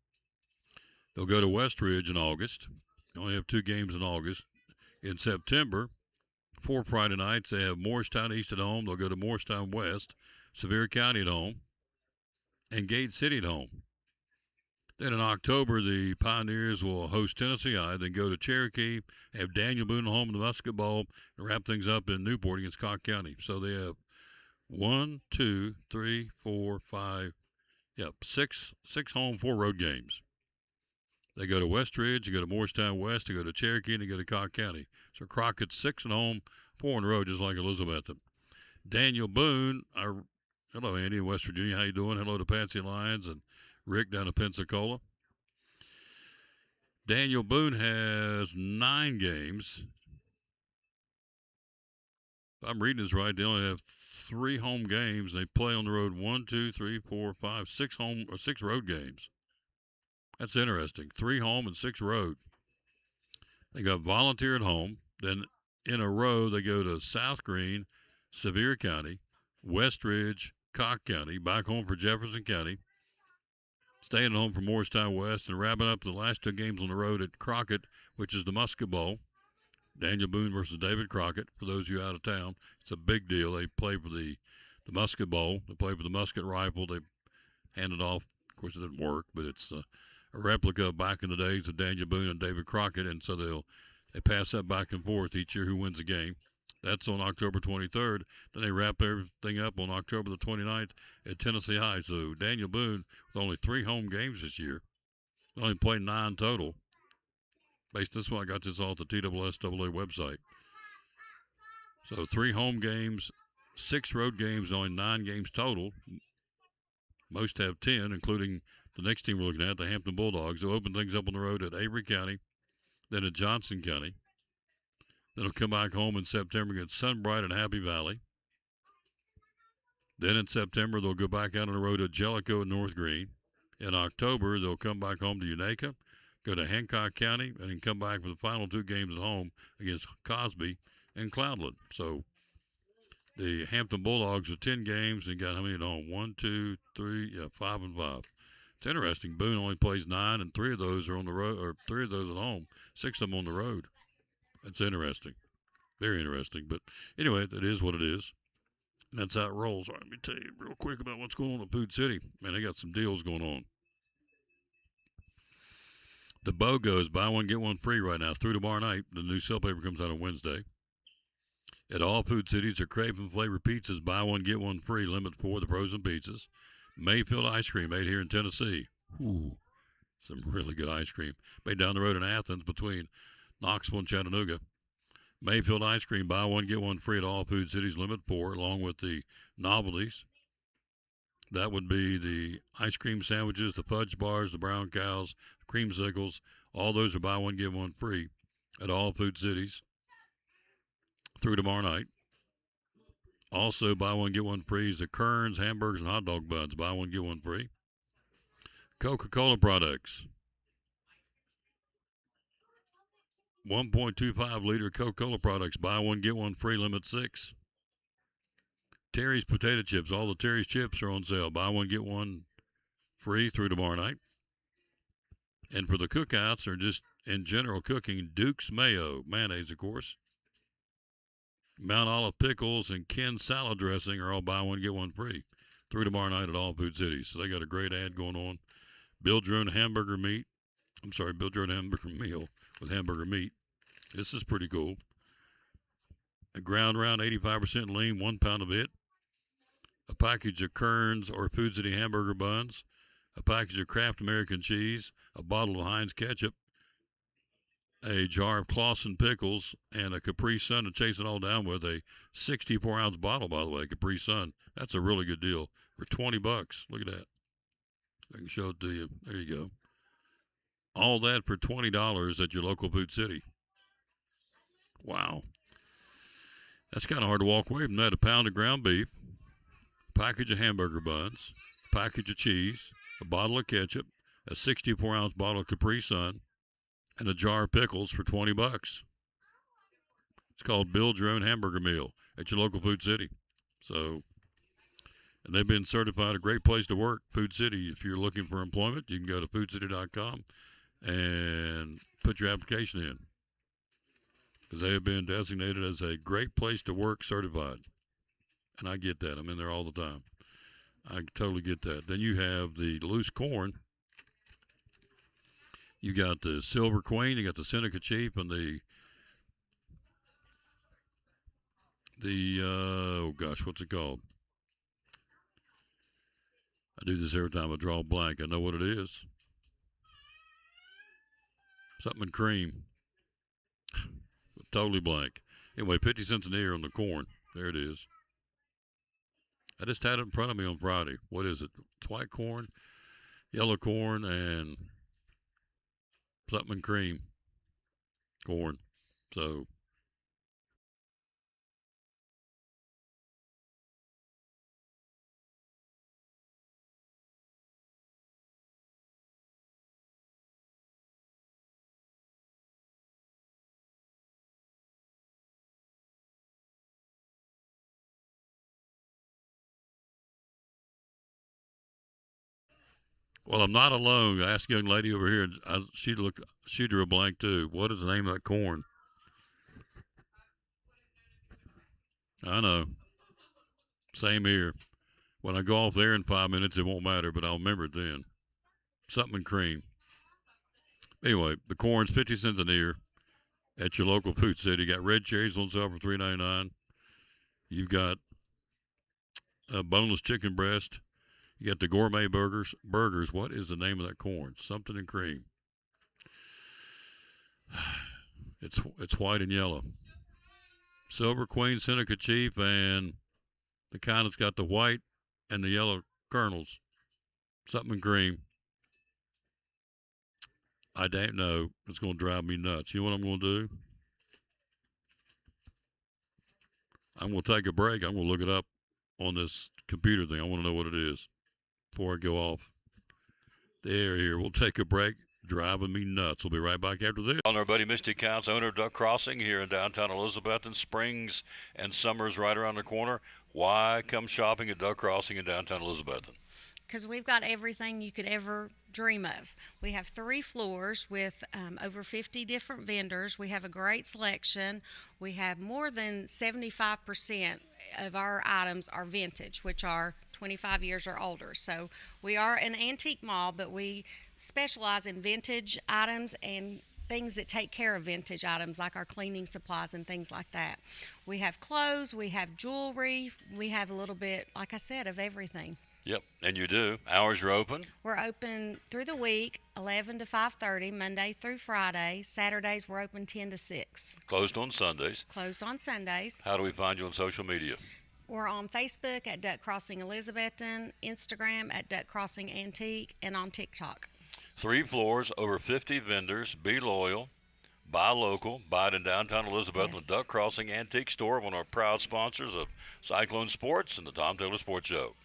They'll go to Westridge in August. They only have 2 games in August. In September, 4 Friday nights, they have Morristown East at home. They'll go to Morristown West, Sevier County at home, and Gate City at home. Then in October, the Pioneers will host Tennessee High, then go to Cherokee, have Daniel Boone at home in the Musket Bowl, and wrap things up in Newport against Cock County. So they have 6 home, 4 road games. They go to Westridge, they go to Morristown West, they go to Cherokee, and they go to Cock County. So Crockett's 6 at home, 4 on the road, just like Elizabethton. Daniel Boone, hello, Andy in West Virginia. How you doing? Hello to Patsy Lyons and Rick down in Pensacola. Daniel Boone has 9 games. If I'm reading this right, they only have 3 home games. They play on the road 6 road games. That's interesting. 3 home and 6 road. They got Volunteer at home. Then in a row, they go to South Green, Sevier County, Westridge, Cock County, back home for Jefferson County, staying at home for Morristown West, and wrapping up the last 2 games on the road at Crockett, which is the Musket Bowl. Daniel Boone versus David Crockett. For those of you out of town, it's a big deal. They play for the Musket Bowl. They play for the Musket Rifle. They hand it off. Of course, it didn't work, but it's a replica back in the days of Daniel Boone and David Crockett, and so they pass that back and forth each year who wins the game. That's on October 23rd. Then they wrap everything up on October the 29th at Tennessee High. So Daniel Boone, with only 3 home games this year, only played 9 total. Based on this one, I got this off the TSSAA website. So 3 home games, 6 road games, only 9 games total. Most have 10, including the next team we're looking at, the Hampton Bulldogs. They'll open things up on the road at Avery County, then at Johnson County. Then they'll come back home in September against Sunbright and Happy Valley. Then in September, they'll go back out on the road at Jellicoe and North Green. In October, they'll come back home to Unaka, go to Hancock County, and then come back for the final 2 games at home against Cosby and Cloudland. So the Hampton Bulldogs are 10 games and got how many at home? 1, 2, 3, 5 and 5. It's interesting. Boone only plays 9, and 3 of those are on the road, or 3 of those at home. 6 of them on the road. That's interesting. Very interesting. But anyway, it is what it is. And that's how it rolls. All right, let me tell you real quick about what's going on in Food City. Man, they got some deals going on. The BOGOs, buy one, get one free right now through tomorrow night. The new sale paper comes out on Wednesday. At all Food Cities, are Craven Flavor Pizzas, buy one, get one free, limit for the frozen pizzas. Mayfield Ice Cream, made here in Tennessee. Ooh, some really good ice cream. Made down the road in Athens between Knoxville and Chattanooga. Mayfield Ice Cream, buy one, get one free at all Food Cities, limit 4, along with the novelties. That would be the ice cream sandwiches, the fudge bars, the brown cows, creamsicles. All those are buy one, get one free at all Food Cities through tomorrow night. Also, buy one, get one free is the Kern's hamburgers and hot dog buns. Buy one, get one free. Coca-Cola products. 1.25 liter Coca-Cola products. Buy one, get one free, limit 6. Terry's potato chips. All the Terry's chips are on sale. Buy one, get one free through tomorrow night. And for the cookouts, or just in general cooking, Duke's Mayo, mayonnaise, of course. Mount Olive pickles and Ken salad dressing are all buy one, get one free through tomorrow night at all Food Cities. So they got a great ad going on. Build your own hamburger meal with hamburger meat. This is pretty cool. A ground round 85% lean, 1 pound of it. A package of Kern's or Food City hamburger buns. A package of Kraft American cheese. A bottle of Heinz ketchup. A jar of Clausen pickles, and a Capri Sun to chase it all down with. A 64-ounce bottle, by the way, Capri Sun. That's a really good deal for $20. Look at that. I can show it to you. There you go. All that for $20 at your local Food City. Wow. That's kind of hard to walk away from that. A pound of ground beef, a package of hamburger buns, a package of cheese, a bottle of ketchup, a 64-ounce bottle of Capri Sun, and a jar of pickles for $20. It's called Build Your Own Hamburger Meal at your local Food City. So, and they've been certified a great place to work, Food City. If you're looking for employment, you can go to foodcity.com and put your application in, because they have been designated as a great place to work certified. And I get that. I'm in there all the time. I totally get that. Then you have the loose corn. You got the Silver Queen, you got the Seneca Chief, and the oh gosh, what's it called? I do this every time I draw a blank. I know what it is. Something cream. Totally blank. Anyway, 50 cents an ear on the corn. There it is. I just had it in front of me on Friday. What is it? It's white corn, yellow corn, and something cream corn. So well, I'm not alone. I asked a young lady over here, and she drew a blank too. What is the name of that corn? I know. Same here. When I go off there in 5 minutes, it won't matter, but I'll remember it then. Something cream. Anyway, the corn's 50 cents an ear. at your local Food City. You got red cherries on sale for $3.99. You've got boneless chicken breast. You got the gourmet burgers. What is the name of that corn? Something in cream. It's white and yellow. Silver Queen, Seneca Chief, and the kind that's got the white and the yellow kernels. Something in cream. I don't know. It's going to drive me nuts. You know what I'm going to do? I'm going to take a break. I'm going to look it up on this computer thing. I want to know what it is before I go off the air here. We'll take a break. Driving me nuts. We'll be right back after this. On our buddy Misty Counts, owner of Duck Crossing here in downtown Elizabeth, and springs and summer's right around the corner. Why come shopping at Duck Crossing in downtown Elizabeth? Because we've got everything you could ever dream of. We have 3 floors with over 50 different vendors. We have a great selection. We have more than 75% of our items are vintage, which are 25 years or older. So we are an antique mall, but we specialize in vintage items and things that take care of vintage items, like our cleaning supplies and things like that. We have clothes, we have jewelry, we have a little bit, like I said, of everything. Yep, and you do. Hours are open? We're open through the week, 11 to 5:30, Monday through Friday. Saturdays, we're open 10 to 6. Closed on Sundays. Closed on Sundays. How do we find you on social media? We're on Facebook at Duck Crossing Elizabethton, Instagram at Duck Crossing Antique, and on TikTok. 3 floors, over 50 vendors. Be loyal, buy local, buy it in downtown Elizabeth with Duck Crossing Antique Store, one of our proud sponsors of Cyclone Sports and the Tom Taylor Sports Show.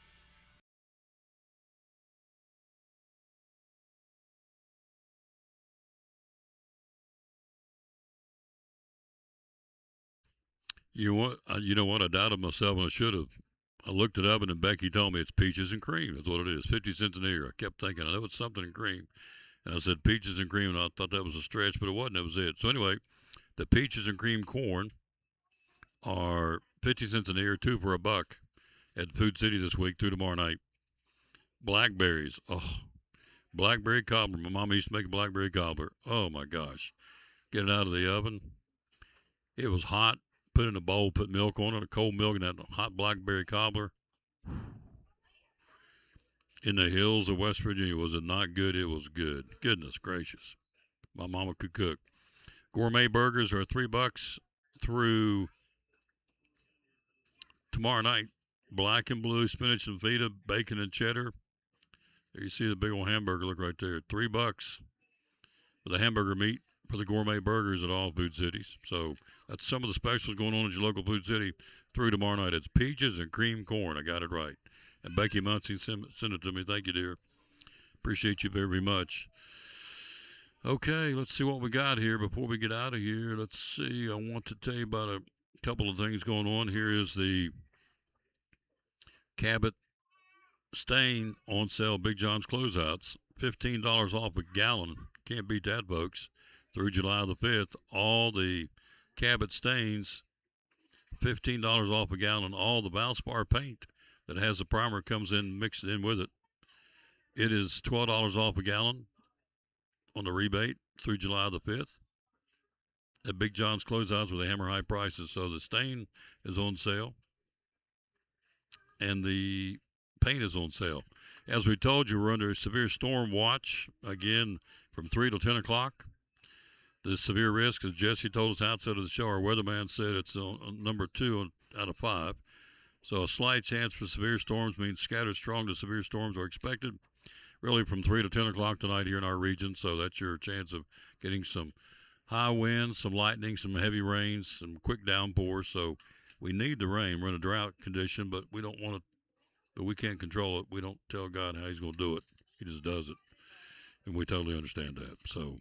You know what? I doubted myself, and I should have. I looked it up, and then Becky told me it's peaches and cream. That's what it is. 50 cents an ear. I kept thinking, I know it's something in cream. And I said peaches and cream, and I thought that was a stretch, but it wasn't. That was it. So anyway, the peaches and cream corn are 50 cents an ear, 2 for $1 at Food City this week through tomorrow night. Blackberries. Oh, blackberry cobbler. My mom used to make a blackberry cobbler. Oh, my gosh. Get it out of the oven. It was hot. Put it in a bowl, put milk on it, a cold milk, and that hot blackberry cobbler. In the hills of West Virginia. Was it not good? It was good. Goodness gracious. My mama could cook. Gourmet burgers are $3 through tomorrow night. Black and blue, spinach and feta, bacon and cheddar. There you see the big old hamburger. Look right there. $3 for the hamburger meat for the gourmet burgers at all Food Cities. So that's some of the specials going on at your local Food City through tomorrow night. It's peaches and cream corn. I got it right. And Becky Muncie sent it to me. Thank you, dear. Appreciate you very much. Okay, let's see what we got here before we get out of here. Let's see. I want to tell you about a couple of things going on. Here is the Cabot Stain on sale, Big John's closeouts. $15 off a gallon. Can't beat that, folks. Through July the 5th, all the Cabot Stains, $15 off a gallon. All the Valspar paint that has the primer comes in, mixed in with it. It is $12 off a gallon on the rebate through July the 5th at Big John's closeouts with the hammer high prices. So the stain is on sale and the paint is on sale. As we told you, we're under a severe storm watch again from 3 to 10 o'clock. The severe risk, as Jesse told us outside of the show, our weatherman said it's on number 2 out of 5. So a slight chance for severe storms means scattered strong to severe storms are expected really from 3 to 10 o'clock tonight here in our region. So that's your chance of getting some high winds, some lightning, some heavy rains, some quick downpours. So we need the rain. We're in a drought condition, but we don't want it, but we can't control it. We don't tell God how he's going to do it. He just does it. And we totally understand that. So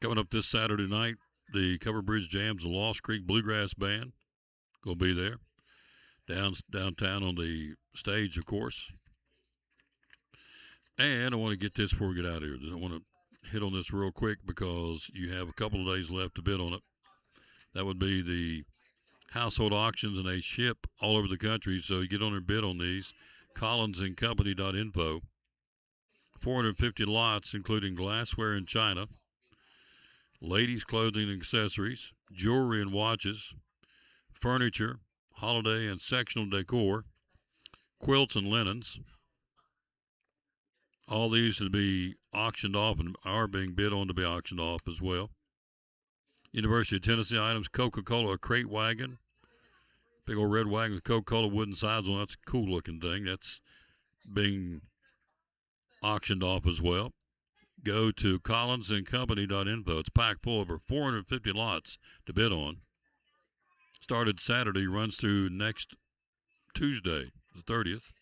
coming up this Saturday night, the Cover Bridge Jams, the Lost Creek Bluegrass Band, going to be there. Downtown on the stage, of course. And I want to get this before we get out of here. I want to hit on this real quick because you have a couple of days left to bid on it. That would be the household auctions, and they ship all over the country. So you get on and bid on these. collinsandcompany.info. 450 lots, including glassware and china. ladies' clothing and accessories, jewelry and watches, furniture, holiday and sectional decor, quilts and linens. All these to be auctioned off and are being bid on to be auctioned off as well. University of Tennessee items, Coca-Cola crate wagon. Big old red wagon with Coca-Cola wooden sides on. That's a cool looking thing. That's being auctioned off as well. Go to collinsandcompany.info. It's packed full, over 450 lots to bid on. Started Saturday, runs through next Tuesday, the 30th.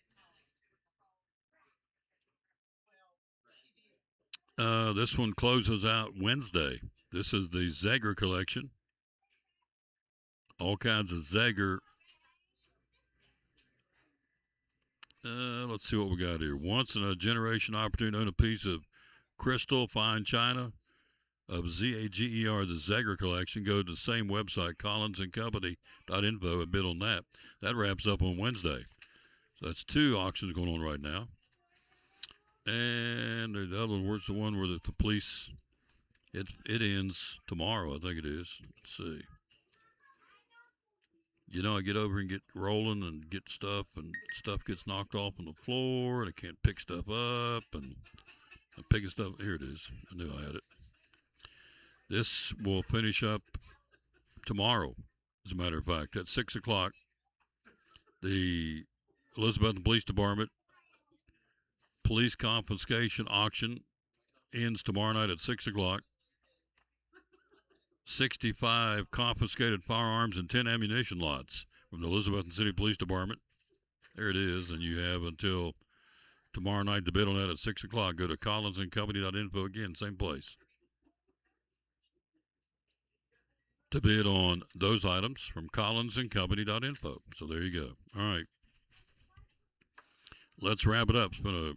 This one closes out Wednesday. This is the Zegger collection. All kinds of Zegger. Let's see what we got here. Once in a generation opportunity to own a piece of crystal fine china of Zager, the Zegger collection. Go to the same website, collinsandcompany.info, and bid on that. That wraps up on Wednesday. So that's 2 auctions going on right now. And the other one's the one where the police, it ends tomorrow, I think it is. Let's see. You know, I get over and get rolling and get stuff, and stuff gets knocked off on the floor, and I can't pick stuff up, and I'm picking stuff. Here it is. I knew I had it. This will finish up tomorrow, as a matter of fact. At 6 o'clock, the Elizabethton Police Department police confiscation auction ends tomorrow night at 6 o'clock. 65 confiscated firearms and 10 ammunition lots from the Elizabethton City Police Department. There it is, and you have until tomorrow night to bid on that at 6 o'clock. Go to collinsandcompany.info again, same place, to bid on those items from collinsandcompany.info. So there you go. All right. Let's wrap it up. It's been a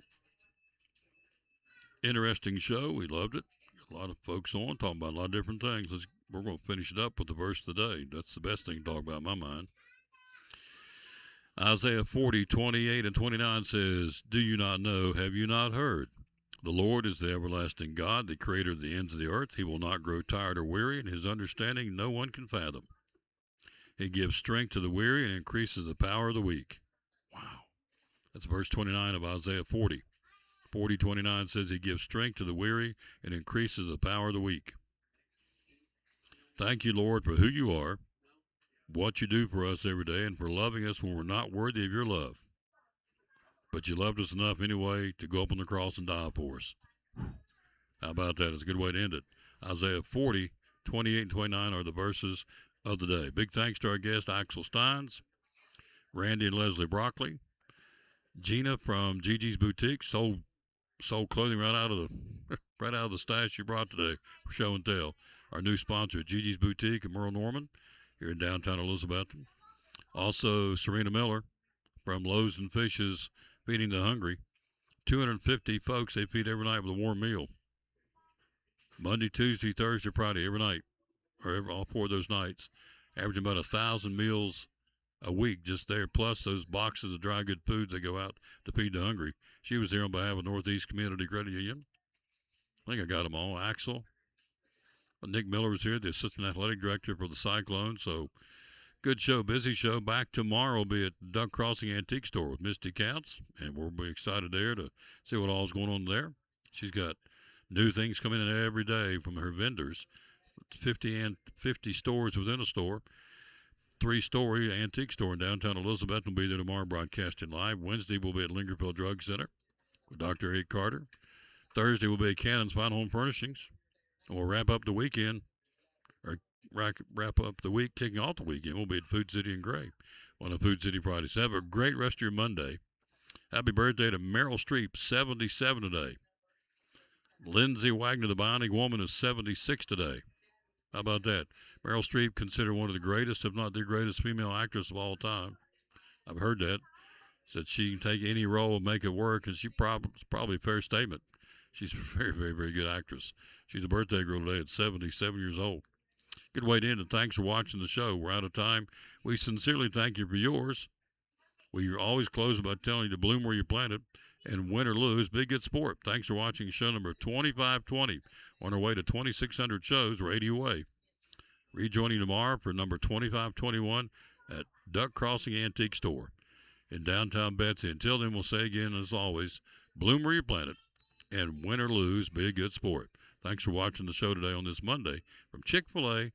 interesting show. We loved it. A lot of folks on talking about a lot of different things. We're going to finish it up with the verse today. That's the best thing to talk about in my mind. Isaiah 40:28 and 29 says, "Do you not know? Have you not heard? The Lord is the everlasting God, the creator of the ends of the earth. He will not grow tired or weary, and his understanding no one can fathom. He gives strength to the weary and increases the power of the weak." Wow. That's verse 29 of Isaiah 40. 40:29 says he gives strength to the weary and increases the power of the weak. Thank you, Lord, for who you are, what you do for us every day, and for loving us when we're not worthy of your love. But you loved us enough anyway to go up on the cross and die for us. How about that? It's a good way to end it. Isaiah 40:28 and 29 are the verses of the day. Big thanks to our guest, Axel Steins, Randy and Leslie Broccoli, Gina from Gigi's Boutique, sold clothing right out of the stash you brought today for show and tell. Our new sponsor, Gigi's Boutique in Merle Norman, here in downtown Elizabethton. Also, Serena Miller from Loaves and Fishes, Feeding the Hungry. 250 folks they feed every night with a warm meal. Monday, Tuesday, Thursday, Friday, every night, or all 4 of those nights. Averaging about 1,000 meals a week just there, plus those boxes of dry good foods that go out to feed the hungry. She was here on behalf of Northeast Community Credit Union. I think I got them all. Axel. Nick Miller was here, the Assistant Athletic Director for the Cyclones. So, good show, busy show. Back tomorrow will be at Duck Crossing Antique Store with Misty Counts, and we'll be excited there to see what all's going on there. She's got new things coming in every day from her vendors. 50 stores within a store. 3-story antique store in downtown Elizabeth will be there tomorrow, broadcasting live. Wednesday will be at Lingerfield Drug Center with Dr. Eric Carter. Thursday will be at Cannon's Fine Home Furnishings. And we'll wrap up the weekend, or wrap up the week, kicking off the weekend. We'll be at Food City and Gray on a Food City Friday. So have a great rest of your Monday. Happy birthday to Meryl Streep, 77 today. Lindsay Wagner, the Bionic Woman, is 76 today. How about that? Meryl Streep, considered one of the greatest, if not the greatest female actress of all time. I've heard that. Said she can take any role and make it work, and it's probably a fair statement. She's a very, very, very good actress. She's a birthday girl today at 77 years old. Good way to end it. Thanks for watching the show. We're out of time. We sincerely thank you for yours. We always close by telling you to bloom where you planted. And win or lose, be good sport. Thanks for watching show number 2520. On our way to 2,600 shows radio way. Rejoining tomorrow for number 2521 at Duck Crossing Antique Store in downtown Betsy. Until then, we'll say again, as always, bloom where you planted, and win or lose, be a good sport. Thanks for watching the show today on this Monday from Chick-fil-A